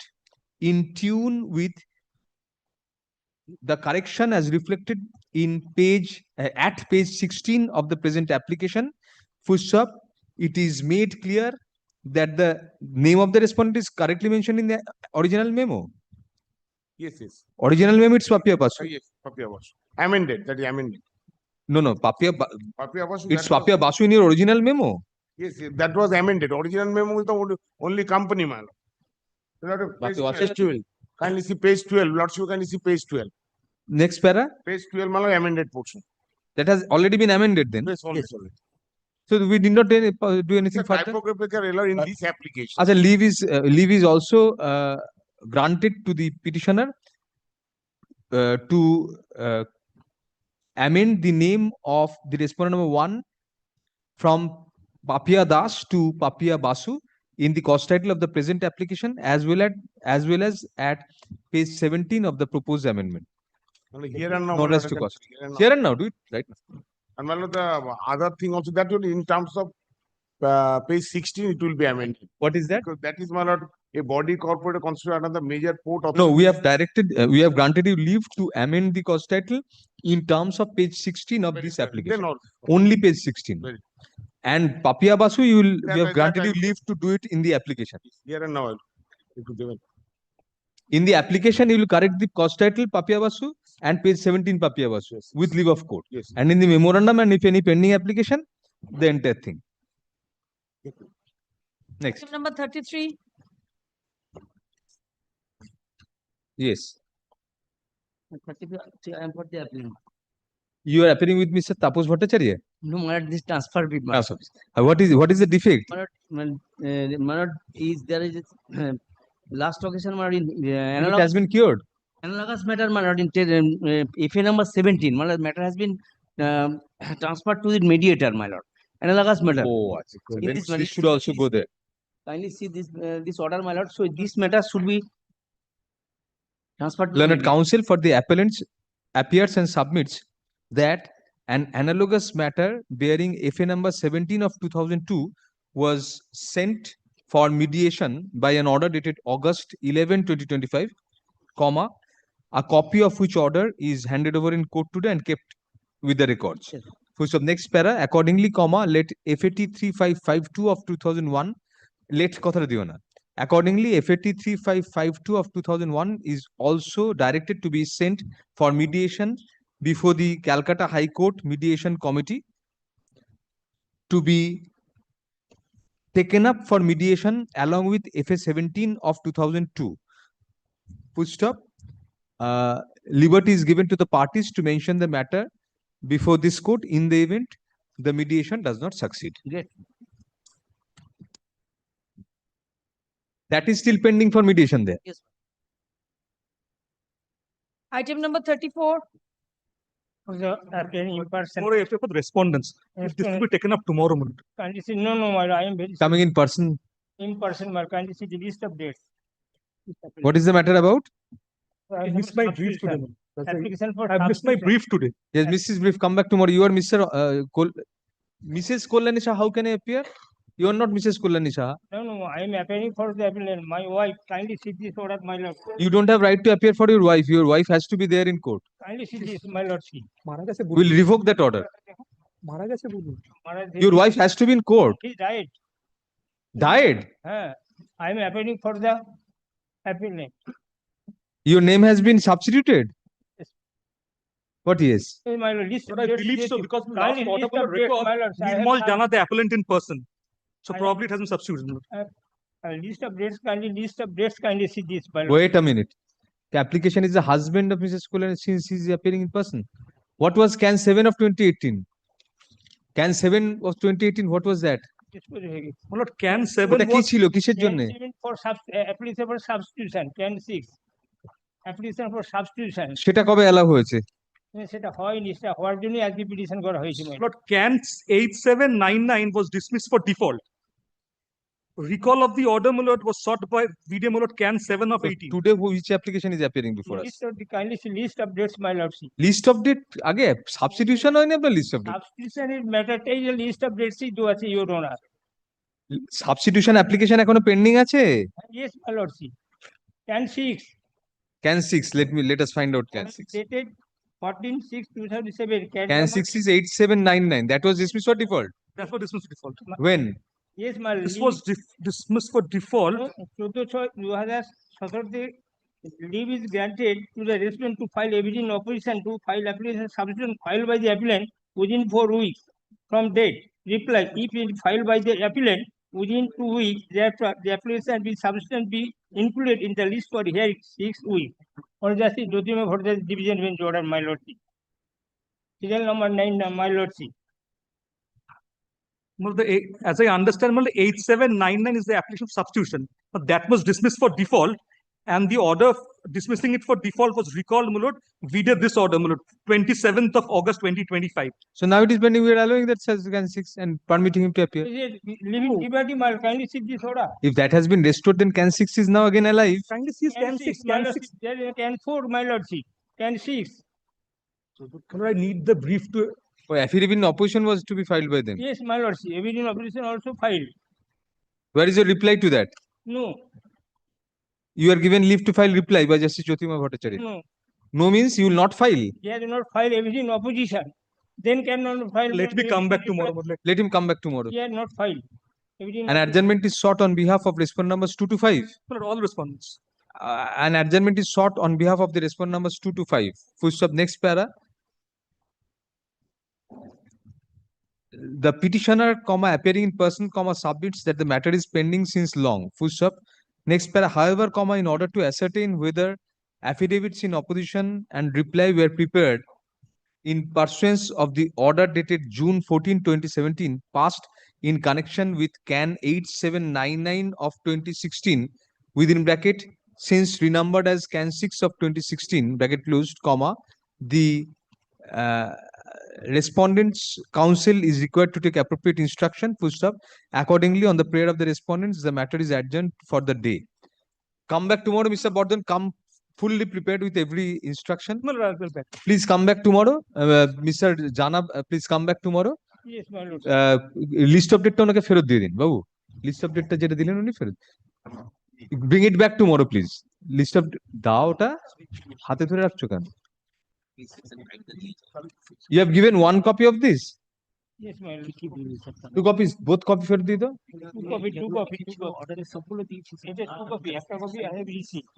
in tune with the correction as reflected in page at page 16 of the present application. Full stop. It is made clear that the name of the respondent is correctly mentioned in the original memo. Yes, yes. Original memo, it's Papia Basu. Yes, Papia Basu. Amended, that is amended. No, Papia Basu. It's Papia Basu in your original memo. Yes, yes, that was amended. Original memo is the only company, man. Page 12. Kindly see page 12. Lordship, kindly see page 12. Next para. Page 12, man, amended portion. That has already been amended then. Yes, already. So we did not do anything further. Typographical error in this application. As a leave is also granted to the petitioner to amend the name of the respondent number 1 from Papia Das to Papia Basu in the cost title of the present application as well as at page 17 of the proposed amendment. Here and now. No rest to cost. Here and now, do it right now. And one of the other thing also that will in terms of page 16 it will be amended. What is that? Because that is one of a body corporate considered another major port of. No, we have granted you leave to amend the cost title in terms of page 16 of this application. Only page 16. And Papia Basu, we have granted you leave to do it in the application. Here and now. In the application, you will correct the cost title Papia Basu and page 17 Papia Basu with leave of court. Yes. And in the memorandum and if any pending application, the entire thing. Next. Item number 33. Yes. 33, I am for the appeal. You are appearing with Mr. Tapos Bhattacharya? No, my lord, this transfer bit. What is the defect? My lord, is there is last occasion, my lord, in It has been cured. analogous matter, my lord, in FA number 17, my lord, matter has been transferred to the mediator, my lord. Analogous matter. Oh, In then this this should also go there. Kindly see this order, my lord. So this matter should be transferred to Learned counsel for the appellants appears and submits that an analogous matter bearing FA number 17 of 2002 was sent for mediation by an order dated August 11, 2025, comma, a copy of which order is handed over in court today and kept with the records. Yes. Full stop. Next para, accordingly, comma, let FAT 3552 of 2001, let kothara diyo na. Accordingly, FAT 3552 of 2001 is also directed to be sent for mediation before the Calcutta High Court Mediation Committee to be taken up for mediation along with FA 17 of 2002. Full stop. Liberty is given to the parties to mention the matter before this court in the event the mediation does not succeed. Great. That is still pending for mediation there. Yes. Item number 34. Appearing in person. For the respondents. If this will be taken up tomorrow, my lord. Kindly see, no, my lord, I am very Coming in person. in person, my lord. Kindly see the list of dates. What is the matter about? I missed my brief today. Application for I missed my brief today. Yes, Mrs. Brief, come back tomorrow. You are Mr. Mrs. Kolani Shah, how can I appear? You are not Mrs. Kullani Saha. No, I am appearing for the appellant. My wife, kindly see this order, my lord. You don't have right to appear for your wife. Your wife has to be there in court. Kindly see this, my lord. We'll revoke that order. Maharaj, Your wife has to be in court. he died. Died. I am appearing for the appellant. Your name has been substituted. Yes. What is? My lord, list But I believe so because we last kindly order list will of dates, record my lord. I have Nirmal not- Jana, the appellant in person. So I probably it has been substituted. my lord. List of dates, kindly see this, my lord. Wait a minute. The application is the husband of Mrs. Kullani since he is appearing in person. What was CAN 7 of 2018? CAN 7 of 2018, what was that? My lord, CAN 7 ওটা কি was ছিল কিসের জন্য? Application for substitution, CAN 6. Application for substitution. সেটা কবে allow হয়েছে? সেটা হয়নি, সেটা হওয়ার জন্যই আজকে পিটিশন করা হয়েছে। Lord, CAN 8799 was dismissed for default. Recall of the order, my lord, was sought by video, my lord, CAN 7 of 18. Today which application is appearing before us? List of the kindly see list of dates, my lord. List of date আগে substitution হয়নি আপনার list of date? Substitution is ম্যাটারটাই যে list of dates ই দেওয়া আছে your honour. Substitution application এখনো pending আছে? Yes, my lord. CAN 6. CAN 6, let us find out CAN 6. Dated 14/6/2007. CAN 6 is 8799. That was dismissed for default. That was dismissed for default. When? Yes, my lord. This was dismissed for default. 14/6/2017 leave is granted to the respondent to file evidence in opposition to file application substitution filed by the appellant within 4 weeks from date. Reply, if it filed by the appellant within 2 weeks, thereafter the application be substitution be included in the list for hearing 6 weeks. Or just Dottima Bhattacharya division bench order, my lord. Serial number 9, my lord. As I understand, 8799 is the application of substitution. But that was dismissed for default, and the order dismissing it for default was recalled, my lord. We did this order, my lord, 27th of August 2025. So now it is pending. We are allowing that CAN 6 and permitting him to appear. Living liberty, my lord. Kindly see this order. If that has been restored, then CAN 6 is now again alive. Kindly see CAN 6, my CAN lord. 6. CAN 4, my lord. CAN 6. So I need the brief to. Oh, affidavit in opposition was to be filed by them. Yes, my lord. Evidence opposition also filed. Where is your reply to that? No. You are given leave to file reply by Justice Jyotima Bhattacharya. No. No means you will not file. He has not filed evidence in opposition. Then cannot file. Let me come back tomorrow. Let him come back tomorrow. He has not filed. Evidence An adjournment is sought on behalf of respondent numbers 2 to 5. For all respondents. An adjournment is sought on behalf of the respondent numbers 2 to 5. Full stop. Next para. The petitioner, appearing in person, submits that the matter is pending since long. Full stop. Next para. However, in order to ascertain whether affidavits in opposition and reply were prepared in pursuance of the order dated June 14, 2017, passed in connection with CAN 8799 of 2016, within bracket, since renumbered as CAN 6 of 2016, bracket closed, the respondents' counsel is required to take appropriate instruction, full stop. Accordingly, on the prayer of the respondents, the matter is adjourned for the day. Come back tomorrow, Mr. Borden. Come fully prepared with every instruction. Please come back tomorrow. Mr. Jana, please come back tomorrow. Yes, my lord. List of date ওনাকে ফেরত দিয়ে দিন বাবু। List of date টা যেটা দিলেন উনি ফেরত। Bring it back tomorrow, please. List of দাও ওটা হাতে ধরে রাখছো কেন? You have given one copy of this? Yes, my lord. 2 copies, both copy ফেরত দিয়ে দাও। 2 copy. Order is সবগুলো দিয়েছি। এটা 2 copy, একটা copy I have received.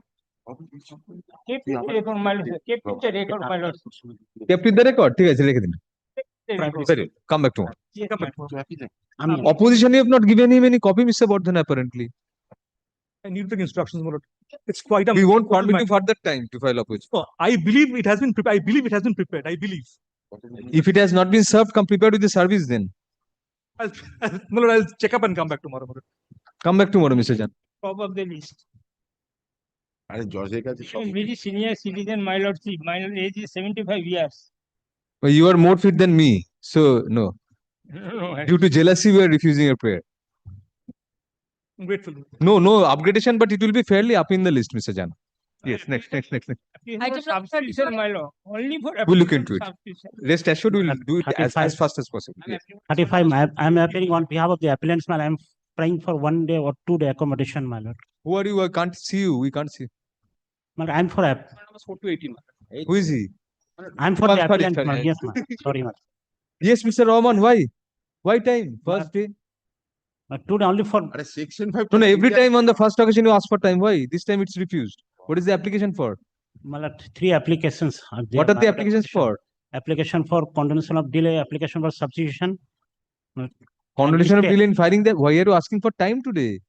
Kept the record, my lord. Kept the record, my lord. Kept the record? ঠিক আছে লিখে দিন। Very good. Come back tomorrow. Yes, my lord. Opposition, you have not given him any copy, Mr. Borden, apparently. I need the instructions, my lord. It's quite a. We won't permit you further time to file opposition. Oh, I believe it has been prepared. I believe it has been prepared. I believe. If it has not been served, come prepared with the service then. My lord, I'll check up and come back tomorrow, my lord. Come back tomorrow, Mr. Jan. Top of the list. আরে জজের কাছে I am very senior citizen, my lord. My age is 75 years. But you are more fit than me, so no. No, Due to jealousy, we are refusing your prayer. I'm grateful. No upgradation, but it will be fairly up in the list, Mr. Jan. Yes, next. Application for substitution, my lord. Only for We'll look application into for it. substitution. Rest assured, we'll do it as fast as possible. Yes. 35, I'm appearing on behalf of the appellants, my lord. I'm trying for 1 day or 2 day accommodation, my lord. Who are you? I can't see you. We can't see you. My lord, I'm for app. 4 to 18. Who is he? I'm for the appellant, my lord. Yes, my lord. Sorry, my lord. Yes, Mr. Rahman. Why? Why time? First day? Today only for Section 5. No, every time on the first occasion you ask for time. Why? This time it's refused. What is the application for? my lord, 3 applications. What are the applications for? Application for condonation of delay, application for substitution. Condonation of delay in filing that. Why are you asking for time today?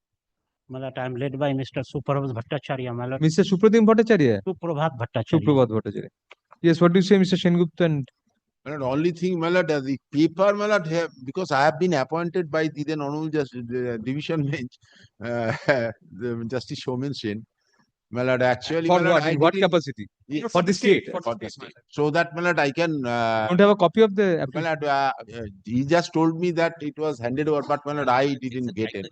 My lord, I'm led by Mr. Suprabhat Bhattacharya, my lord. Mr. Supratim Bhattacharya? Suprabhat Bhattacharya. Suprabhat Bhattacharya. Yes, what do you say, Mr. Sengupta? And My lord, only thing, my lord, the paper, my lord, because I have been appointed by the then Honorable Division Bench, the Justice Showman Sen. My lord, actually, for my lord, what? In what capacity? Yes, For the state. for the state. So that, my lord, I can. Don't have a copy of the My application? lord, he just told me that it was handed over, but my lord, I didn't get it.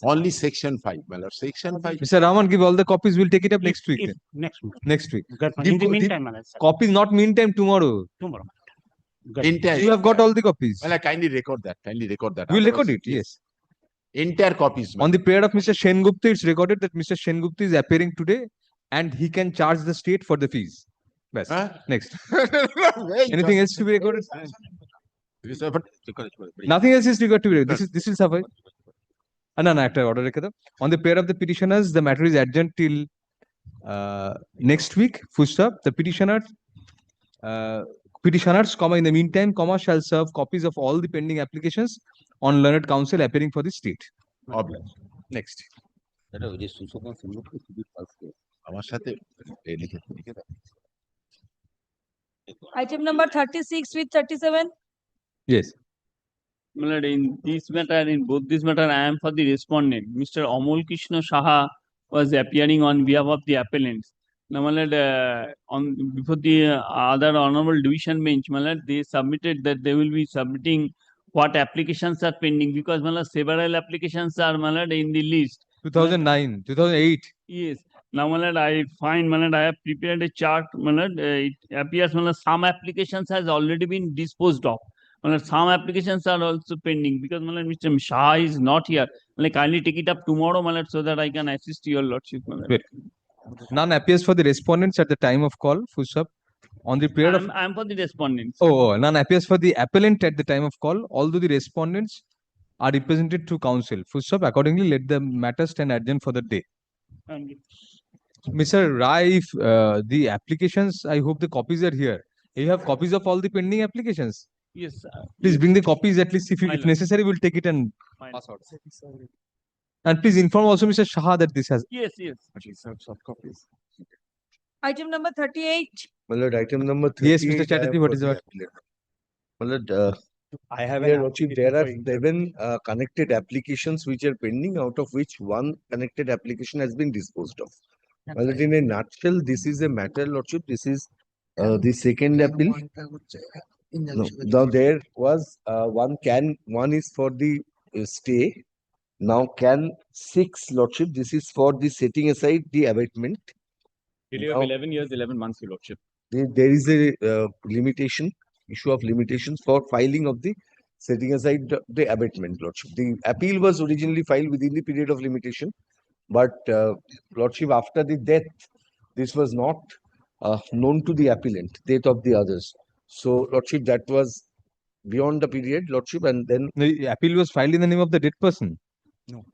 Only section 5, my lord. Section 5. Mr. Rahman, give all the copies. We'll take it up next week. Then. Next week. Next week. In the meantime, my lord. Copies, not meantime, tomorrow. Tomorrow. Entire. You have got all the copies. Well, I kindly record that. Kindly record that. We'll record Otherwise, it, yes. Entire copies. On the prayer of Mr. Sengupta, it's recorded that Mr. Sengupta is appearing today and he can charge the state for the fees. Best. Next. Anything else to be recorded? Nothing else is required to be recorded. This will suffice. Order. On the prayer of the petitioners, the matter is adjourned till next week. Full stop. The petitioners, in the meantime, shall serve copies of all the pending applications on learned counsel appearing for the state. Next. Item number 36 with 37. Yes. My lord, in this matter, in both this matter, I am for the respondent. Mr. Amol Krishna Saha was appearing on behalf of the appellants. Now, my lord, before the other honorable division bench, my lord, they submitted that they will be submitting what applications are pending, because my lord, several applications are, my lord, in the list. 2009, 2008. Yes. Now, my lord, I find, my lord, I have prepared a chart, my lord. It appears, my lord, some applications has already been disposed of. My lord, some applications are also pending, because my lord, Mr. Shah is not here. My lord, kindly take it up tomorrow, my lord, so that I can assist your lordship, my lord. Wait. None appears for the respondents at the time of call. Full stop. On the period of. I am for the respondents. None appears for the appellant at the time of call, although the respondents are represented through counsel. Full stop. Accordingly, let the matter stand adjourned for the day. Mr. Rai, if the applications, I hope the copies are here. You have copies of all the pending applications? Yes, sir. Please bring the copies, at least if necessary, we'll take it and pass out. And please inform also Mr. Shah that this has. Yes. Soft copies. Item number 38. My lord, item number 38. Yes, Mr. Chatterjee, what is that? My lord, I have here, there are 7 connected applications which are pending, out of which 1 connected application has been disposed of. My lord, in a nutshell, this is a matter, lordship. This is the second appeal. No, now there was one is for the stay. Now can 6, lordship. This is for the setting aside the abatement. Delay of 11 years, 11 months, your lordship. There is a issue of limitations for filing of the setting aside the abatement, lordship. The appeal was originally filed within the period of limitation, but lordship, after the death, this was not known to the appellant, death of the others. So, lordship, that was beyond the period, lordship, and then the appeal was filed in the name of the dead person. No.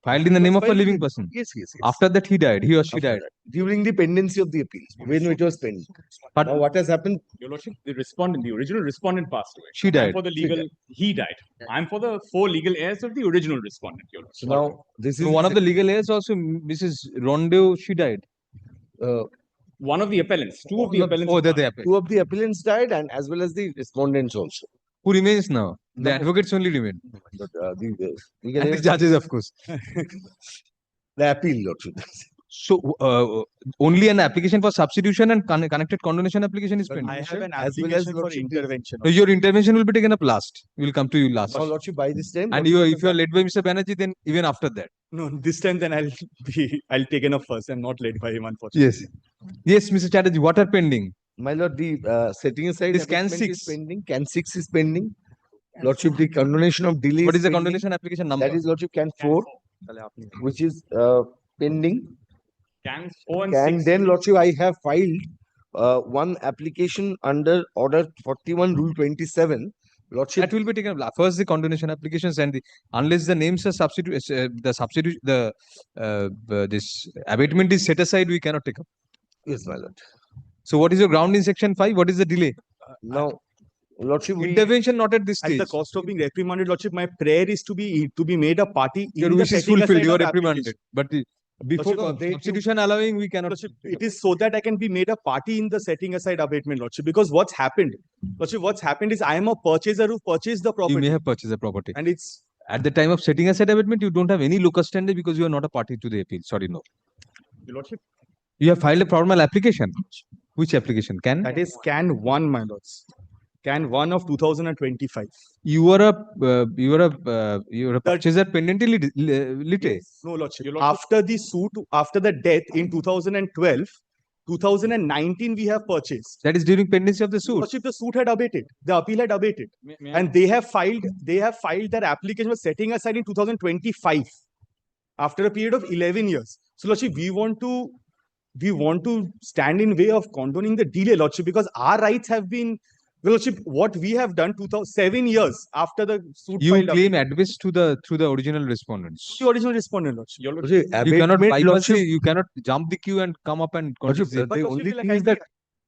Filed in the name of a living person. Yes. After that, he died. He or she died. During the pendency of the appeal, when it was pending. But now what has happened? Your lordship, the original respondent passed away. She died. I'm for the legal, he died. I'm for the 4 legal heirs of the original respondent, your lordship. So now this is one of the legal heirs also, Mrs. Rondeau, she died. One of the appellants, 2 of the appellants. Oh, they're the appellants. 2 of the appellants died, and as well as the respondents also. Who remains now? The advocates only remain. But the And the judges, of course. The appeal, lordship. So, only an application for substitution and connected condonation application is pending. I have an application for intervention. So your intervention will be taken up last. We'll come to you last. Lordship, by this time. And if you are led by Mr. Banerjee, then even after that. No, this time then I'll take enough first. I'm not led by him, unfortunately. Yes, Mr. Chatterjee, what are pending? My lord, the setting aside This can abatement is 6. pending. Can 6 is pending. Lordship, the condonation of delay What is the pending. condonation application number? That is Lordship can 4, which is pending. Can 4 and Can 6. then Lordship, I have filed one application under order 41 rule 27. Lordship, That will be taken up. First, the condonation applications and unless the names are this abatement is set aside, we cannot take up. Yes, my lord. So, what is your ground in section 5? What is the delay? Now, Lordship, intervention not at this stage. At the cost of being reprimanded, Lordship, my prayer is to be made a party. Your in wish the is setting fulfilled. aside You are of the reprimanded. application. But before substitution allowing, we cannot. Lordship, it is so that I can be made a party in the setting aside abatement, Lordship. Because what's happened, Lordship, what's happened is I am a purchaser who purchased the property. You may have purchased the property. And it's at the time of setting aside abatement, you don't have any locus standi because you are not a party to the appeal. Sorry, no. Your Lordship. You have filed a formal application. Which application? That is Can 1, my lords. Can 1 of 2025. You are a purchaser pendently lite. No, Lordship. After the suit, after the death in 2012, 2019 we have purchased. That is during pendency of the suit. Lordship, the suit had abated. The appeal had abated. And they have filed their application for setting aside in 2025 after a period of 11 years. So, Lordship, we want to stand in way of condoning the delay, Lordship, because our rights have been, Lordship, what we have done 7 years after the suit You filed claim advice through the original respondents. the original respondent, Lordship. You cannot bypass it, you cannot jump the queue and come up and contest it. But the only thing is that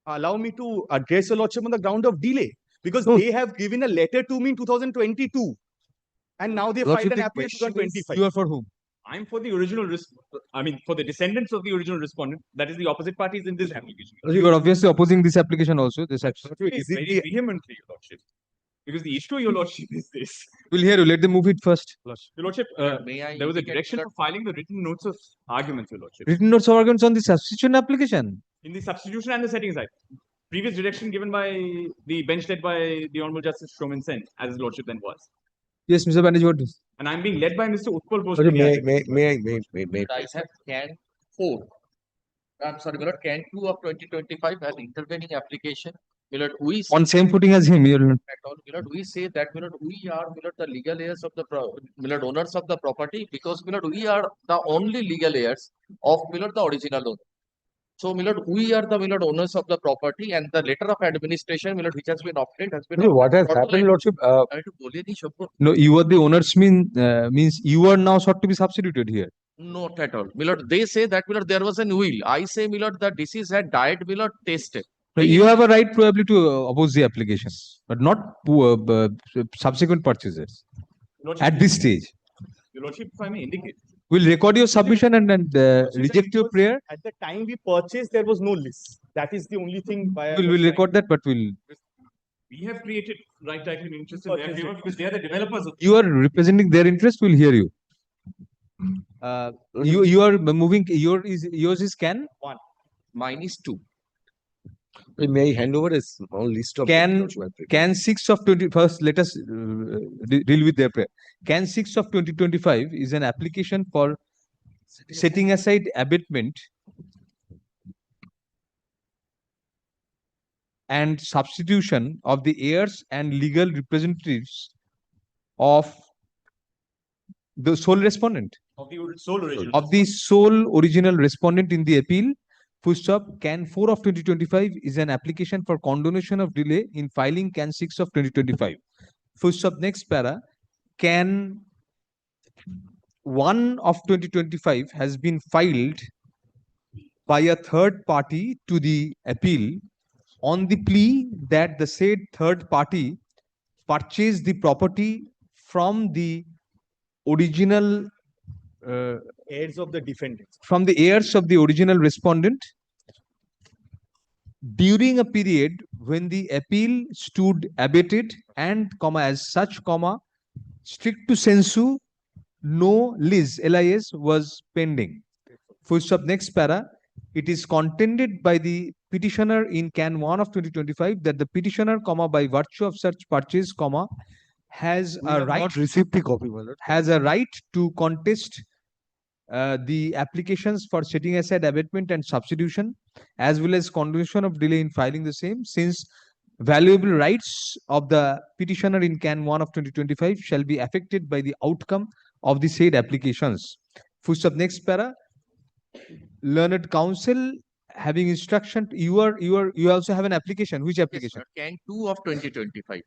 allow me to address your Lordship on the ground of delay, because they have given a letter to me in 2022 and now they filed an appeal in 2025. You are for whom? I'm for the original for the descendants of the original respondent. That is the opposite parties in this application. You are obviously opposing this application also. This Very vehemently, Your Lordship. Because the issue, Your Lordship, is this. We'll hear you. Let them move it first. Your Lordship, there was a direction for filing the written notes of arguments, Your Lordship. Written notes of arguments on the substitution application. In the substitution and the setting side. Previous direction given by the bench led by the Honorable Justice Shroman Sen, as his Lordship then was. Yes, Mr. Banerjee, what is? And I'm being led by Mr. Utpal Bose. May I have Can 4. I'm sorry, Milord, Can 2 of 2025 as intervening application. Milord, we On same footing as him, you're at all, Milord, we say that Milord, we are Milord, the legal heirs of the Milord, owners of the property, because Milord, we are the only legal heirs of Milord, the original owner. So, Milord, we are the Milord owners of the property, and the letter of administration, Milord, which has been obtained, has been. What has happened, Lordship? No, you are the owners means you are now sought to be substituted here. Not at all. Milord, they say that Milord, there was an will. I say, Milord, the deceased had died, Milord, tested. So you have a right probably to oppose the application, but not subsequent purchases at this stage. Your Lordship, if I may indicate. We'll record your submission and reject your prayer. At the time we purchased, there was no list. That is the only thing. We'll record that, but we'll. We have created right title and interest in their favor because they are the developers of. You are representing their interest. We'll hear you. You are moving. Yours is Can 1. Mine is 2. May I hand over a small list of Can 6 of 20. First, let us deal with their prayer. Can 6 of 2025 is an application for setting aside abatement and substitution of the heirs and legal representatives of the sole respondent. Of the sole original. Of the sole original respondent in the appeal. Full stop. Can 4 of 2025 is an application for condonation of delay in filing Can 6 of 2025. Full stop. Next para. Can 1 of 2025 has been filed by a third party to the appeal on the plea that the said third party purchased the property from the original heirs of the defendant. From the heirs of the original respondent during a period when the appeal stood abated and as such stricto sensu no lis was pending. Full stop. Next para. It is contended by the petitioner in Can 1 of 2025 that the petitioner by virtue of such purchase has a right not received the copy, my lord. has a right to contest the applications for setting aside abatement and substitution, as well as condition of delay in filing the same, since valuable rights of the petitioner in Can 1 of 2025 shall be affected by the outcome of the said applications. Full stop. Next para. Learned counsel having instruction. You also have an application. Which application? Can 2 of 2025.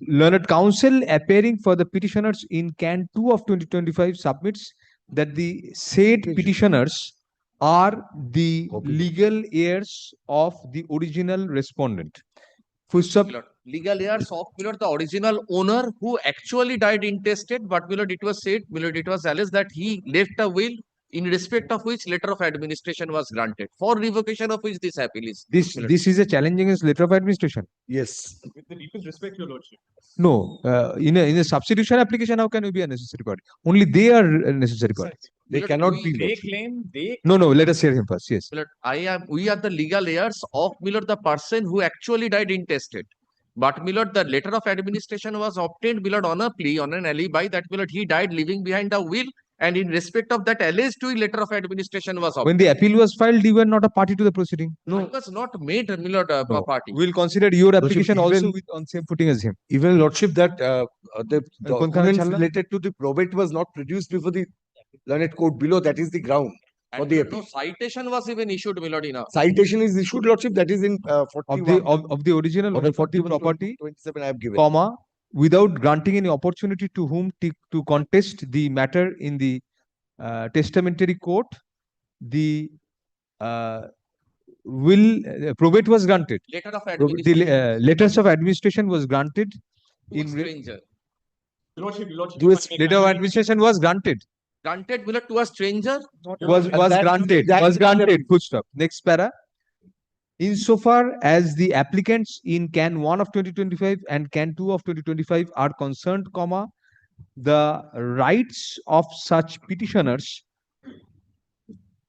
Learned counsel appearing for the petitioners in Can 2 of 2025 submits that the said petitioners are the legal heirs of the original respondent. Full stop. Legal heirs of the original owner who actually died intestate, but it was said, it was alleged that he left a will in respect of which letter of administration was granted, for revocation of which this appeal is. This is a challenging as letter of administration. Yes. With the deepest respect, Your Lordship. No, in a substitution application, how can we be a necessary party? Only they are a necessary party. They cannot be. They claim they. No, let us hear him first. Yes. We are the legal heirs of the person who actually died intestate. But the letter of administration was obtained on a plea, on an alibi that he died leaving behind a will, and in respect of that alleged letter of administration was obtained. When the appeal was filed, you were not a party to the proceeding. No, it was not made a party. We'll consider your application also on same footing as him. Even Lordship, that the documents related to the probate was not produced before the learned court below. That is the ground for the appeal. No citation was even issued, Citation is issued, Lordship. That is in 41 of the original of the 41 property, 27 I have given. comma, without granting any opportunity to whom to contest the matter in the testamentary court, the probate was granted. Letter of administration. The letters of administration was granted in stranger. Lordship. letter of administration was granted. Granted to a stranger. Was granted. Full stop. Next para. Insofar as the applicants in Can 1 of 2025 and Can 2 of 2025 are concerned, comma, the rights of such petitioners,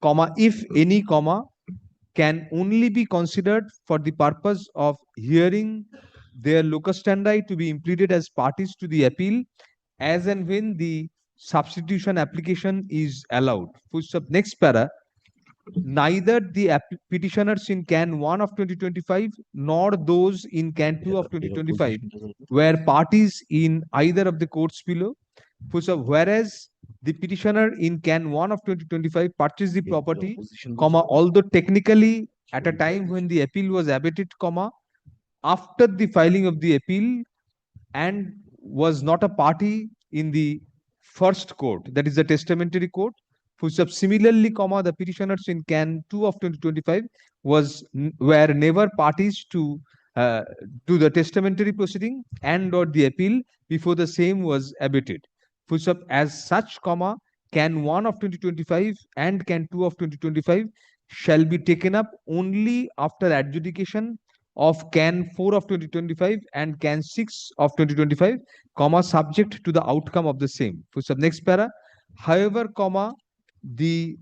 comma, if any, comma, can only be considered for the purpose of hearing their locus standi to be impleaded as parties to the appeal, as and when the substitution application is allowed. Full stop. Next para. Neither the petitioners in Can 1 of 2025 nor those in Can 2 of 2025 were parties in either of the courts below. So, whereas the petitioner in Can 1 of 2025 purchased the property, comma, although technically at a time when the appeal was abated, comma, after the filing of the appeal, and was not a party in the first court, that is the testamentary court. Similarly, comma, the petitioners in Can 2 of 2025 were never parties to the testamentary proceeding and or the appeal before the same was abated. As such, comma, Can 1 of 2025 and Can 2 of 2025 shall be taken up only after adjudication of Can 4 of 2025 and Can 6 of 2025, comma, subject to the outcome of the same. Next para. However, comma, the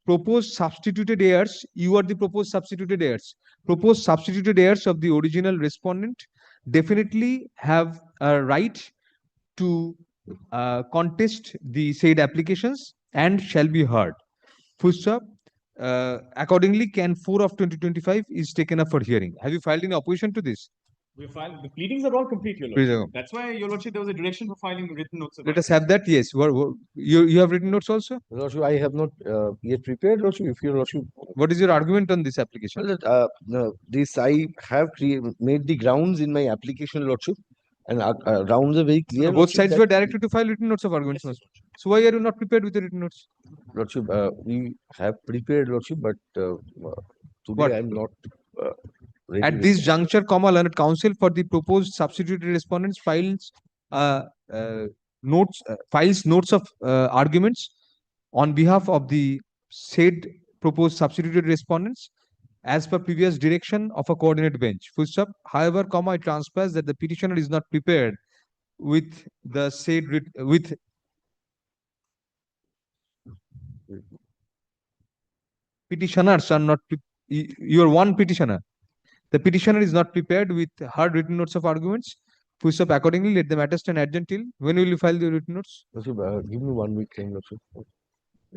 proposed substituted heirs, you are the proposed substituted heirs. Proposed substituted heirs of the original respondent definitely have a right to contest the said applications and shall be heard. Full stop. Accordingly, Can 4 of 2025 is taken up for hearing. Have you filed any opposition to this? We filed, the pleadings are all complete, Your Lordship. That's why, Your Lordship, there was a direction for filing written notes. Let us have that. Yes. You have written notes also? Lordship, I have not yet prepared, Lordship. If Your Lordship. What is your argument on this application? This I have made the grounds in my application, Lordship, and grounds are very clear. Both sides were directed to file written notes of arguments. Yes. So why are you not prepared with the written notes? Lordship, we have prepared, Lordship, but today I am not. At this juncture, comma, learned counsel for the proposed substituted respondents files notes of arguments on behalf of the said proposed substituted respondents as per previous direction of a coordinate bench. Full stop. However, comma, it transpires that the petitioner is not prepared with the said petitioners are not. You are one petitioner. The petitioner is not prepared with her written notes of arguments Full stop. Accordingly, let the matter stand adjourned till when will you file the written notes? Lordship, give me 1 week time, Lordship.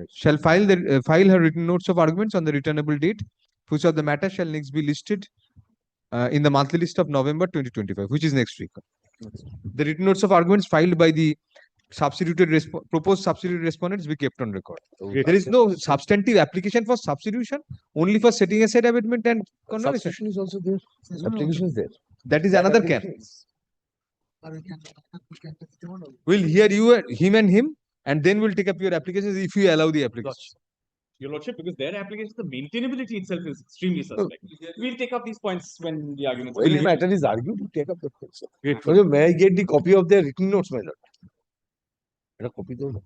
Shall file her written notes of arguments on the returnable date. Full stop. The matter shall next be listed in the monthly list of November 2025, which is next week. The written notes of arguments filed by the proposed substituted respondents be kept on record. There is no substantive application for substitution, only for setting aside abatement and condonation. Substitution is also there. Application is there. That is another camp. We'll hear him and him, and then we'll take up your applications if you allow the application. Your Lordship, because their application, the maintainability itself is extremely suspect. We'll take up these points when the arguments. When the matter is argued, we take up the points. May I get the copy of their written notes, my lord? A copy though.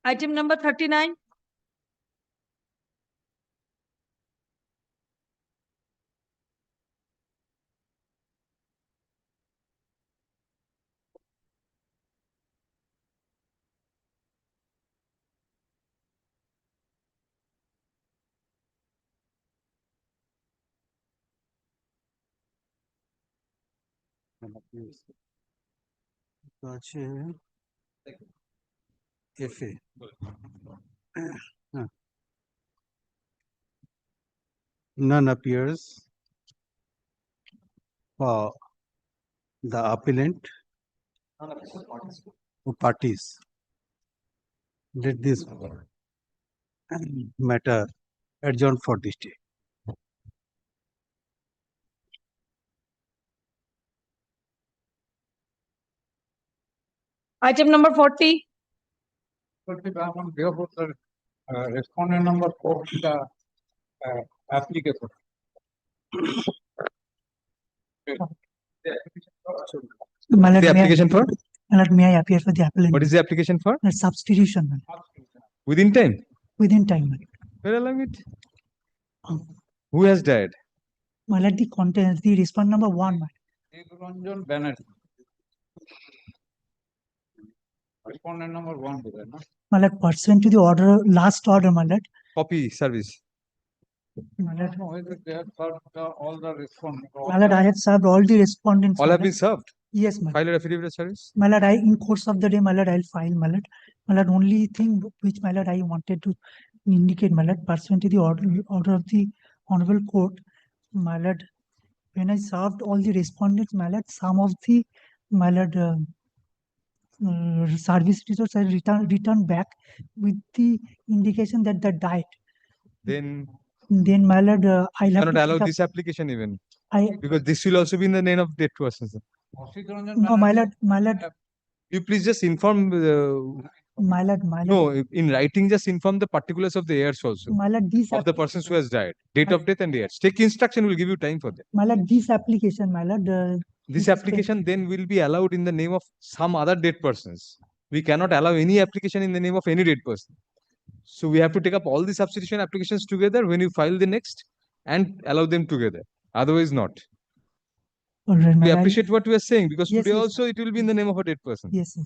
Item number 39. FA. None appears for the appellant or parties. Let this matter adjourn for this day. Item number 40. On behalf of the respondent number 4, the application. The application for? May I appear for the appellant? What is the application for? Substitution. Within time? Within time. Where along it? Who has died? The content, the respond number 1. Ranjan Banerjee. Respondent number 1. Pursuant to the order, last order, Copy service. No, they have served all the respondents. I have served all the respondents. All have been served? Yes, File a affidavit of service? in course of the day, I'll file, only thing which, I wanted to indicate, pursuant to the order of the Honorable Court, when I served all the respondents, some of the, service results I returned back with the indication that the diet. Then I'll have cannot to allow take this application even. I Because this will also be in the name of dead persons. no, You please just inform no, in writing just inform the particulars of the heirs also. This Of the persons who has died. Date of death and heirs. Take instruction, will give you time for that. this application, This application then will be allowed in the name of some other dead persons. We cannot allow any application in the name of any dead person. So we have to take up all the substitution applications together when you file the next and allow them together. Otherwise not. We appreciate what you are saying because today also it will be in the name of a dead person. Yes.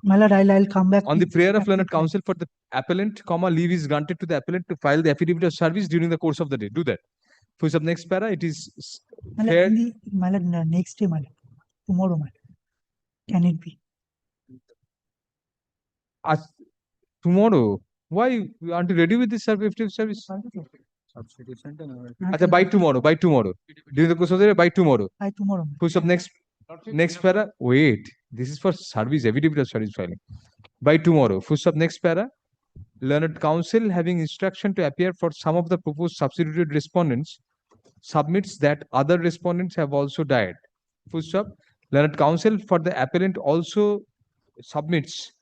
I'll come back. On the prayer of learned counsel for the appellant, leave is granted to the appellant to file the affidavit of service during the course of the day. Do that. For sub next para, it is fair. Next day, tomorrow, can it be? Tomorrow? Why aren't you ready with this affidavit of service? By tomorrow. During the course of the day, by tomorrow. By tomorrow. For sub next para. Wait, this is for service, affidavit of service filing. By tomorrow. For sub next para. Learned counsel having instruction to appear for some of the proposed substituted respondents submits that other respondents have also died. Full stop. Learned counsel for the appellant also submits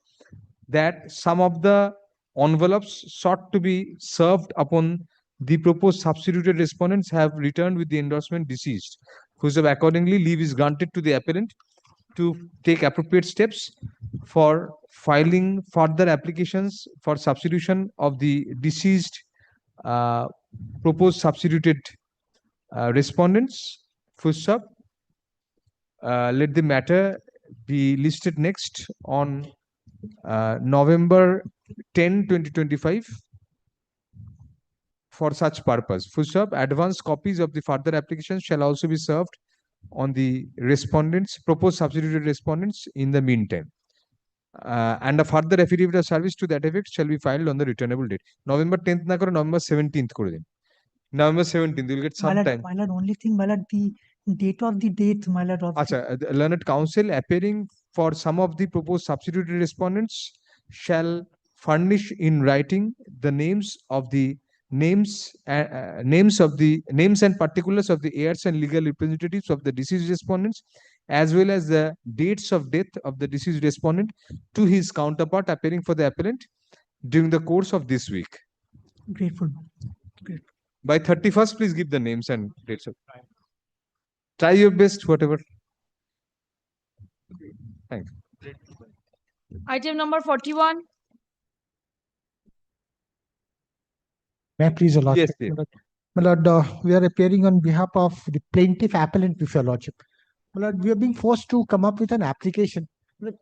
that some of the envelopes sought to be served upon the proposed substituted respondents have returned with the endorsement deceased. Full stop. Accordingly, leave is granted to the appellant to take appropriate steps for filing further applications for substitution of the deceased proposed substituted respondents. Full stop. Let the matter be listed next on November 10, 2025 for such purpose. Full stop. Advance copies of the further applications shall also be served on the respondents, proposed substituted respondents in the meantime. And a further affidavit of service to that effect shall be filed on the returnable date. November 10th na kore, November 17th kore din. November 17th, you will get some time. Only thing, the date of the date, the learned counsel appearing for some of the proposed substituted respondents shall furnish in writing the names and particulars of the heirs and legal representatives of the deceased respondents, as well as the dates of death of the deceased respondent to his counterpart appearing for the appellant during the course of this week. Grateful. By 31st, please give the names and dates of. Try your best, whatever. Thank you. Item number 41. May I please, Your Lordship? Yes, My Lord, we are appearing on behalf of the plaintiff appellant with Your Lordship. My Lord, we are being forced to come up with an application. My Lord,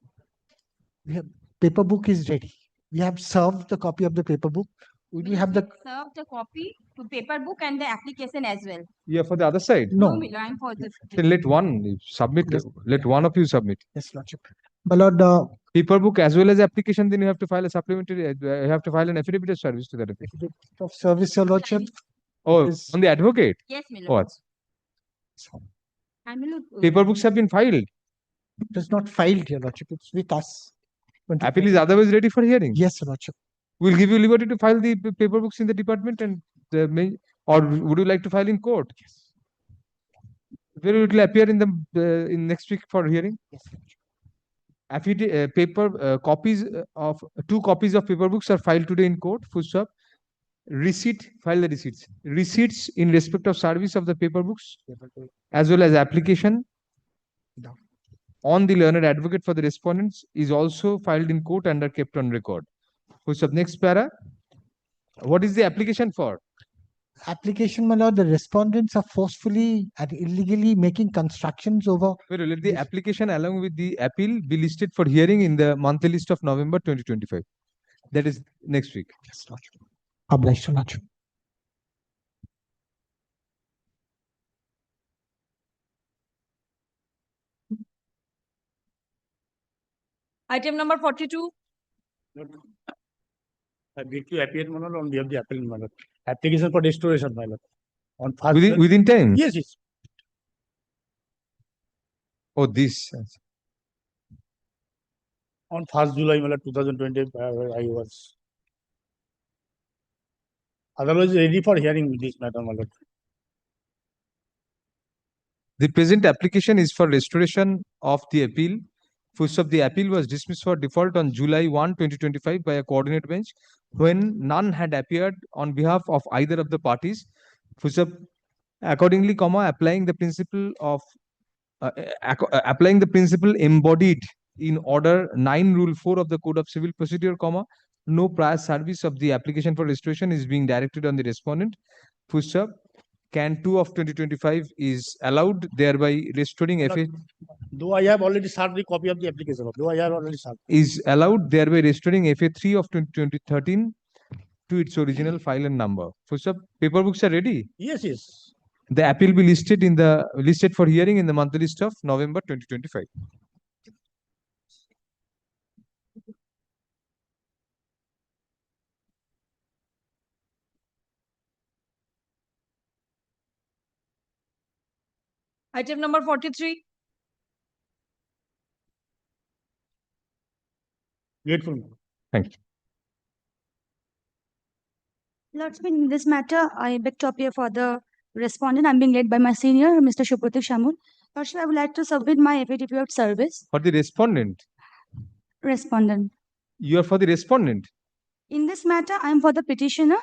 we have, paper book is ready. We have served the copy of the paper book. We have the Serve the copy to paper book and the application as well. Yeah, for the other side. no. I'm for the. Then let one submit. Yes. Let one of you submit. Yes, Lordship. My Lord, Paper book as well as application. Then you have to file a supplementary. You have to file an affidavit of service to that effect. of service, Your Lordship. Oh, is- on the advocate. Yes, my Oh, lord. I'm paper books have been filed. It is not filed, Your Lordship. It's with us. Appeal is otherwise ready for hearing. Yes, Your Lordship. We'll give you liberty to file the paper books in the department and or would you like to file in court? Yes. Where it will appear in the in next week for hearing. Yes, Your Lordship. Copies of 2 copies of paper books are filed today in court. Full stop. Receipt, file the receipts. Receipts in respect of service of the paper books as well as application on the learned advocate for the respondents is also filed in court and are kept on record. Full stop. Next para. What is the application for? Application, my lord, the respondents are forcefully and illegally making constructions over. Well, let the application along with the appeal be listed for hearing in the monthly list of November 2025. That is next week. Yes, Lordship. Obliged, Lordship. Item number 42. I agree to appear, my lord, on behalf of the appellant, my lord. Application for restoration, my lord. On Within time? Yes, yes. Oh, this. On 1st July, my lord, 2020, I was. Otherwise, ready for hearing this matter, my lord. The present application is for restoration of the appeal. First of the appeal was dismissed for default on July 1, 2025 by a coordinate bench when none had appeared on behalf of either of the parties. First of, accordingly, applying the principle of applying the principle embodied in Order 9 Rule 4 of the Code of Civil Procedure, no prior service of the application for restoration is being directed on the respondent. First up, Can 2 of 2025 is allowed, thereby restoring FA. Though I have already served the copy of the application, though I have already served. Is allowed, thereby restoring FA 3 of 2013 to its original file and number. First up, paper books are ready. Yes, yes. The appeal will be listed for hearing in the monthly list of November 2025. Item number 43. Grateful. Thank you. Lordship, in this matter, I beg to appear for the respondent. I'm being led by my senior, Mr. Shubhratik Shamul. Lordship, I would like to submit my affidavit of service. For the respondent? Respondent. You are for the respondent? In this matter, I am for the petitioner.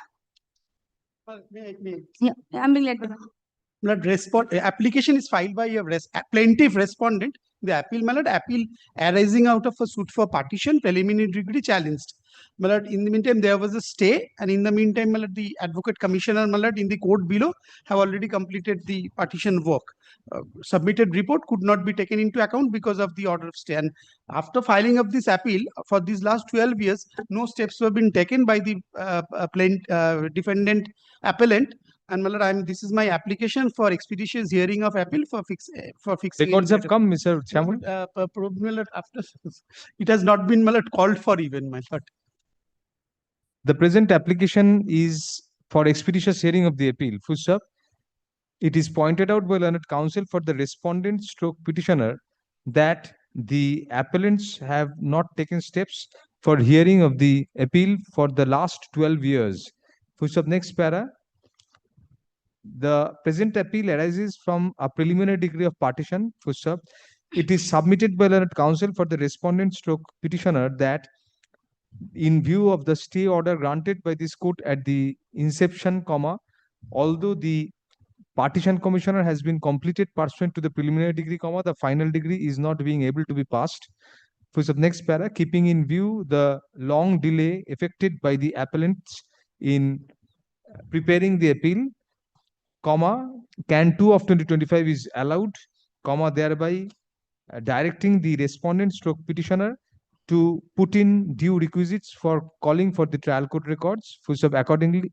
Yeah, I'm being led by. Application is filed by a plaintiff respondent. The appeal, my lord, appeal arising out of a suit for partition, preliminary degree challenged. My lord, in the meantime, there was a stay, and in the meantime, my lord, the advocate commissioner, my lord, in the court below, have already completed the partition work. Submitted report could not be taken into account because of the order of stay. And after filing of this appeal, for these last 12 years, no steps have been taken by the defendant appellant. And my lord, this is my application for expeditious hearing of appeal for fixing. Records have come, Mr. Shamul. After it has not been, my lord, called for even, my lord. The present application is for expeditious hearing of the appeal. Full stop. It is pointed out by learned counsel for the respondent stroke petitioner that the appellants have not taken steps for hearing of the appeal for the last 12 years. Full stop. Next para. The present appeal arises from a preliminary degree of partition. Full stop. It is submitted by learned counsel for the respondent stroke petitioner that in view of the stay order granted by this court at the inception, although the partition commissioner has been completed pursuant to the preliminary degree, the final degree is not being able to be passed. For the next para, keeping in view the long delay effected by the appellants in preparing the appeal, comma, can 2 of 2025 is allowed, comma, thereby directing the respondent stroke petitioner to put in due requisites for calling for the trial court records, full stop, accordingly,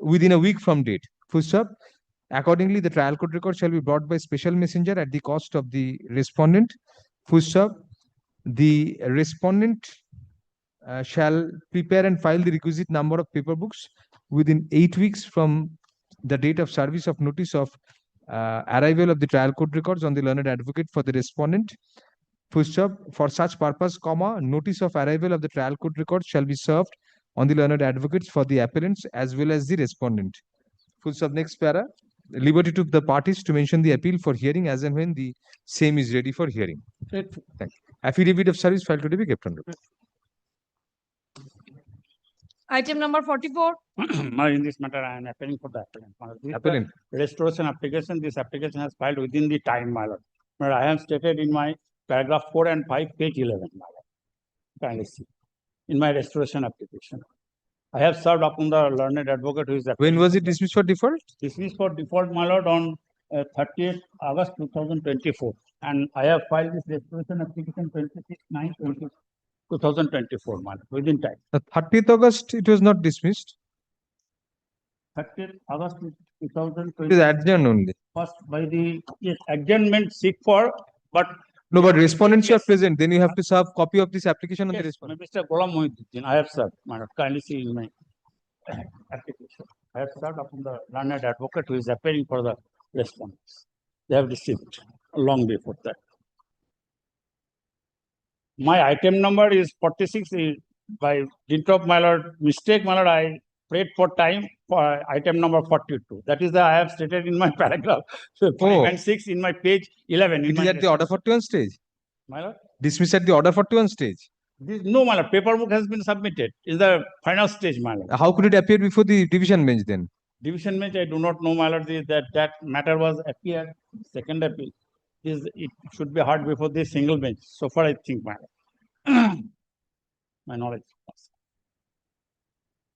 within a week from date, full stop. Accordingly, the trial court record shall be brought by special messenger at the cost of the respondent, full stop. The respondent shall prepare and file the requisite number of paper books within 8 weeks from the date of service of notice of arrival of the trial court records on the learned advocate for the respondent. Full stop. For such purpose, comma, notice of arrival of the trial court records shall be served on the learned advocates for the appellants as well as the respondent. Full stop. Next para. Liberty to the parties to mention the appeal for hearing as and when the same is ready for hearing. Thank you. Affidavit of service filed to be kept on record. Item number 44. In this matter, I am appealing for the appellant. Appellant. Restoration application, this application has filed within the time, my lord. But I have stated in my paragraph 4 and 5, page 11, my lord. Kindly see. In my restoration application. I have served upon the learned advocate who is the. When was it dismissed for default? Dismissed for default, my lord, on 30th August 2024. And I have filed this restoration application 26/9/2024, my lord, within time. The 30th August, it was not dismissed. 30th August It 2020. is adjourned only. First by the adjournment seek for, but. No, but respondents are present. Then you have to serve copy of this application on the Yes, respondent. Mr. Ghulam Mohiuddin, I have served, my lord, kindly see in my application. I have served upon the learned advocate who is appearing for the respondents. They have received long before that. My item number is 46. By dint of my lord mistake, my lord, I prayed for time for item number 42. That is the I have stated in my paragraph 5 and 6 in my page 11. It is at the order 41 stage. My lord. Dismissed at the order 41 stage. No, my lord, paper book has been submitted. Is the final stage, my lord. How could it appear before the division bench then? Division bench, I do not know, my lord, that matter was appeared. Second appeal it should be heard before the single bench. So far, I think, my lord. My knowledge.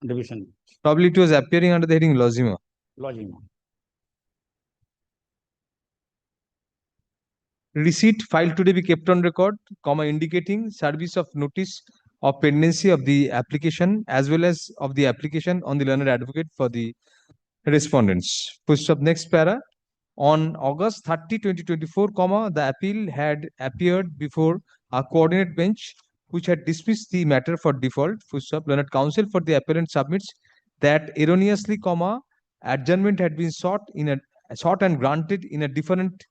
Division. Probably it was appearing under the heading Lozima. Lodging. Receipt filed today be kept on record, comma, indicating service of notice of pendency of the application as well as of the application on the learned advocate for the respondents. Push up next para. On August 30, 2024, comma, the appeal had appeared before a coordinate bench which had dismissed the matter for default. Full stop. Learned counsel for the appellant submits that erroneously, comma, adjournment had been sought and granted in a different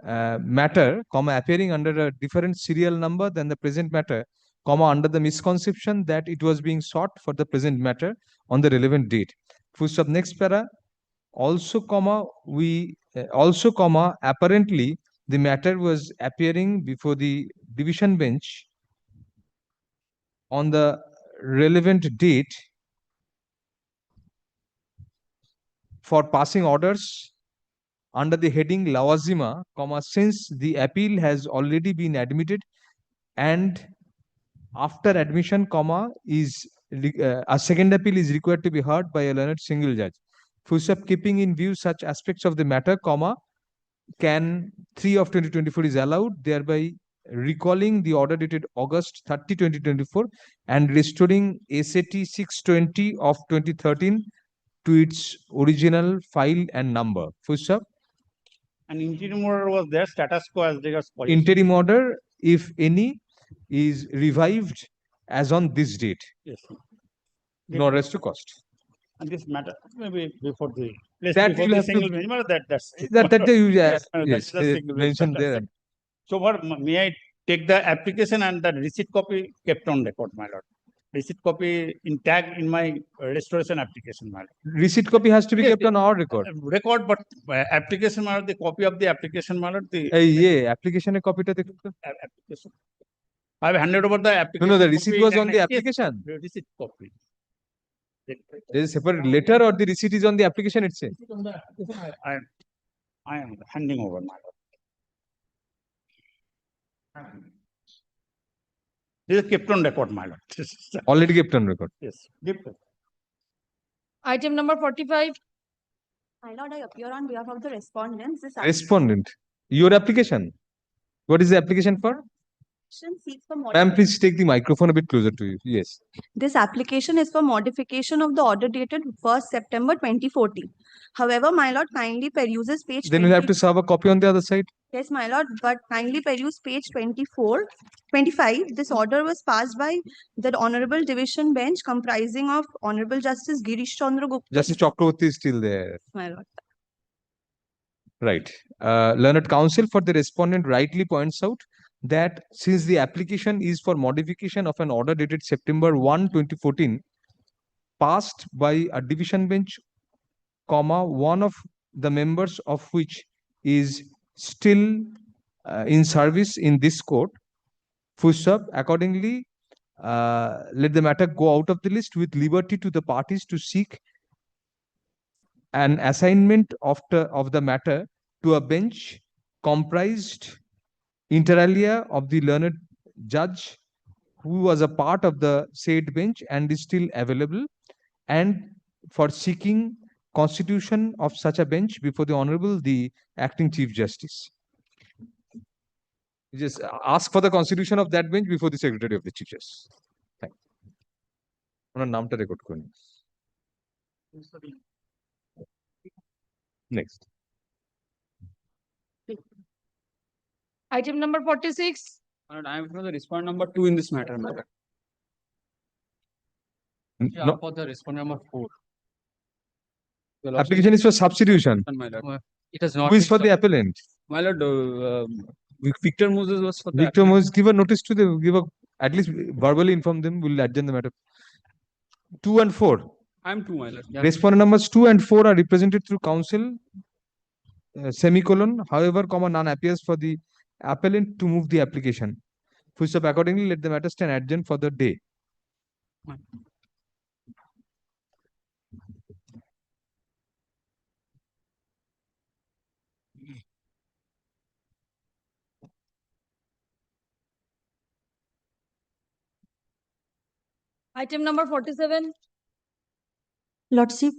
matter, comma, appearing under a different serial number than the present matter, comma, under the misconception that it was being sought for the present matter on the relevant date. Full stop. Next para. Also, comma, apparently the matter was appearing before the division bench on the relevant date for passing orders under the heading Lawazima, comma, since the appeal has already been admitted and after admission, comma, a second appeal is required to be heard by a learned single judge. Full stop. Keeping in view such aspects of the matter, comma, can 3 of 2024 is allowed, thereby recalling the order dated August 30, 2024 and restoring SAT 620 of 2013 to its original file and number. Full stop. An interim order was there, status quo as regards policy. Interim order, if any, is revived as on this date. Yes. No rest to cost. And this matter, maybe before the That before will the have single to bench, that's yes, that's the single bench, mentioned that's there. it. So what may I take the application and the receipt copy kept on record, my lord? Receipt copy in tag in my restoration application, my lord. Receipt copy has to be kept on our record. Record, but application, my lord, the copy of the application, my lord, the yeah, application copy ta application. I have handed over the application. No, the receipt copy was and on the application. The receipt copy. There is a separate letter or the receipt is on the application itself. I am handing over, my lord. This is kept on record, my lord. Already kept on record. Yes. Item number 45. My lord, I appear on behalf of the respondents. This Respondent, your application. What is the application for? application seeks for Ma'am, please take the microphone a bit closer to you. Yes. This application is for modification of the order dated 1st September 2014. However, my lord, kindly peruses page Then we'll have 20 to serve a copy on the other side. Yes, my lord, but kindly peruse page 25. This order was passed by the Honorable Division Bench comprising of Honorable Justice Girish Chandra Gupta. Justice Chakraborty is still there. My lord. Right. Learned counsel for the respondent rightly points out that since the application is for modification of an order dated September 1, 2014, passed by a division bench, one of the members of which is still in service in this court, accordingly, let the matter go out of the list with liberty to the parties to seek an assignment of the matter to a bench comprised inter alia of the learned judge who was a part of the said bench and is still available, and for seeking constitution of such a bench before the Honorable the Acting Chief Justice. Just ask for the constitution of that bench before the Secretary of the Chief Justice. Thank you. ওনার নামটা record করুন। Next. Item number 46. I am for the respondent number 2 in this matter. No. For the respondent number 4. Application is for substitution. My lord. It has not. Who is for the appellant? My lord, Victor Moses was for the Victor Moses, give a notice to them, at least verbally inform them, we'll adjourn the matter. 2 and 4. I am 2, my lord. Yeah. Respondent numbers 2 and 4 are represented through counsel, semicolon, however, none appears for the appellant to move the application. Accordingly, let the matter stand adjourned for the day. Item number 47. Lordship,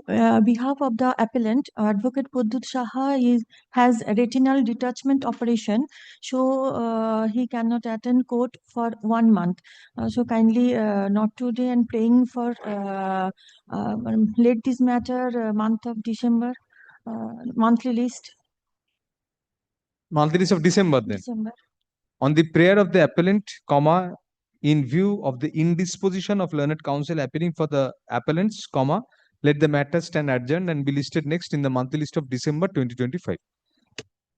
behalf of the appellant, Advocate Poddut Saha has a retinal detachment operation, so he cannot attend court for 1 month. So kindly not today and praying for let this matter month of December, monthly list. Monthly list of December then. December. On the prayer of the appellant, in view of the indisposition of learned counsel appearing for the appellants, let the matter stand adjourned and be listed next in the monthly list of December 2025.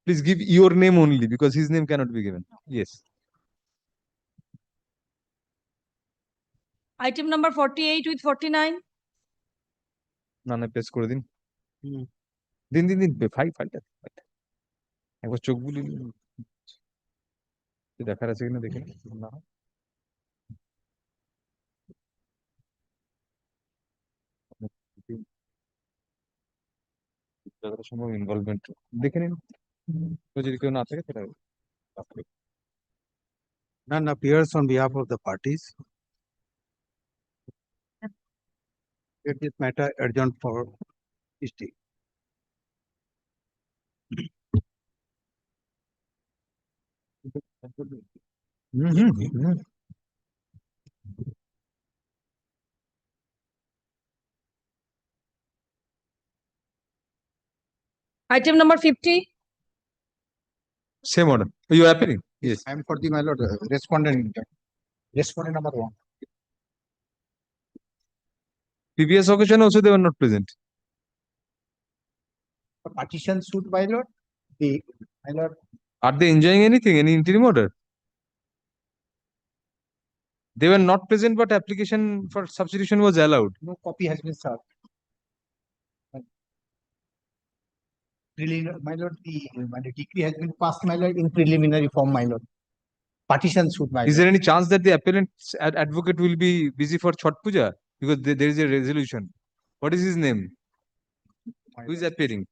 Please give your name only because his name cannot be given. Yes. Item number 48 with 49. Nana press করে দিন। দিন ফাইলটা একবার চোখ বুলি দেখার আছে কিনা দেখে না যতটা সম্ভব ইনভলভমেন্ট দেখে নিন যদি কেউ না থাকে সেটা None appears on behalf of the parties. Let this matter adjourned for this day. Item number 50. Same order. You are appearing? Yes. I am for the, my lord, respondent. Respondent number 1. Previous occasion also they were not present. The partition suit, my lord. My lord. Are they enjoying anything? Any interim order? They were not present, but application for substitution was allowed. No copy has been served. My lord, the decree has been passed, my lord, in preliminary form, my lord. Partition suit, my lord. Is there any chance that the appellant's advocate will be busy for Chhath Puja? Because there is a resolution. What is his name? Who is appearing?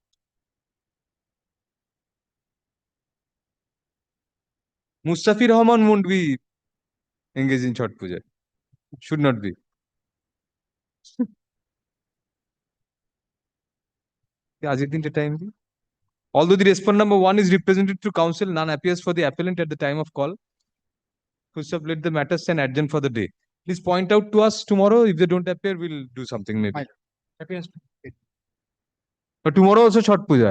Mustafir Rahman won't be engaged in Chhath Puja. Should not be. আজকের দিনটা time দিই। Although the respondent number 1 is represented to counsel, none appears for the appellant at the time of call. Who's up, let the matter stand adjourned for the day. Please point out to us tomorrow. If they don't appear, we'll do something maybe. But tomorrow also Chhath Puja.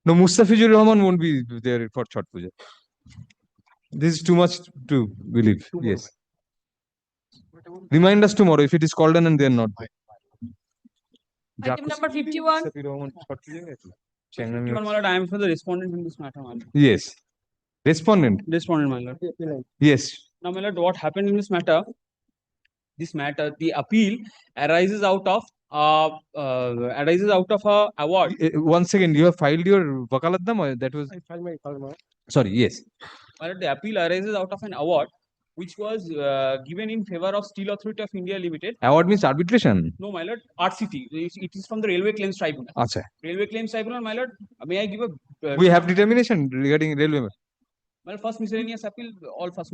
No, Mustafizur Rahman won't be there for Chhath Puja. This is too much to believe. Yes. Remind us tomorrow if it is called in and they are not there. Item number 51. 51, my lord, I am for the respondent in this matter, my lord. Yes. Respondent. Respondent, my lord. Yes. Now, my lord, what happened in this matter? The appeal arises out of a award. Once again, you have filed your Vakalatnam? That was. I filed my. Sorry, yes. My lord, the appeal arises out of an award which was given in favor of Steel Authority of India Limited. Award means arbitration? No, my lord, RCT. It is from the Railway Claims Tribunal. Achha. Railway Claims Tribunal, my lord, may I give a... We have determination regarding railway. Well, first miscellaneous appeal, all first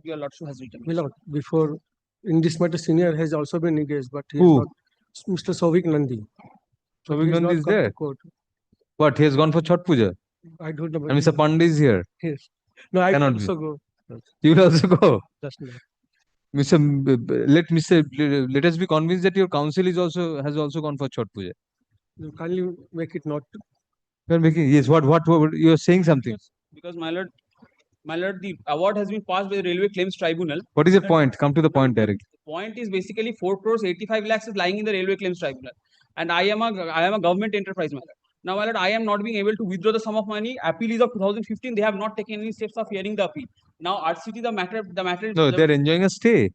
your lordship has written. My lord, before in this matter, senior has also been engaged, but he Who? is not. Mr. Souvik Nandi. But Souvik he has Nandi not is come to there? court. What? He has gone for Chhath Puja? I don't know. And Mr. Pandey is here? Yes. No, I Cannot can also go. You will also go? Just now. Let us be convinced that your counsel has also gone for Chhath Puja. You kindly make it not. You are making, yes, what you are saying something. Because my lord, the award has been passed by the Railway Claims Tribunal. What is your point? Come to the point directly. The point is basically 4 crores 85 lakhs is lying in the Railway Claims Tribunal, and I am a government enterprise, my lord. Now, my lord, I am not being able to withdraw the sum of money. Appeal is of 2015. They have not taken any steps of hearing the appeal. Now, RCT, the matter. No, they are enjoying a stay.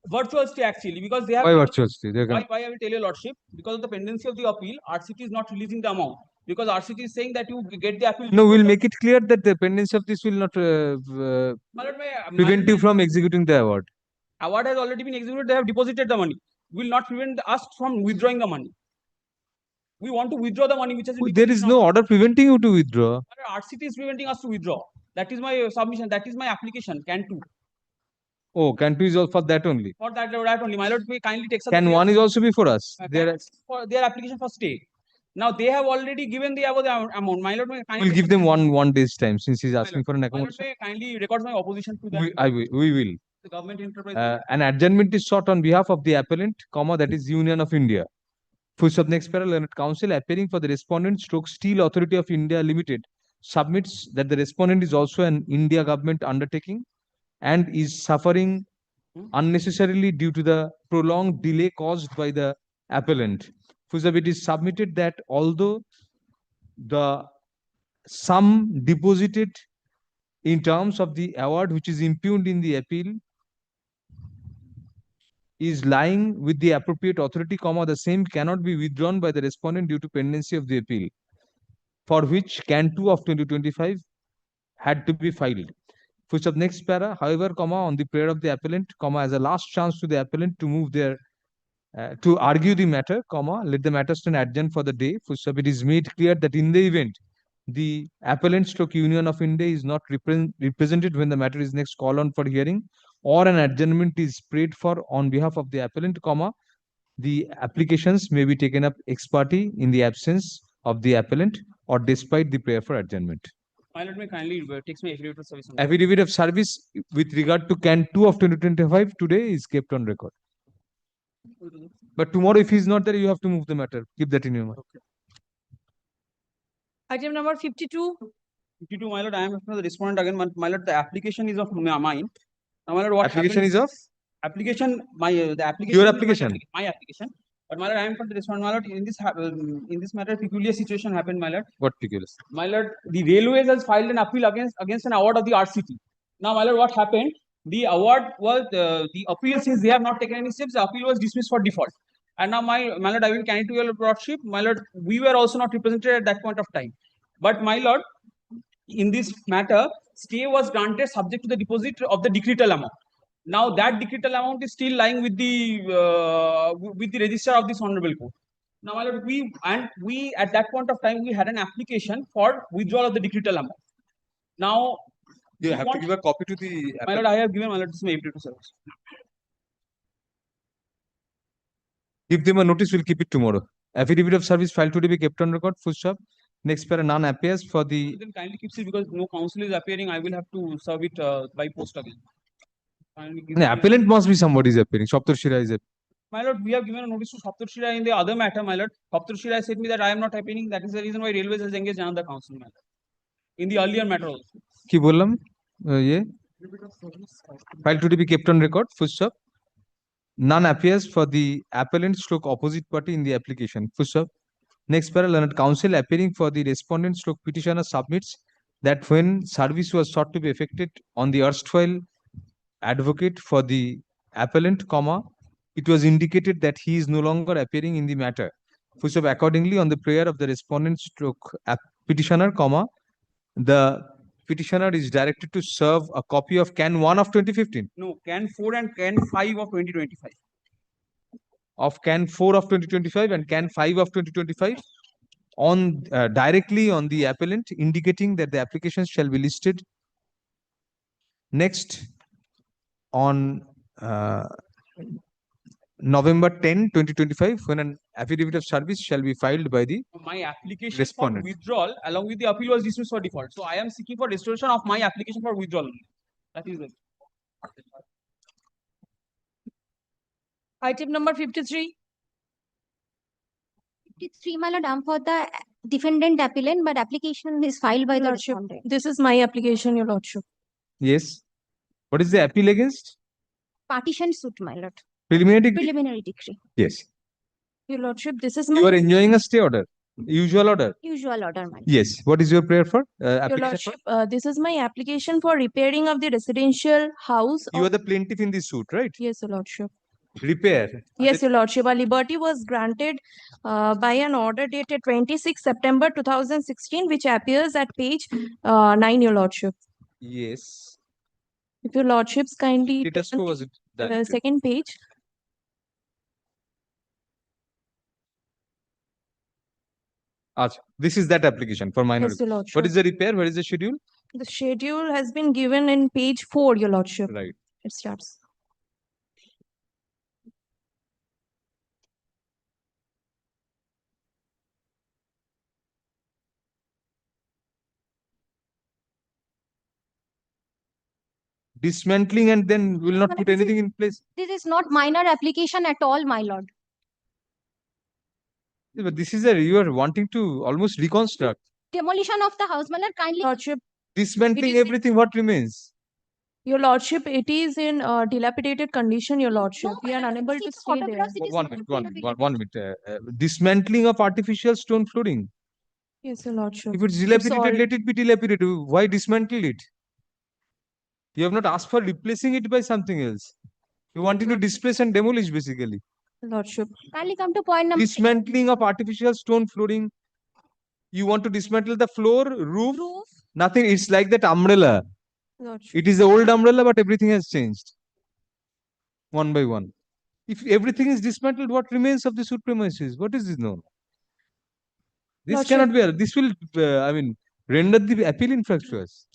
Virtual stay actually, because they have. Why virtual stay? Why I will tell your lordship, because of the pendency of the appeal, RCT is not releasing the amount. Because RCT is saying that you get the appeal. No, we'll make it clear that the dependency of this will not prevent you from executing the award. Award has already been executed. They have deposited the money. Will not prevent us from withdrawing the money. We want to withdraw the money which has been. There is no order preventing you to withdraw. RCT is preventing us to withdraw. That is my submission. That is my application. Can 2. Oh, can 2 is all for that only. For that only. My lord, we kindly take. Can 1 is also be for us? For their application for stay. Now they have already given the above amount. My lord, we'll give them one day's time since he's asking for an accommodation. My lord, kindly record my opposition to that. We will. The government enterprise. An adjournment is sought on behalf of the appellant, that is Union of India. Full of next para, Learned Counsel appearing for the respondent stroke Steel Authority of India Limited submits that the respondent is also an India government undertaking and is suffering unnecessarily due to the prolonged delay caused by the appellant. It is submitted that although the sum deposited in terms of the award which is impugned in the appeal is lying with the appropriate authority, the same cannot be withdrawn by the respondent due to pendency of the appeal, for which Can 2 of 2025 had to be filed. Next para, however, on the prayer of the appellant, as a last chance to the appellant to move their to argue the matter, let the matter stand adjourned for the day. It is made clear that in the event the appellant stroke Union of India is not represented when the matter is next called on for hearing, or an adjournment is prayed for on behalf of the appellant, the applications may be taken up ex parte in the absence of the appellant or despite the prayer for adjournment. My lord, may kindly takes my affidavit of service. Affidavit of service with regard to Can 2 of 2025 today is kept on record. But tomorrow, if he is not there, you have to move the matter. Keep that in your mind. Okay. Item number 52. 52, my lord, I am the respondent again. My lord, the application is of mine. Now, my lord, what application happens, is of? Application, the application. Your application. My application. But my lord, I am from the respondent. My lord, in this matter, peculiar situation happened, my lord. What peculiar? My lord, the railways has filed an appeal against an award of the RCT. Now, my lord, what happened? The award was the appeal, since they have not taken any steps, the appeal was dismissed for default. And now, my lord, I will carry to your lordship. My lord, we were also not represented at that point of time. But my lord, in this matter, stay was granted subject to the deposit of the decretal amount. Now that decretal amount is still lying with the registrar of this honorable court. Now, my lord, we at that point of time we had an application for withdrawal of the decretal amount. Now you have to give a copy to the. My lord, I have given, my lord, this is my affidavit to service. Give them a notice. We'll keep it tomorrow. Affidavit of service filed to be kept on record, full stop. Next para, none appears for the, Then kindly keeps it because no counsel is appearing. I will have to serve it by post again. Kindly give the me a- appellant must be somebody is appearing. Saptar Shira is appearing. My lord, we have given a notice to Saptar Shira in the other matter, my lord. Saptar Shira said me that I am not appearing. That is the reason why Railways has engaged another counsel, my lord. In the earlier matter also. কি বললাম ये file to be kept on record, full stop. None appears for the appellant stroke opposite party in the application, full stop. Next para, learned counsel appearing for the respondent stroke petitioner submits that when service was sought to be effected on the erstwhile advocate for the appellant, comma, it was indicated that he is no longer appearing in the matter. Full stop. Accordingly, on the prayer of the respondent stroke petitioner, comma, the petitioner is directed to serve a copy of Can 1 of 2015, No, Can 4 and Can 5 of 2025. of Can 4 of 2025 and Can 5 of 2025 on directly on the appellant, indicating that the applications shall be listed next on November 10, 2025, when an affidavit of service shall be filed by the My application respondent. for withdrawal along with the appeal was dismissed for default. So I am seeking for restoration of my application for withdrawal. That is it. Item number 53. 53, my lord, I'm for the defendant appellant, but application is filed by the Lordship, respondent. this is my application, your lordship. Yes. What is the appeal against? Partition suit, my lord. Preliminary decree? Preliminary decree. Yes. Your lordship, this is You my are enjoying a stay order, usual order. Usual order, my lord. Yes. What is your prayer for? your Application for? lordship. This is my application for repairing of the residential house. You of- are the plaintiff in this suit, right? Yes, your lordship. Repair. Yes, your lordship. A liberty was granted by an order dated 26 September 2016, which appears at page 9, your lordship. Yes. If your lordships kindly Status turn quo was it? to the directed? second page. Acha, this is that application for minor. Yes, your lordship. What is the repair? Where is the schedule? The schedule has been given in page 4, your lordship. Right. It starts. Dismantling and then will not put anything in place. This is not minor application at all, my lord. Yeah, but this is a, you are wanting to almost reconstruct. Demolition of the house, my lord, kindly. Lordship, Dismantling everything, what remains? your lordship, it is in dilapidated condition, your lordship. We are unable to stay there. One minute. Dismantling of artificial stone flooring. Yes, your lordship. If it's all- dilapidated, let it be dilapidated. Why dismantle it? You have not asked for replacing it by something else. You wanted to displace and demolish, basically. Lordship. Kindly come to point number Dismantling of artificial stone flooring. You want to dismantle the floor, roof? Nothing. It's like that umbrella. Lordship. It is the old umbrella, but everything has changed. One by one. If everything is dismantled, what remains of the suit premises? What is this known? This Lordship. cannot be. This will, render the appeal infructuous.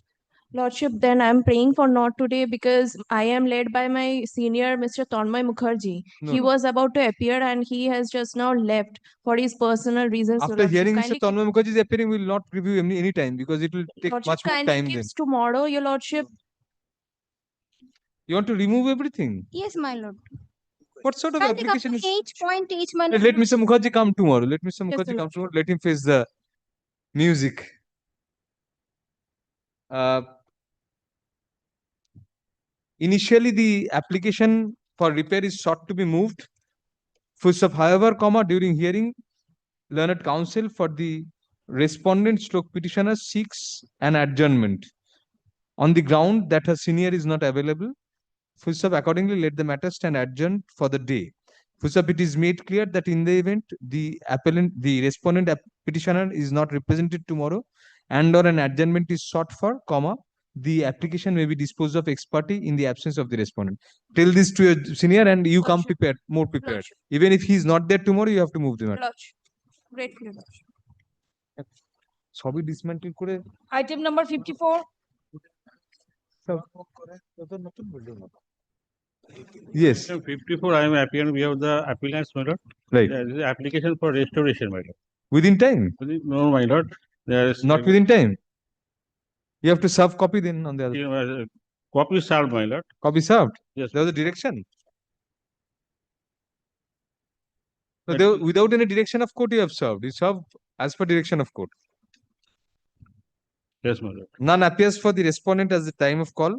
Lordship, then I am praying for not today because I am led by my senior, Mr. Tanmay Mukherjee. No, He no. was about to appear and he has just now left for his personal reasons. After Lordship. hearing Mr. Kindly Tanmay Mukherjee's appearing, we will not review any time because it will take Lordship, much more kindly time then. gives tomorrow, your lordship. You want to remove everything? Yes, my lord. What sort of Kindly come application to is? H.H, my lord. Let Mr. Mukherjee come tomorrow. Let Mr. Yes, Mukherjee your come tomorrow. Let him face the music. Initially, the application for repair is sought to be moved. First of, however, during hearing, learned counsel for the respondent stroke petitioner seeks an adjournment on the ground that her senior is not available. First of, accordingly, let the matter stand adjourned for the day. First of, it is made clear that in the event the respondent petitioner is not represented tomorrow and or an adjournment is sought for, the application may be disposed of ex parte in the absence of the respondent. Tell this to your senior and you come prepared, more prepared. Lordship. Even if he is not there tomorrow, you have to move the matter. Lordship. Gratefully, lordship. সবই dismantle করে Item number 54. Yes. 54, I am appearing, we have the applicants, my lord. Right. There is an application for restoration, my lord. Within time? No, my lord. There is Not within time. You have to serve copy then on the other. Copy served, my lord. Copy served? Yes. There was a direction. No, there, without any direction of court, you have served. You serve as per direction of court. Yes, my lord. None appears for the respondent as the time of call.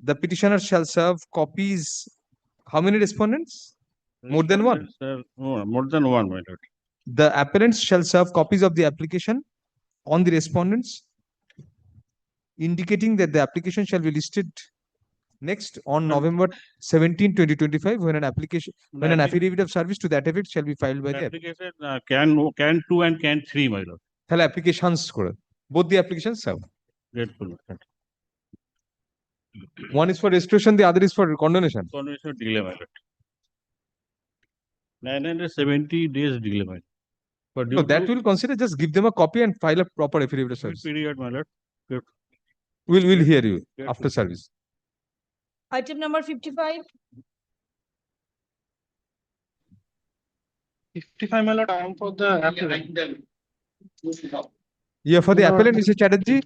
The petitioner shall serve copies. How many respondents? More than one. More than one, my lord. The appellants shall serve copies of the application on the respondents, indicating that the application shall be listed next on November 17, 2025, when an affidavit of service to that effect shall be filed by the application. Can 2 and can 3, my lord. তাহলে applications করে both the applications serve. Grateful. One is for restoration, the other is for condonation. Condonation delay, my lord. 970 days delay, my lord. But No, that will consider, just give them a copy and file a proper affidavit of service. Period, my lord. We'll hear you after service. Item number 55. 55, my lord, I am for the appellant. Yeah, for the appellant, Mr. Chatterjee.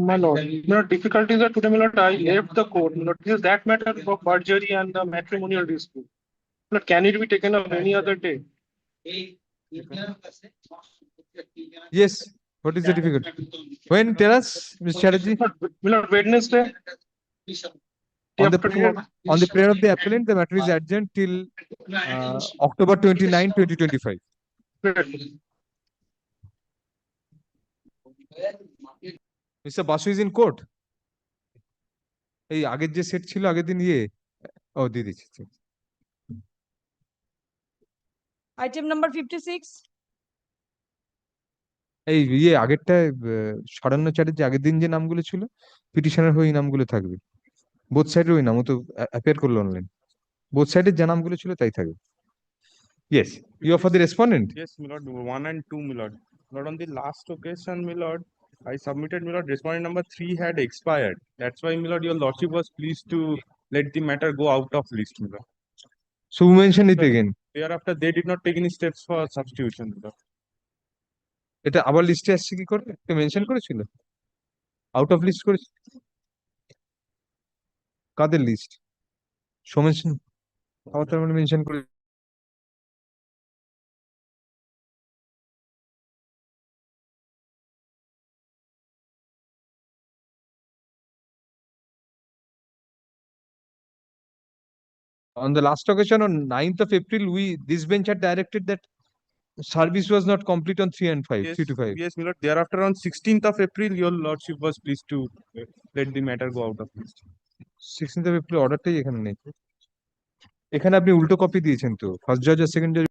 My lord, difficulties are today, my lord, I left the court. My lord, is that matter of perjury and the matrimonial dispute? My lord, can it be taken up any other day? Yes. What is the difficulty? When? Tell us, Mr. Chatterjee. My lord, Wednesday. On the prayer of the appellant, the matter is adjourned till October 29, 2025. Mr. Basu is in court. এই আগের যে set ছিল আগের দিন ও দিয়ে দিচ্ছি। Item number 56. এই আগেরটায় শরণ্য চ্যাটার্জি আগের দিন যে নামগুলো ছিল পিটিশনের হয়ে এই নামগুলো থাকবে। বোথ সাইডের ওই নাম, ও তো অ্যাপিয়ার করলো অনলাইন। বোথ সাইডের যে নামগুলো ছিল তাই থাকবে। Yes, you are for the respondent. Yes, my lord, 1 and 2, my lord. Lord, on the last occasion, my lord, I submitted, my lord, respondent number 3 had expired. That's why, my lord, your lordship was pleased to let the matter go out of list, my lord. So we mention it again. Thereafter, they did not take any steps for substitution, my lord. এটা আবার লিস্টে আসছে কি করে? এটা mention করেছিল? Out of list করেছিল? কাদের list? Somen আবার তার মানে মেনশন করে। On the last occasion on 9th of April, this bench had directed that service was not complete on 3 and 5, Yes, 3 to 5. yes, my lord. Thereafter, on 16th of April, your lordship was pleased to let the matter go out of list. 16th of April অর্ডারটাই এখানে নেই। এখানে আপনি উল্টো copy দিয়েছেন তো, first জাজ আর second জাজ।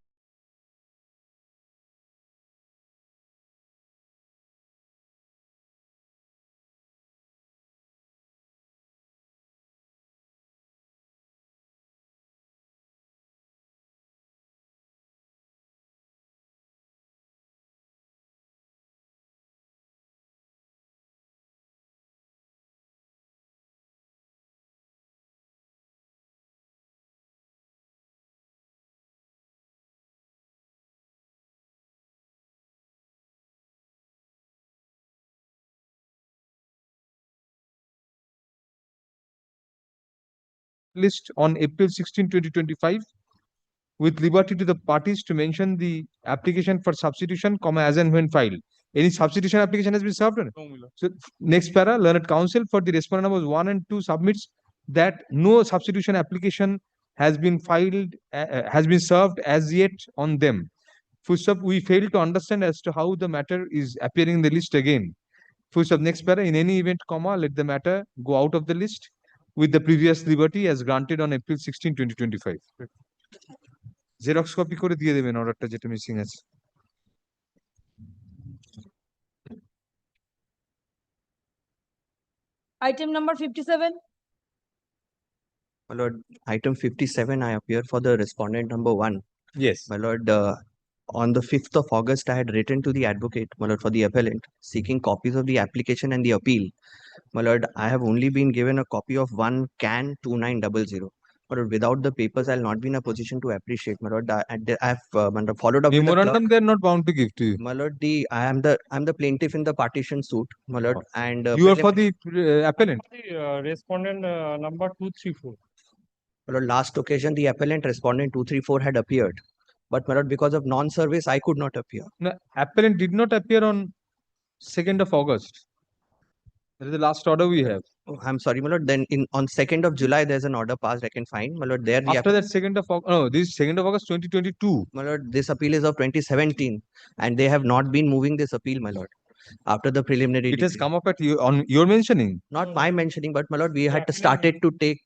List on April 16, 2025, with liberty to the parties to mention the application for substitution, as and when filed. Any substitution application has been served on it? No, my lord. So next para, learned counsel for the respondent numbers 1 and 2 submits that no substitution application has been filed, has been served as yet on them. Full stop, we fail to understand as to how the matter is appearing in the list again. Full stop, next para, in any event, let the matter go out of the list with the previous liberty as granted on April 16, 2025. Xerox copy করে দিয়ে দেবেন অর্ডারটা যেটা missing আছে। Item number 57. My lord, item 57, I appear for the respondent number 1. Yes. My lord, on the 5th of August, I had written to the advocate, my lord, for the appellant, seeking copies of the application and the appeal. My lord, I have only been given a copy of one CAN 2900. But without the papers, I'll not be in a position to appreciate, my lord. I've my lord, followed up with the Memorandum clerk. they are not bound to give to you. My lord, I'm the plaintiff in the partition suit, my lord, and You are for the appellant. Respondent number 234. my lord, last occasion the appellant respondent 234 had appeared, but my lord, because of non-service, I could not appear. No, appellant did not appear on 2nd of August. That is the last order we have. Oh, I'm sorry, my lord. Then on 2nd of July, there's an order passed. I can find, my lord. There the After that 2nd of August, no, this is 2nd of August 2022. my lord, this appeal is of 2017, and they have not been moving this appeal, my lord. After the preliminary, It has decree. come up at you on your mentioning. Not my mentioning, but my lord, we had started to take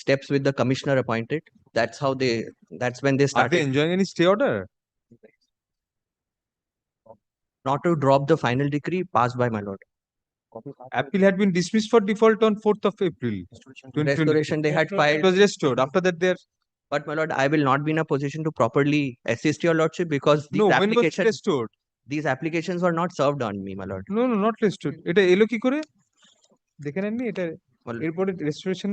steps with the commissioner appointed. That's how they. That's when they Are started. they enjoying any stay order? Not to drop the final decree passed by my lord. Appeal had been dismissed for default on 4th of April. 2020. Restoration they had filed. It was restored. After that, there. But my lord, I will not be in a position to properly assist your lordship because these No, when was it applications. restored? These applications were not served on me, my lord. No, no, not restored. এটা এলো কি করে? দেখে নেননি এটা এরপরে restoration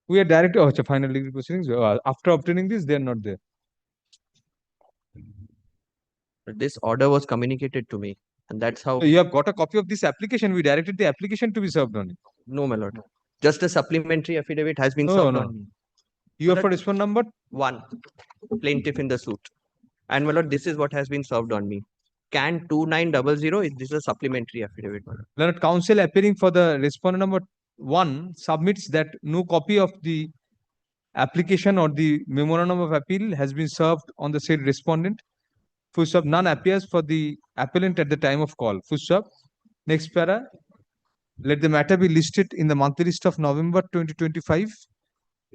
we are directed. Oh, it's a final legal proceedings. After obtaining this, they are not there. This order was communicated to me, and that's how. So you have got a copy of this application. We directed the application to be served on it. No, my lord. Just a supplementary affidavit has been No, served no. on me. You are for respond number 1, plaintiff in the suit. And my lord, this is what has been served on me. Can 2900 is this a supplementary affidavit, my lord? Learned counsel appearing for the respondent number 1 submits that no copy of the application or the memorandum of appeal has been served on the said respondent. Full stop. None appears for the appellant at the time of call. Full stop. Next para. Let the matter be listed in the monthly list of November 2025.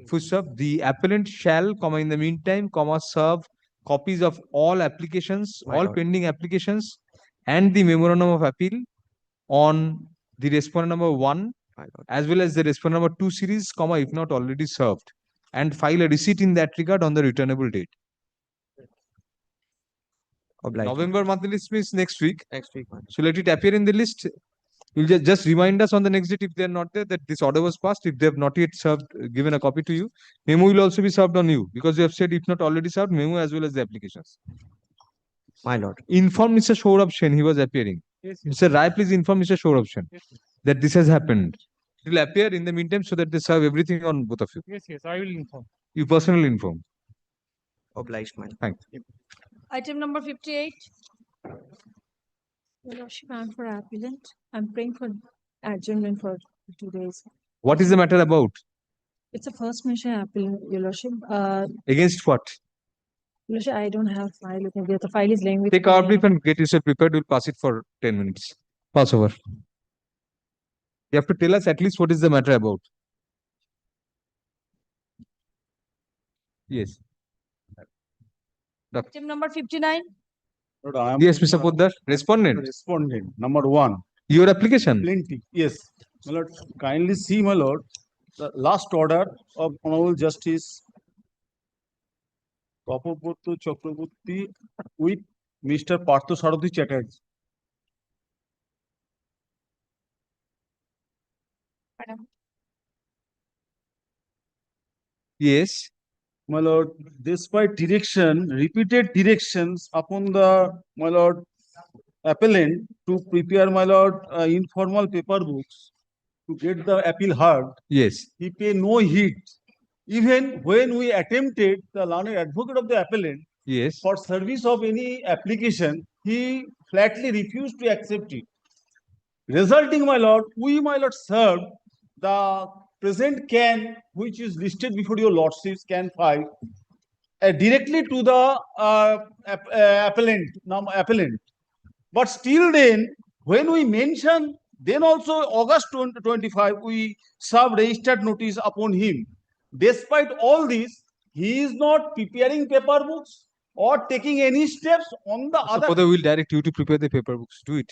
Full stop. The appellant shall, comma, in the meantime, comma, serve copies of all applications, My all lord. pending applications, and the memorandum of appeal on the respondent number 1, My lord. as well as the respondent number 2 series, comma, if not already served, and file a receipt in that regard on the returnable date. Obliged. November monthly list means next week. Next week, my lord. So let it appear in the list. You'll just remind us on the next date if they're not there that this order was passed. If they have not yet served, given a copy to you, memo will also be served on you because you have said if not already served, memo as well as the applications. My lord. Inform Mr. Saurabh Sen, he was appearing. Mr. Rai, please inform Mr. Saurabh that this has happened. It will appear in the meantime so that they serve everything on both of you. Yes, I will inform. You personally inform. Obliged, man. Thanks. Item number 58. Your Lordship, I'm for appellant. I'm praying for adjournment for 2 days. What is the matter about? It's a first mention appellant, Your Lordship. Against what? Your Lordship, I don't have file with me. The file is laying with Take me. our brief and get yourself prepared. We'll pass it for 10 minutes. Pass over. You have to tell us at least what is the matter about. Yes. Item number 59. Lord, I am Yes, Mr. Poddar. Respondent. Respondent, number 1. Your application. Plenty. Yes. My lord, kindly see, my lord, the last order of Honorable Justice Kapopotto Chakraborty with Mr. Partho Sarathi Chatterjee. Yes. My lord, despite repeated directions upon the, my lord, appellant to prepare, my lord, informal paper books to get the appeal heard, Yes. he pay no heed. Even when we attempted, the learned advocate of the appellant, Yes. for service of any application, he flatly refused to accept it. Resulting, my lord, we, my lord, served the present can, which is listed before your lordships, can 5, directly to the appellant. But still then, when we mention, then also August 2025, we served registered notice upon him. Despite all this, he is not preparing paper books or taking any steps on the other. Suppose we'll direct you to prepare the paper books. Do it.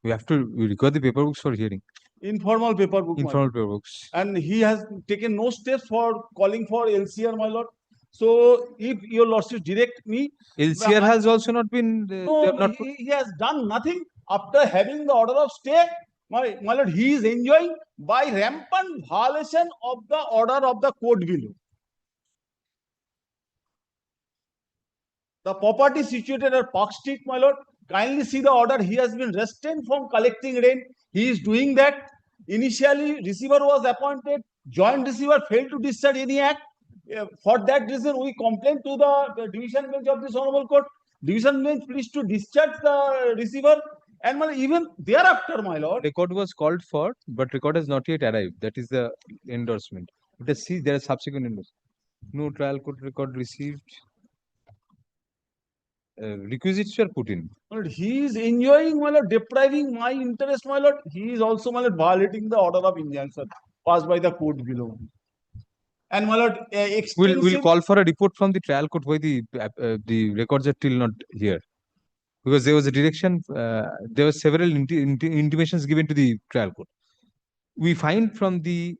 We record the paper books for hearing. Informal paper book. Informal paper books. And he has taken no steps for calling for LCR, my lord. So if your lordship direct me. LCR has also not been. No, he has done nothing after having the order of stay. My lord, he is enjoying by rampant violation of the order of the court below. The property situated at Park Street, my lord, kindly see the order. He has been restrained from collecting rent. He is doing that. Initially, receiver was appointed. Joint receiver failed to discharge any act. For that reason, we complained to the division bench of this honorable court. Division bench please to discharge the receiver. And even thereafter, my lord. Record was called for, but record has not yet arrived. That is the endorsement. Let us see, there are subsequent endorsements. No trial court record received. Requisites were put in. My lord, he is enjoying, my lord, depriving my interest, my lord. He is also, my lord, violating the order of injunction passed by the court below. And my lord, we'll call for a report from the trial court why the records are still not here. Because there was a direction, there were several intimations given to the trial court. We find from the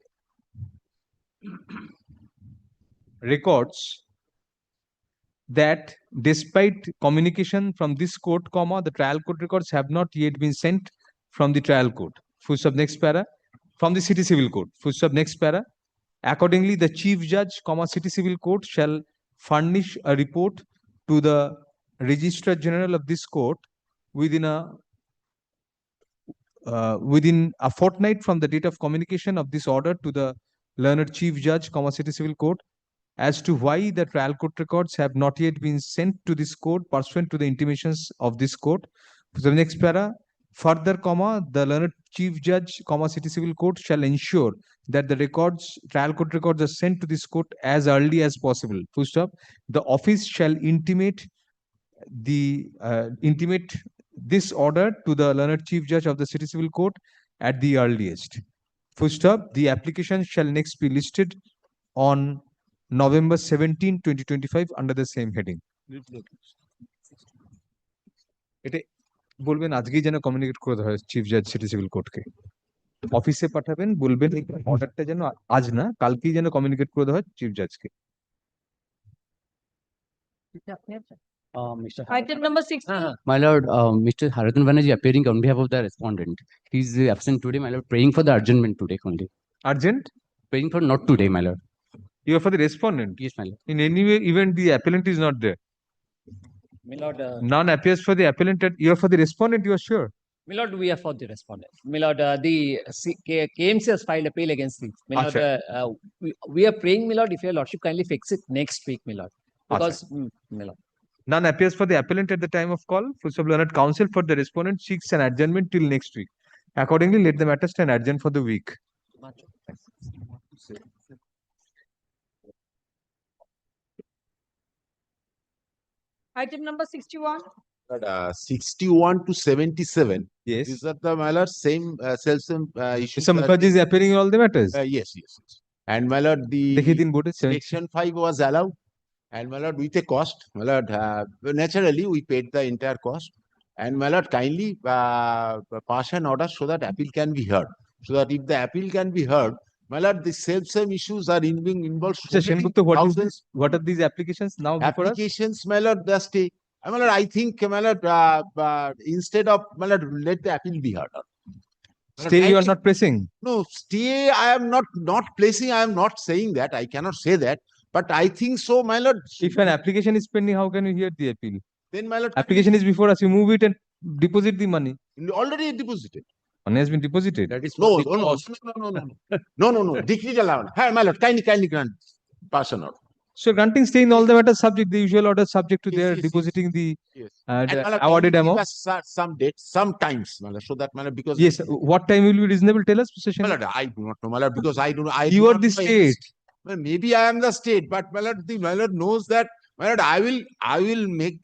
records that despite communication from this court, the trial court records have not yet been sent from the trial court. Full stop, next para. From the city civil court. Full stop, next para. Accordingly, the chief judge, city civil court shall furnish a report to the registrar general of this court within a fortnight from the date of communication of this order to the learned chief judge, city civil court, as to why the trial court records have not yet been sent to this court pursuant to the intimations of this court. So the next para. Further, the learned chief judge, city civil court shall ensure that the trial court records are sent to this court as early as possible. Full stop. The office shall intimate this order to the learned chief judge of the city civil court at the earliest. Full stop. The application shall next be listed on November 17, 2025 under the same heading. বলবেন আজকেই যেন communicate করে দেওয়া হয় chief জাজ city civil কোর্টকে অফিসে পাঠাবেন বলবেন এই অর্ডারটা যেন আজ না কালকেই যেন কমিউনিকেট করে দেওয়া হয় chief জাজকে Item number 60. My lord, Mr. Harathan Banerjee appearing on behalf of the respondent. He is absent today, my lord, praying for the adjournment today only. Urgent? Praying for not today, my lord. You are for the respondent? Yes, my lord. In any way, even the appellant is not there. My lord, none appears for the appellant. You are for the respondent, you are sure? Milord, we are for the respondent. Milord, KMC has filed appeal against this. Milord, we are praying, Milord, if your lordship kindly fix it next week, Milord. Because, Milord. None appears for the appellant at the time of call. Full learned counsel for the respondent seeks an adjournment till next week. Accordingly, let the matter stand adjourned for the week. Item number 61. 61 to 77. Yes. These are the my lord, same same issues. Mr. Mukherjee is appearing in all the matters. Yes, yes. And my lord, the section 5 was allowed. And my lord, with a cost, my lord, naturally we paid the entire cost. And my lord, kindly pass an order so that appeal can be heard. So that if the appeal can be heard, my lord, the same issues are being involved. Mr. Shenmukta, what are these applications now before us? Applications, my lord, the stay. My lord, I think, my lord, instead of, my lord, let the appeal be heard. Stay, you are not pressing. No, stay, I am not placing, I am not saying that, I cannot say that. But I think so, my lord. If an application is pending, how can you hear the appeal? Then, my lord. Application is before us, you move it and deposit the money. Already deposited. Money has been deposited. That is no. Decree allowed. Hey, my lord, kindly grant pass an order. So granting stay in all the matters subject, the usual order subject to their depositing the awarded amount. Some dates, sometimes, my lord, so that, my lord, because. Yes, what time will be reasonable? Tell us, Mr. My lord, I do not know, my lord, because I do not. You are the state. Well, maybe I am the state, but my lord, the my lord knows that, my lord, I will make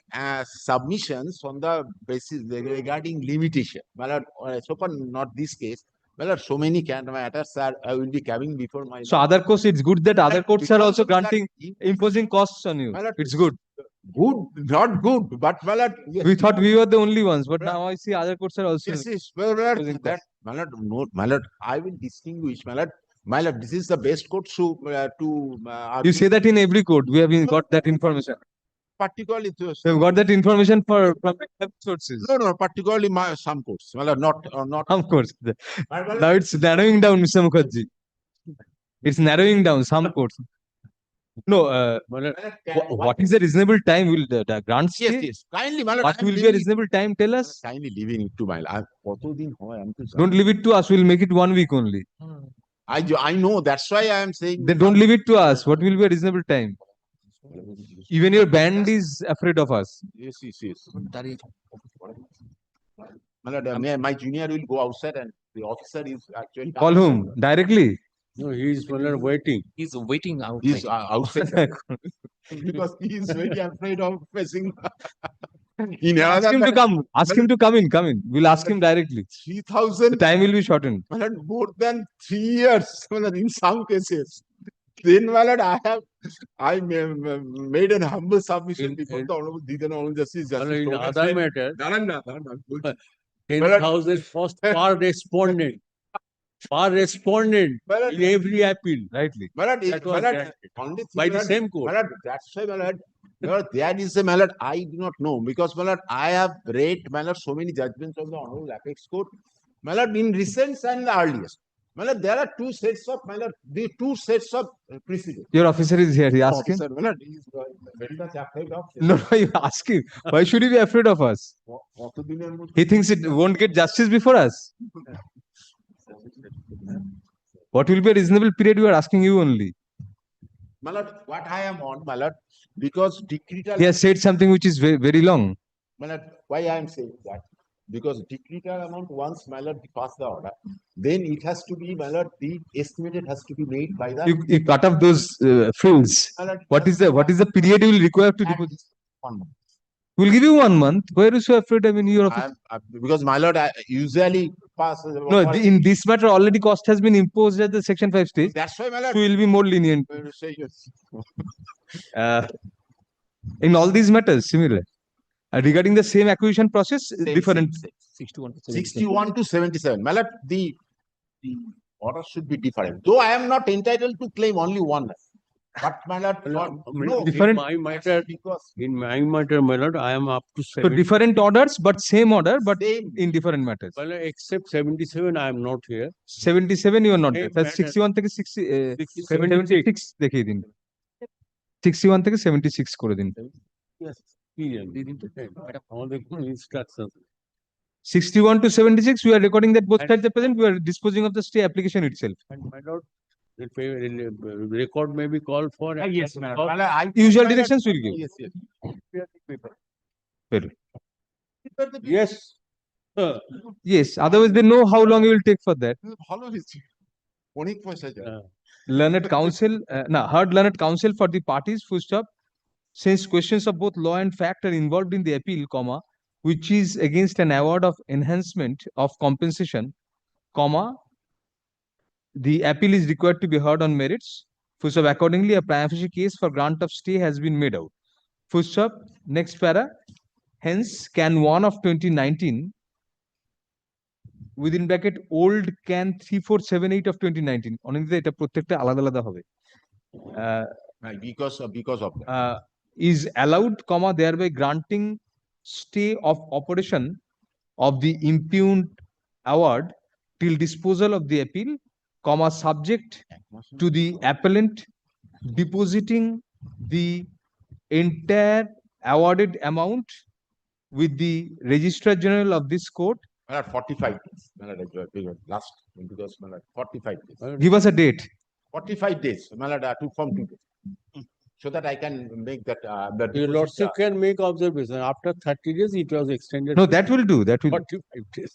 submissions on the basis regarding limitation. My lord, so far not this case. Well, so many matters are I will be coming before my. So other courts, it's good that other courts are also granting, imposing costs on you. It's good. Good, not good, but well, yes. We thought we were the only ones, but now I see other courts are also. Yes, well, that, my lord, no, my lord, I will distinguish, my lord. My lord, this is the best court to you say that in every court. We have got that information. Particularly, we've got that information from sources. No, particularly some courts. Well, not. Some courts. Now it's narrowing down, Mr. Mukherjee. It's narrowing down some courts. No, what is the reasonable time? Will the grant stay? Yes. Kindly, my lord. What will be a reasonable time? Tell us. Kindly leaving it to my lord. Don't leave it to us. We'll make it 1 week only. I know. That's why I am saying. Then don't leave it to us. What will be a reasonable time? Even your band is afraid of us. Yes. My junior will go outside and the officer is actually. Call whom? Directly? No, he is waiting. He's waiting out. He's outside. Because he is very afraid of facing. Ask him to come. Ask him to come in. We'll ask him directly. 3,000. The time will be shortened. More than 3 years in some cases. Then, my lord, I made an humble submission before the Honorable Honorable Justice. In other matter, 10,000 first per respondent. In every appeal. Rightly. By the same court. That's why, my lord, there is a, my lord, I do not know, because, my lord, I have read, my lord, so many judgments of the Honorable Apex Court, my lord, in recent and the earliest. My lord, there are two sets of, my lord, the two sets of precedents. Your officer is here. He asked him. My lord, he is very much afraid of. No, you ask him. Why should he be afraid of us? He thinks it won't get justice before us. What will be a reasonable period? We are asking you only. My lord, what I am on, my lord, because decretal. He has said something which is very, very long. My lord, why I am saying that? Because decretal amount, once, my lord, pass the order, then it has to be, my lord, the estimated has to be made by the. You cut off those fields. What is the period you will require to deposit? 1 month. We'll give you 1 month. Why are you so afraid? I mean, your office. Because, my lord, I usually pass. No, in this matter, already cost has been imposed at the Section 5 stage. That's why, my lord. So we'll be more lenient. Say yes. In all these matters, similar. Regarding the same acquisition process, different. 61 to 77. My lord, the order should be different. Though I am not entitled to claim only one. But, my lord, different. In my matter, my lord, I am up to 70. So different orders, but same order, but in different matters. Well, except 77, I am not here. 77, you are not here. That's 61 থেকে 76 দেখিয়ে দিন 61 থেকে 76 করে দিন Yes. আমাদের কোনো instructions. 61 to 76, we are recording that both sides are present. We are disposing of the stay application itself. And my lord, the record may be called for. Yes, my lord. Usual directions will give. Yes, yes. Very. Yes. Yes, otherwise they know how long it will take for that. ভালো হয়েছে অনেক পয়সা যায় Learned counsel, heard learned counsel for the parties, full stop. Since questions of both law and fact are involved in the appeal, comma, which is against an award of enhancement of compensation, comma, the appeal is required to be heard on merits. Full stop. Accordingly, a prima facie case for grant of stay has been made out. Full stop. Next para. Hence, can 1 of 2019 within bracket old can 3478 of 2019 অনেকটা এটা প্রত্যেকটা আলাদা আলাদা হবে because of that. Is allowed, comma, thereby granting stay of operation of the impugned award till disposal of the appeal, comma, subject to the appellant depositing the entire awarded amount with the Registrar General of this court. 45 days. Last, because 45 days. Give us a date. 45 days. To form 2 days. So that I can make that. Your lordship can make observation. After 30 days, it was extended. No, that will do. That will 45 days.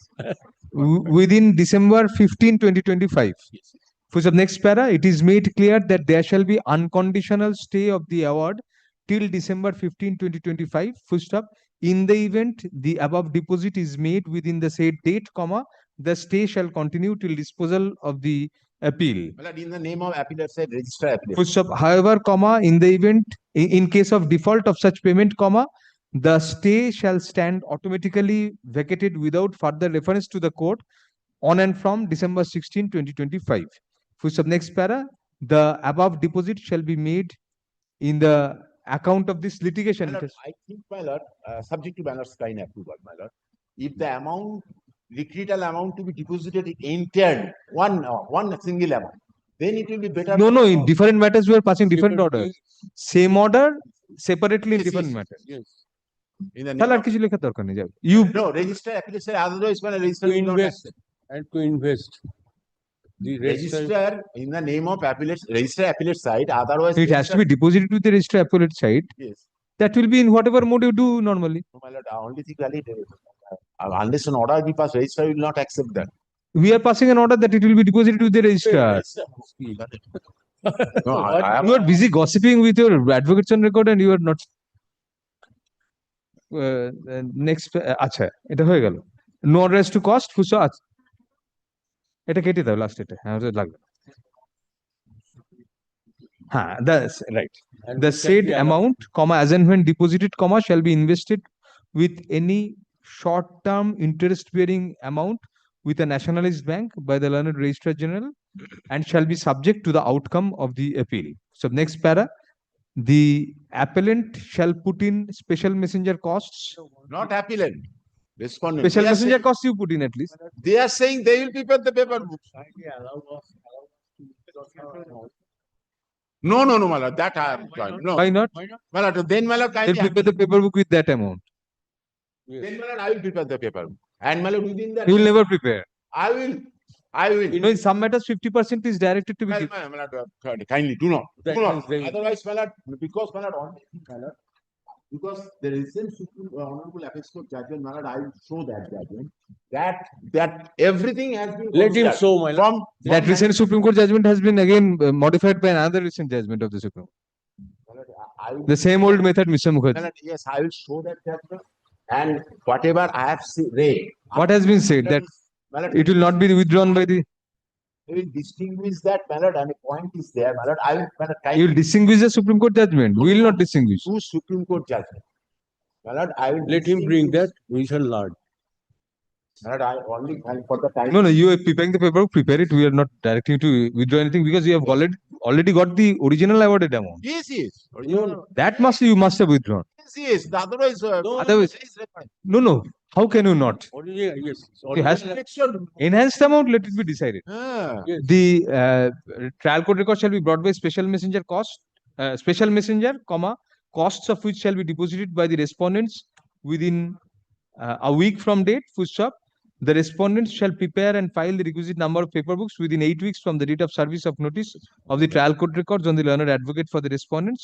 within December 15, 2025. Yes. For the next para, it is made clear that there shall be unconditional stay of the award till December 15, 2025. Full stop. In the event the above deposit is made within the said date, comma, the stay shall continue till disposal of the appeal. In the name of appellate said register appellate. Full stop. However, comma, in the event, in case of default of such payment, comma, the stay shall stand automatically vacated without further reference to the court on and from December 16, 2025. Full stop. Next para, the above deposit shall be made in the account of this litigation. My lord, I think, my lord, subject to Banner's kind approval, my lord, if the amount, recruital amount to be deposited entirely, one single amount, then it will be better. No, in different matters we are passing different orders. Same order, separately in different matters. Yes. In the তাহলে আর কিছু লেখার দরকার নেই, যাও। You no register appellate said otherwise when a register To will not invest accept. and to invest. The Register in the name of appellate, register appellate side, otherwise. it has to be deposited with the register appellate side. Yes. That will be in whatever mode you do normally. No, my lord, I only think valid. Unless an order be passed, registrar will not accept that. We are passing an order that it will be deposited with the registrar. No, You are busy gossiping with your advocates on record and you are not. Next, আচ্ছা এটা হয়ে গেল। No order as to cost, ফুসো আছে। এটা কেটে দাও last এটা, হ্যাঁ লাগবে। হ্যাঁ, that's right. The said amount, comma, as and when deposited, comma, shall be invested with any short-term interest-bearing amount with a nationalized bank by the learned Registrar General and shall be subject to the outcome of the appeal. So next para, the appellant shall put in special messenger costs. Not appellant. Respondent. Special They are messenger saying- costs you put in at least. They are saying they will prepare the paper book. No, my lord, that I am fine. No. Why not? My lord, then my lord, They'll kindly. prepare the paper book with that amount. Then my lord, I will prepare the paper book. And my lord, within that. You will never prepare. I will. You know, in some matters, 50% is directed to be Well, given. my lord, kindly do not. Do not. Otherwise, my lord, because my lord, only thing, my lord, because the recent Supreme Honorable Apex Court judgment, my lord, I will show that judgment, that everything has been. Let him considered show, my lord. From. That recent Supreme Court judgment has been again modified by another recent judgment of the Supreme Court. I will. The same old method, Mr. My Mukherjee. lord, yes, I will show that judgment. And whatever I have read. What has been said that My lord, it will not be withdrawn by the. I will distinguish that, my lord, and a point is there, my lord, I will, my lord, You kindly. will distinguish the Supreme Court judgment. We will not distinguish. Two Supreme Court judgment. My lord, I will. Let him bring that, we shall learn. My lord, I only find for the time. No, you are preparing the paper. Prepare it. We are not directing you to withdraw anything because you have already got the original awarded amount. Yes, yes. That you must have withdrawn. Yes, otherwise. Otherwise, no. How can you not? Yes. It has enhanced amount. Let it be decided. Yes. The trial court record shall be brought by special messenger comma, costs of which shall be deposited by the respondents within a week from date, full stop. The respondents shall prepare and file the requisite number of paper books within 8 weeks from the date of service of notice of the trial court records on the learned advocate for the respondents.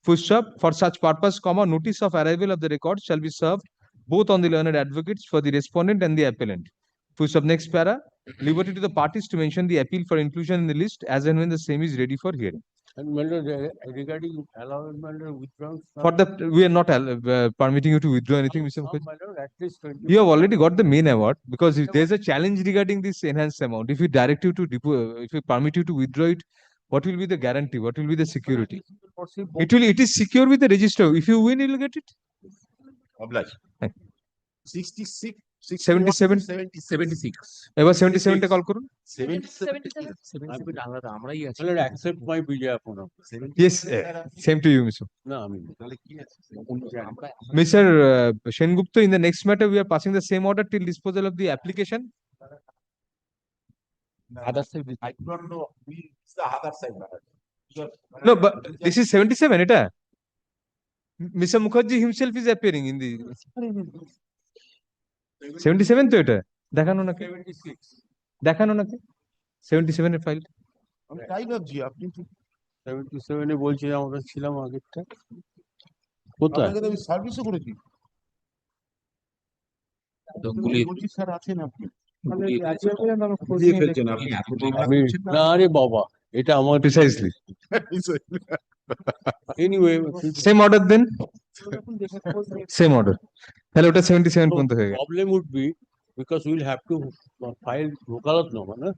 Full stop. For such purpose, comma, notice of arrival of the records shall be served both on the learned advocates for the respondent and the appellant. Full stop. Next para. Liberty to the parties to mention the appeal for inclusion in the list as and when the same is ready for hearing. And regarding allowance withdrawal. For that, we are not permitting you to withdraw anything, Mr. Mukherjee. At least 20. You have already got the main award because if there's a challenge regarding this enhanced amount. If we direct you to if we permit you to withdraw it, what will be the guarantee? What will be the security? It is secure with the register. If you win, you will get it. Oblige. Thank 66, 77, 76. এবার 77 টা call করুন 77 আলাদা আমরাই আছি accept my বিজ্ঞাপন Yes, same to you, Mr. না আমি Mr. Sengupta, in the next matter, we are passing the same order till disposal of the application. Other side, I don't know. It's the other side. No, but this is 77, এটা? Mr. Mukherjee himself is appearing in the 77 তো এটা দেখানো নাকি 77 এর file আমি তাই ভাবছি আপনি 77 এ বলছি আমরা ছিলাম আগেরটা কোথায় আপনাকে তো আমি সার্ভিসও করেছি বলছি স্যার আছেন আপনি দিয়ে ফেলছেন আপনি না রে বাবা এটা আমার precisely anyway same order then same order তাহলে ওটা 77 পর্যন্ত হয়ে গেল problem would be because we'll have to file vokalatnama na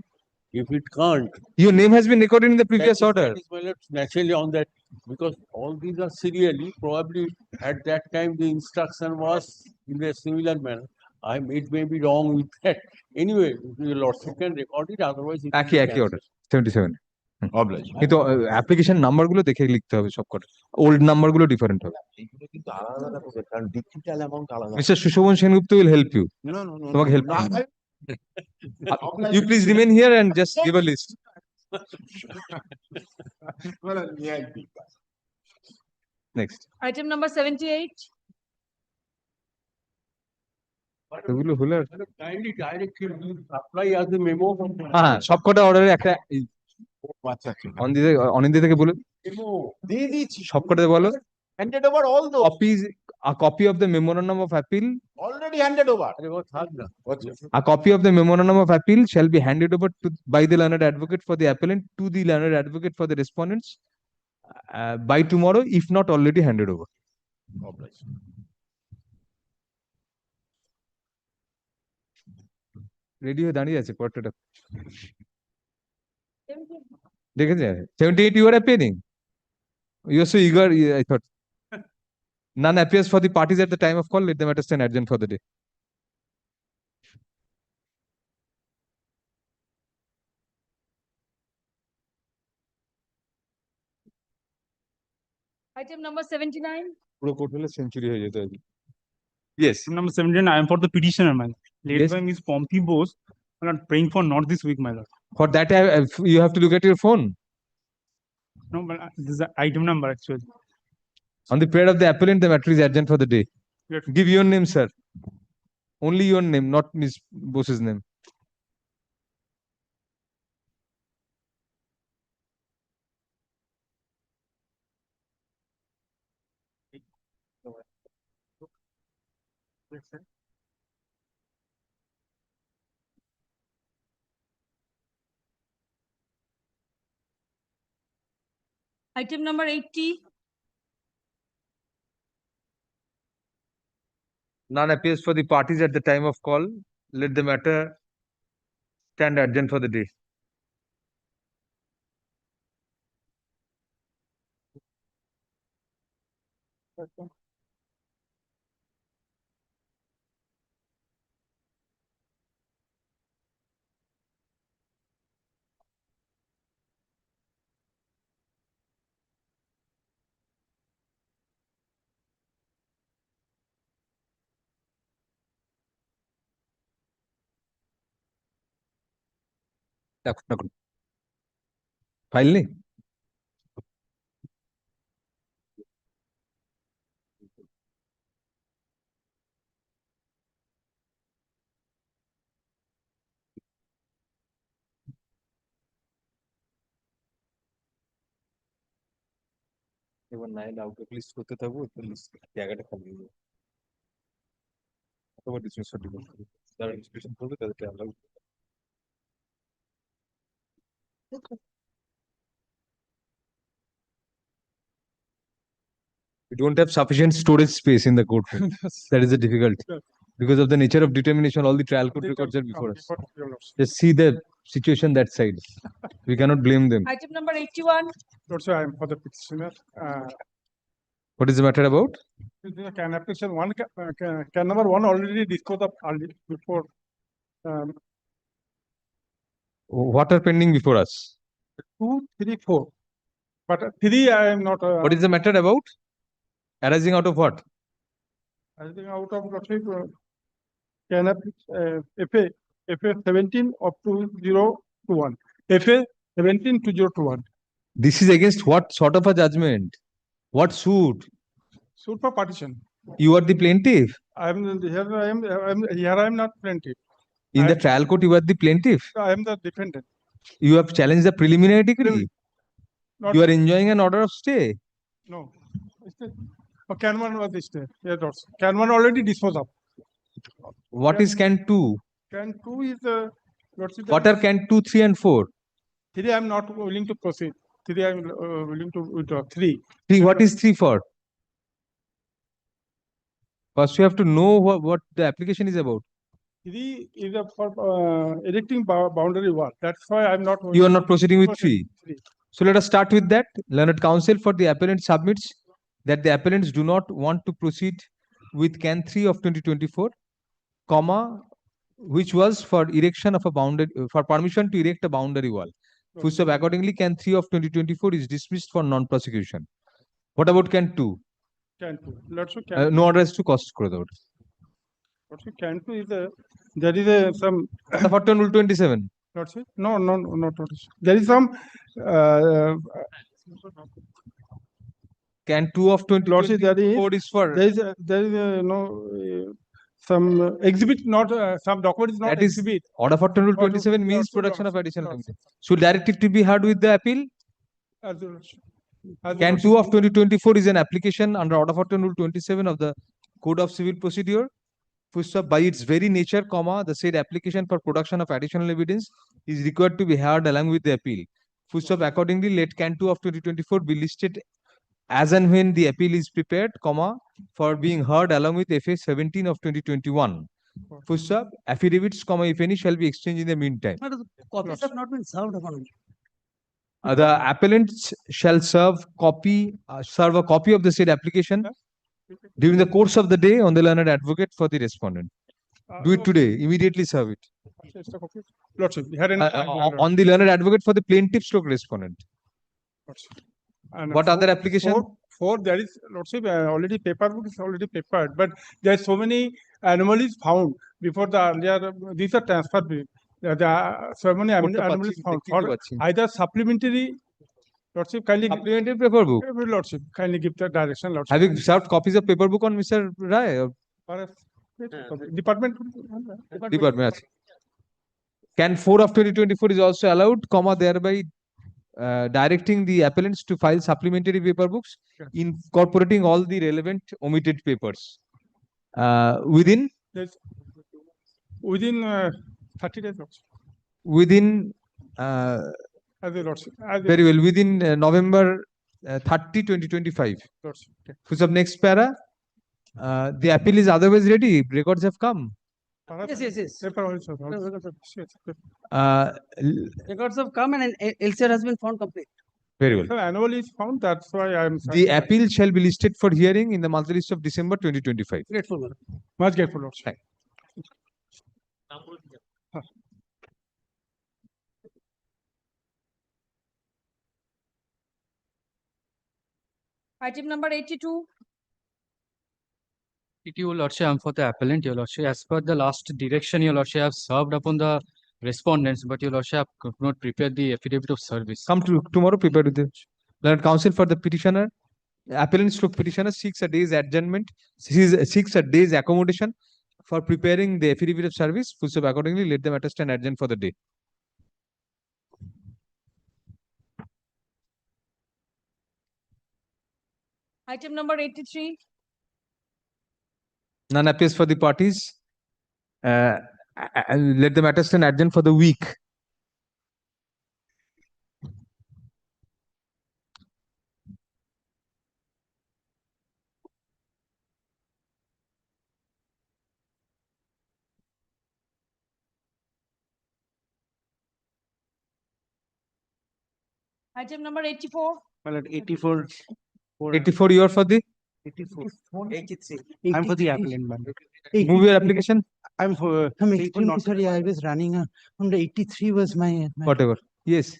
if it can't your name has been recorded in the previous order that is well, naturally on that because all these are serially probably at that time the instruction was in a similar manner it may be wrong with that anyway your lordship can record it otherwise it একই order 77 কিন্তু application number গুলো দেখে লিখতে হবে সবকটা old number গুলো different হবে এইগুলো কিন্তু আলাদা আলাদা হবে কারণ ডিজিটাল অ্যামাউন্ট আলাদা mister Sushovan Sengupta will help you no no no তোমাকে help you please remain here and just give a list next Item number 78. এগুলো হলো kindly direct him to apply as a memo হ্যাঁ সবকটা অর্ডারে একটা অনিন্দি থেকে বলো দিয়ে দিয়েছি সবকটাতে বলো handed over all those copies a copy of the memorandum of appeal already handed over a copy of the memorandum of appeal shall be handed over to by the learned advocate for the appellant to the learned advocate for the respondents by tomorrow if not already handed over ready হয়ে দাঁড়িয়ে আছে পড়াটা দেখেছে 78 you are appearing you are so eager I thought none appears for the parties at the time of call let them stand adjourned for the day Item number 79. পুরো court হলে century হয়ে যেত আর কি yes Number 79, I am for the petitioner, man. Led Yes. by Ms. Pompey Bose. I'm not praying for not this week, my lord. for that you have to look at your phone No, but this is the item number actually. on the prayer of the appellant the matter is adjourned for the day Yes. give your name sir only your name not Miss Bose's name Item number 80. none appears for the parties at the time of call let the matter stand adjourned for the day দেখুন file নেই এবার নাইলে out of list করতে থাকবো তো list জায়গাটা খালি হয়ে যাবে অথবা ডিসমিস সার্টিফিকেট যারা রেজিস্ট্রেশন করবে তাদেরকে allow we don't have sufficient storage space in the courtroom. That is the difficulty. Because of the nature of determination, all the trial court records are before us. Just see the situation that side. We cannot blame them. Item number 81. Lordship, I am for the petitioner. What is the matter about? Can application one, can number one already discussed of early before. What are pending before us? 2, 3, 4. But 3 I am not. What is the matter about? Arising out of what? I think out of Lordship, can FA 17 of 2021. FA 17 2021. This is against what sort of a judgment? What suit? Suit for partition. You are the plaintiff. I am not plaintiff. In the trial court, you are the plaintiff. I am the defendant. You have challenged the preliminary decree. Not- You are enjoying an order of stay. No. Can one was this day? Yes, Lordship. Can one already dispose of? What is can 2? Can 2 is Lordship. What are can 2, 3 and 4? 3 I am not willing to proceed. 3 I am willing to withdraw. 3. 3, what is 3 for? First, you have to know what the application is about. 3 is for erecting boundary wall. That's why I am not. You are not proceeding with 3. So let us start with that. Learned counsel for the appellant submits that the appellants do not want to proceed with can 3 of 2024, comma, which was for erection of a boundary, for permission to erect a boundary wall. Full stop. Accordingly, can 3 of 2024 is dismissed for non-prosecution. What about can 2? Can 2. Lordship, can No order is to cost করে দাও। Lordship, can 2 is there is some. For Rule 27. Lordship, no, not Lordship. There is some. Can 2 of 2024 is for. There is no some exhibit, not some document is not That is exhibit. order for Rule 27 means production of additional evidence. Should directive to be heard with the appeal? As the Lordship. Can 2 of 2024 is an application under order for Rule 27 of the Code of Civil Procedure. Full stop. By its very nature, comma, the said application for production of additional evidence is required to be heard along with the appeal. Full stop. Accordingly, let can 2 of 2024 be listed as and when the appeal is prepared, comma, for being heard along with FA 17 of 2021. Full stop. Affidavits, comma, if any, shall be exchanged in the meantime. Copies have not been served upon me. The appellants shall serve a copy of the said application during the course of the day on the learned advocate for the respondent. Do it today. Immediately serve it. Lordship, On the learned advocate for the plaintiff stroke respondent. And What other application? 4 there is Lordship, already paperwork is already prepared, but there are so many anomalies found before the earlier. These are transfer bill. There are so many anomalies found. For either supplementary. Lordship, kindly. Supplementary paper book. Lordship, kindly give the direction. Lordship. Have you served copies of paper book on Mr. Rai? Department. Department. Can 4 of 2024 is also allowed, comma, thereby directing the appellants to file supplementary paper books, incorporating all the relevant omitted papers within 30 days. Within As a Lordship. very well within November 30, 2025. Lordship. Okay. Full stop. Next para. The appeal is otherwise ready. Records have come. Yes. Paper also. Records have come and an LCR has been found complete. Very well. So annual is found. That's why I am. The appeal shall be listed for hearing in the monthly list of December 2025. Grateful, madam. Much grateful, Lordship. Thank Item number 82. Your Lordship, I am for the appellant, Your Lordship. As per the last direction, Your Lordship, I have served upon the respondents, but Your Lordship, I could not prepare the affidavit of service. Come to tomorrow prepared with the learned counsel for the petitioner. Appellant stroke petitioner seeks a day's adjournment, seeks a day's accommodation for preparing the affidavit of service. Full stop. Accordingly, let the matter stand adjourned for the day. Item number 83. None appears for the parties. Let the matter stand adjourned for the week. Item number 84. Well, at 84. 84 you are for the? 84. 83. I'm for the appellant, man. Move your application. I'm for. I'm extremely sorry. I was running on the 83 was my. Whatever. Yes.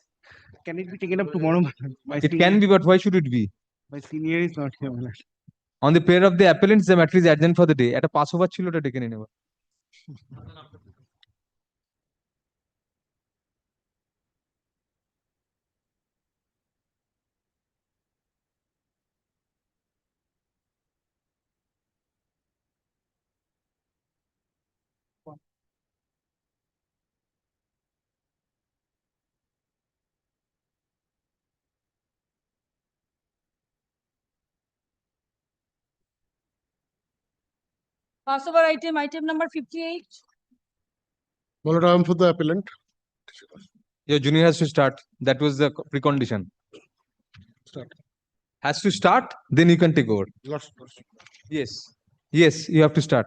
Can it be taken up tomorrow? It can be, but why should it be? My senior is not here, man. On the prayer of the appellants, the matter is adjourned for the day. At a Passover chilo taken in. Passover item number 58. Well, I'm for the appellant. Your junior has to start. That was the precondition. Start. Has to start, then you can take over. Yes. Yes, you have to start.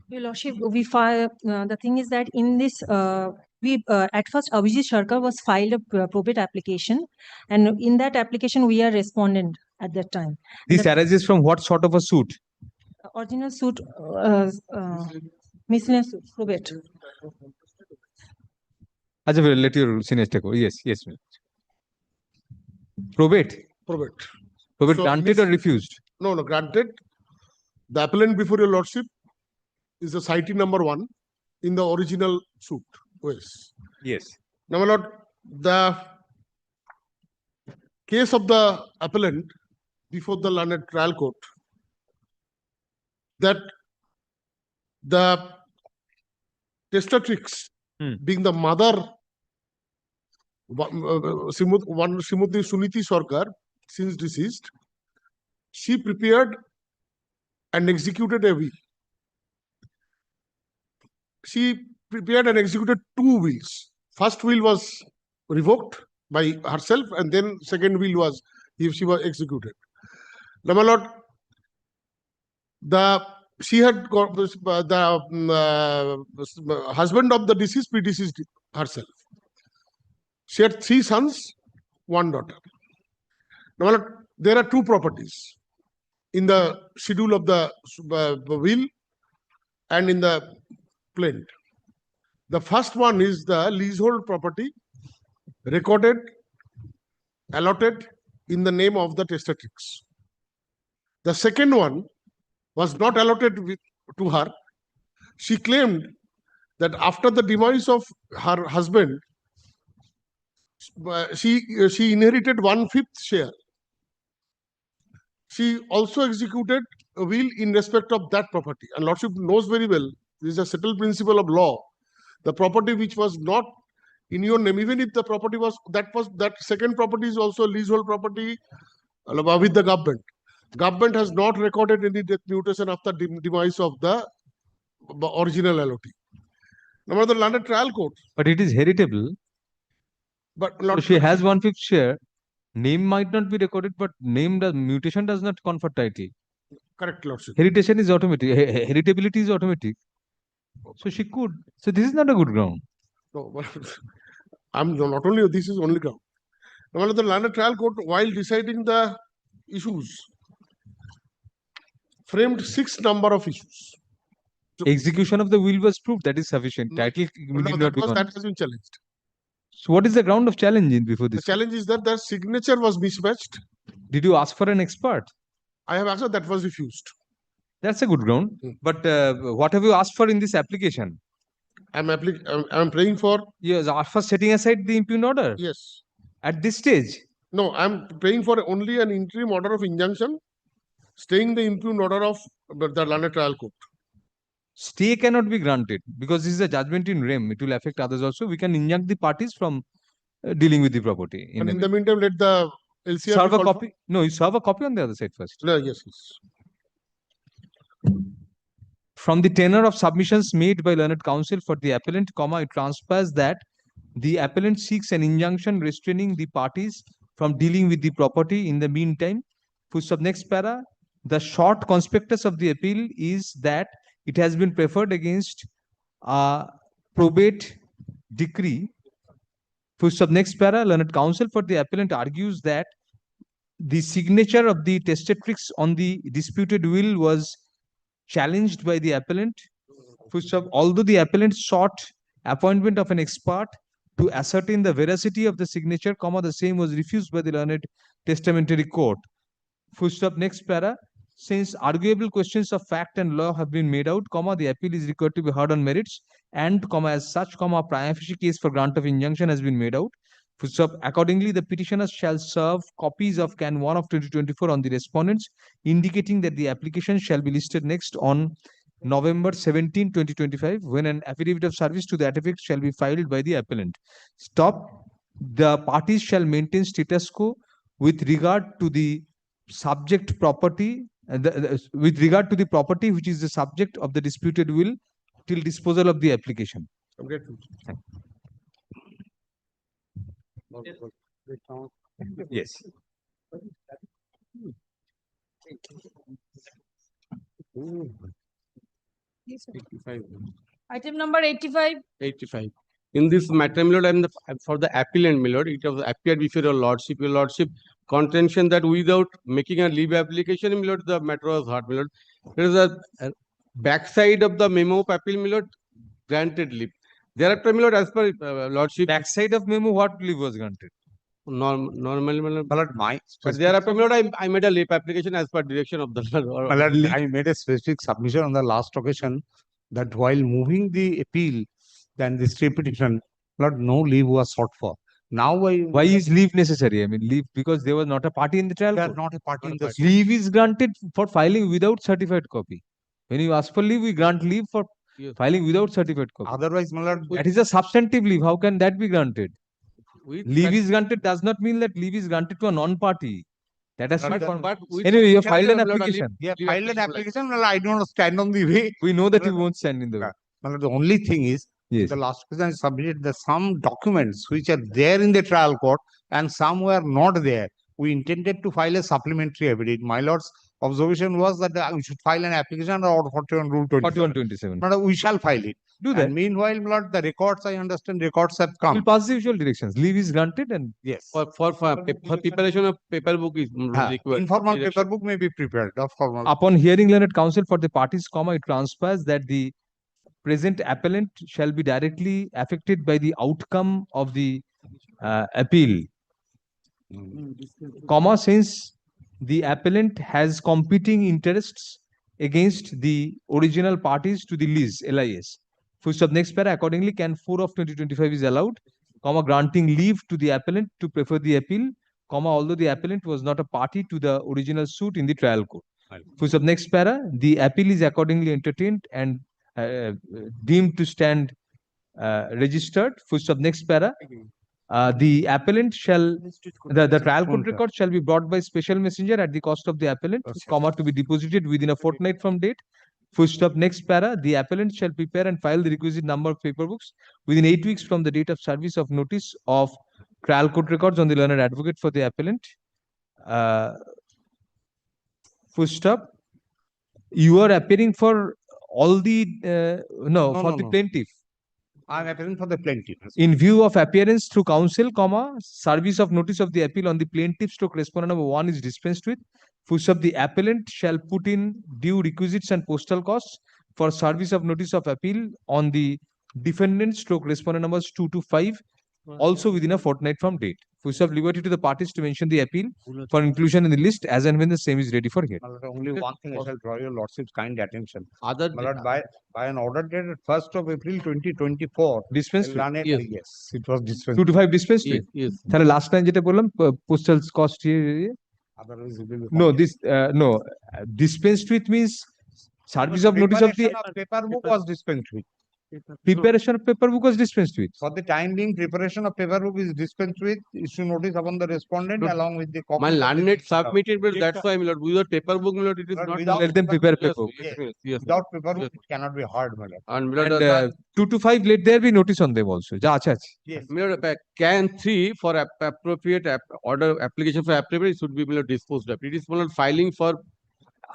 Your Lordship, we file, the thing is that in this, at first Abhijit Sharkar was filed a probate application, and in that application we are respondent at that time. This arises from what sort of a suit? Original suit, miscellaneous suit, probate. Ajay, will let your seniors take over. Yes, yes. Probate. Probate. Probate So, granted or refused? No, granted. The appellant before your lordship is the citee number 1 in the original suit. Yes. Yes. Now, my lord, the case of the appellant before the learned trial court, that the testatrix being the mother, Srimati Suniti Sarkar, since deceased, she prepared and executed a will. She prepared and executed 2 wills. First will was revoked by herself, and then second will was, if she was executed. Now, my lord, she had got the husband of the deceased predeceased herself. She had 3 sons, 1 daughter. Now, my lord, there are 2 properties in the schedule of the will and in the plaint. The first one is the leasehold property recorded, allotted in the name of the testatrix. The second one was not allotted to her. She claimed that after the demise of her husband, she inherited 1/5 share. She also executed a will in respect of that property. And Lordship knows very well, this is a settled principle of law. The property which was not in your name, even if the property was that second property is also leasehold property with the government. Government has not recorded any death mutation after demise of the original allotee. Now, the London trial court. But it is heritable. But so she has 1/5 share. Name might not be recorded, but mutation does not confer title. Correct, Lordship. Heritation is automatic. Heritability is automatic. So she could. So this is not a good ground. No, but I'm not only this is only ground. Now, the London trial court, while deciding the issues, framed 6 number of issues. So, execution of the will was proved. That is sufficient. Title that has been challenged. So what is the ground of challenge before this? The challenge is that the signature was mismatched. Did you ask for an expert? I have asked, that was refused. That's a good ground. But what have you asked for in this application? I'm praying for. Yes, for setting aside the impugned order. Yes. At this stage. No, I'm praying for only an interim order of injunction, staying the impugned order of the London trial court. Stay cannot be granted because this is a judgment in rem. It will affect others also. We can injunct the parties from dealing with the property. And in the meantime, let the LCR Serve a call for- copy. No, you serve a copy on the other side first. No, yes, yes. From the tenor of submissions made by learned counsel for the appellant, it transpires that the appellant seeks an injunction restraining the parties from dealing with the property in the meantime. Next para, the short conspectus of the appeal is that it has been preferred against a probate decree. Next para, learned counsel for the appellant argues that the signature of the testatrix on the disputed will was challenged by the appellant. Although the appellant sought appointment of an expert to ascertain the veracity of the signature, the same was refused by the learned testamentary court. Next para, since arguable questions of fact and law have been made out, the appeal is required to be heard on merits, and as such, a prima facie case for grant of injunction has been made out. Accordingly, the petitioners shall serve copies of Can 1 of 2024 on the respondents, indicating that the application shall be listed next on November 17, 2025, when an affidavit of service to that effect shall be filed by the appellant. The parties shall maintain status quo with regard to the subject property, with regard to the property which is the subject of the disputed will till disposal of the application. Yes. Item number 85. 85. In this matter, my lord, for the appellant, my lord, it has appeared before your lordship, contention that without making a leave application, my lord, the matter was heard, my lord. There is a backside of the memo of appeal, my lord, granted leave. Thereafter, my lord, as per lordship. Backside of memo, what leave was granted? Normally, my lord, but thereafter, my lord, I made a leave application as per direction of the lord. My lord, I made a specific submission on the last occasion that while moving the appeal, then this petition, Lord, no leave was sought for. Now, why is leave necessary? I mean, leave because there was not a party in the trial. They are court. not a party in the suit. Leave is granted for filing without certified copy. When you ask for leave, we grant leave for filing without certified copy. Otherwise, my lord, that is a substantive leave. How can that be granted? Leave is granted does not mean that leave is granted to a non-party. That has to be anyway, you have filed an application. Yeah, filed an application. Well, I don't stand on the way. We know that you won't stand in the way. Well, the only thing is, the last question I submitted some documents which are there in the trial court and some were not there. We intended to file a supplementary affidavit. My lord's observation was that we should file an application or 41 Rule 20. 4127. But we shall file it. Do that. And meanwhile, my lord, the records, I understand, records have come. We'll pass the usual directions. Leave is granted and yes. For preparation of paper book is required. Informal paper book may be prepared. Upon hearing learned counsel for the parties, it transpires that the present appellant shall be directly affected by the outcome of the appeal. Since the appellant has competing interests against the original parties to the lease, LIS. Next para, accordingly, Can 4 of 2025 is allowed, granting leave to the appellant to prefer the appeal, although the appellant was not a party to the original suit in the trial court. Next para, the appeal is accordingly entertained and deemed to stand registered. Next para, the appellant shall, the trial court record shall be brought by special messenger at the cost of the appellant, to be deposited within a fortnight from date. Next para, the appellant shall prepare and file the requisite number of paper books within 8 weeks from the date of service of notice of trial court records on the learned advocate for the appellant. You are appearing for all the the plaintiff. I am appearing for the plaintiff. In view of appearance through counsel, service of notice of the appeal on the plaintiff stroke respondent number 1 is dispensed with. The appellant shall put in due requisites and postal costs for service of notice of appeal on the defendant stroke respondent numbers 2 to 5, also within a fortnight from date. Liberty to the parties to mention the appeal for inclusion in the list as and when the same is ready for hearing. Only one thing I shall draw your lordship's kind attention. By an order dated 1st of April 2024. Dispensed? Yes, it was dispensed. 2 to 5 dispensed? Yes. Last time jeta bolam postal cost here. Otherwise, it will be No, this dispensed with means service of notice of the paper book was dispensed with. Preparation of paper book was dispensed with. For the time being, preparation of paper book is dispensed with, issue notice upon the respondent along with the copy. My of the landed receipt. submitted, but that's why, my lord, without paper book, my lord, it is But not. without Let them prepare paper book. Yes, yes, Without paper book, it cannot be heard, my lord. And, my lord, And 2 to 5, let there be notice on them also. Ja, acha, acha. Yes. my lord, can 3 for appropriate order application for appropriate should be, my lord, disposed of. It is, my lord, filing for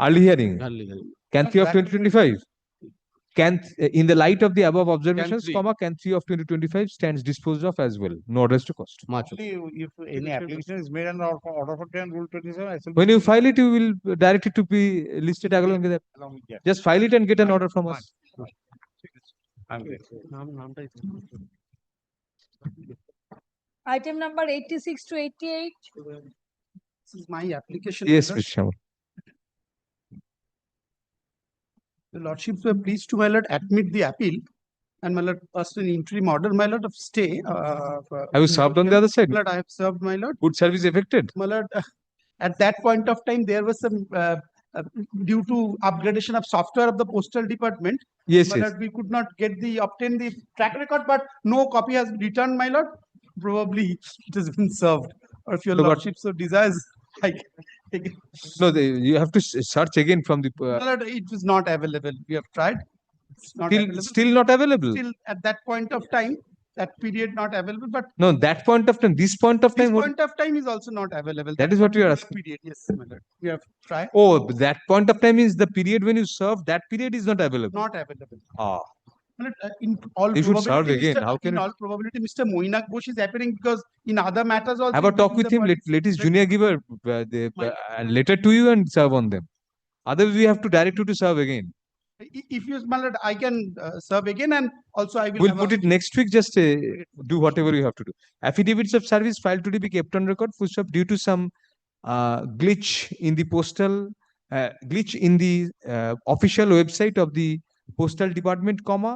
Early hearing. early. Can 3 of 2025? Can, in the light of the above observations, three. comma, can 3 of 2025 stands disposed of as well. No orders to cost. Much. Only if any application is made under order for 10 rule 27. SLB When you file it, you will direct it to be listed along with that. along with that. Just file it and get an order from us. I'm great. Item number 86 to 88. This is my application. Yes, my Mr. Sharma. The lordships were pleased to, my lord, admit the appeal and, my lord, passed an interim order, my lord, of stay. Have you served on the other side? My lord, I have served, my lord. Good service affected. My lord, at that point of time, there was some, due to upgradation of software of the postal department. Yes, My yes. lord, we could not obtain the track record, but no copy has returned, my lord. Probably it has been served. Or if your No, but- lordship so desires, I can. No, you have to search again from the. My lord, it was not available. We have tried. It's not available. Still not available. Still at that point of time, that period not available, but No, that point of time, this point of this time. what- point of time is also not available. That is what we are particular asking. Period, yes, my lord. We have tried. Oh, that point of time is the period when you serve. That period is not available. Not available. Ah, My lord, in all you should serve probability, again. How can in it? all probability, Mr. Moinak Ghosh is appearing because in other matters also. Have a he talk is with the him. Let party. his junior give a letter to you and serve on them. Otherwise, we have to direct you to serve again. If you, my lord, I can serve again, and also I will. We'll have put a- it next week. Just do whatever you have to do. Affidavits of service filed to be kept on record. Full stop. Due to some glitch in the postal, glitch in the official website of the postal department, comma,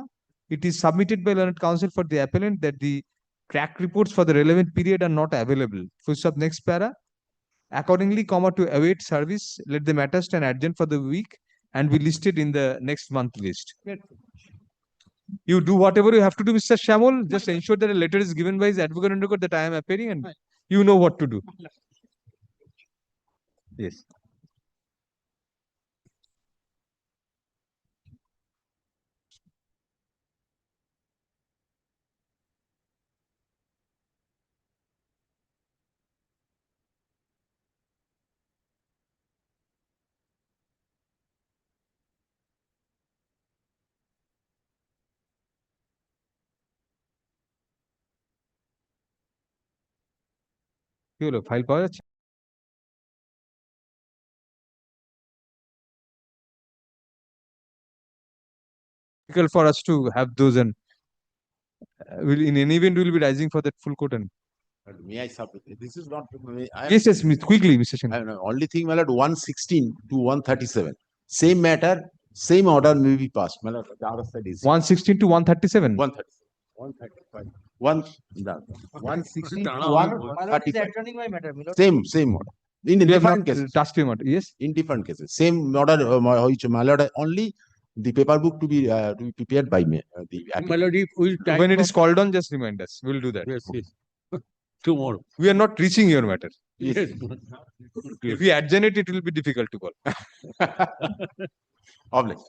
it is submitted by learned counsel for the appellant that the track reports for the relevant period are not available. Full stop. Next para. Accordingly, comma, to await service, let the matter stand adjourned for the week and be listed in the next month list. You do whatever you have to do, Mr. Shamol. Just ensure that a letter is given by his advocate on record that I am appearing and you know what to do. Yes. কি হলো file পাওয়া যাচ্ছে difficult for us to have those and will in any event we will be rising for that full quote and May I submit? This is not. yes, yes, quickly, Mr. Shen. Only thing, my lord, 116 to 137. Same matter, same order may be passed. My lord, the other side is 116 to 137. 135. 116 to My lord is 135. adjourning my matter, my lord. Same order. In We have different not cases. touched him. Yes. In different cases. Same order, which my lord, only the paper book to be prepared by me. My lord, if we When it is called on, just remind us. We'll do that. Yes, yes. Tomorrow. We are not reaching your matter. Yes. If we adjourn it, it will be difficult to call. Obliged.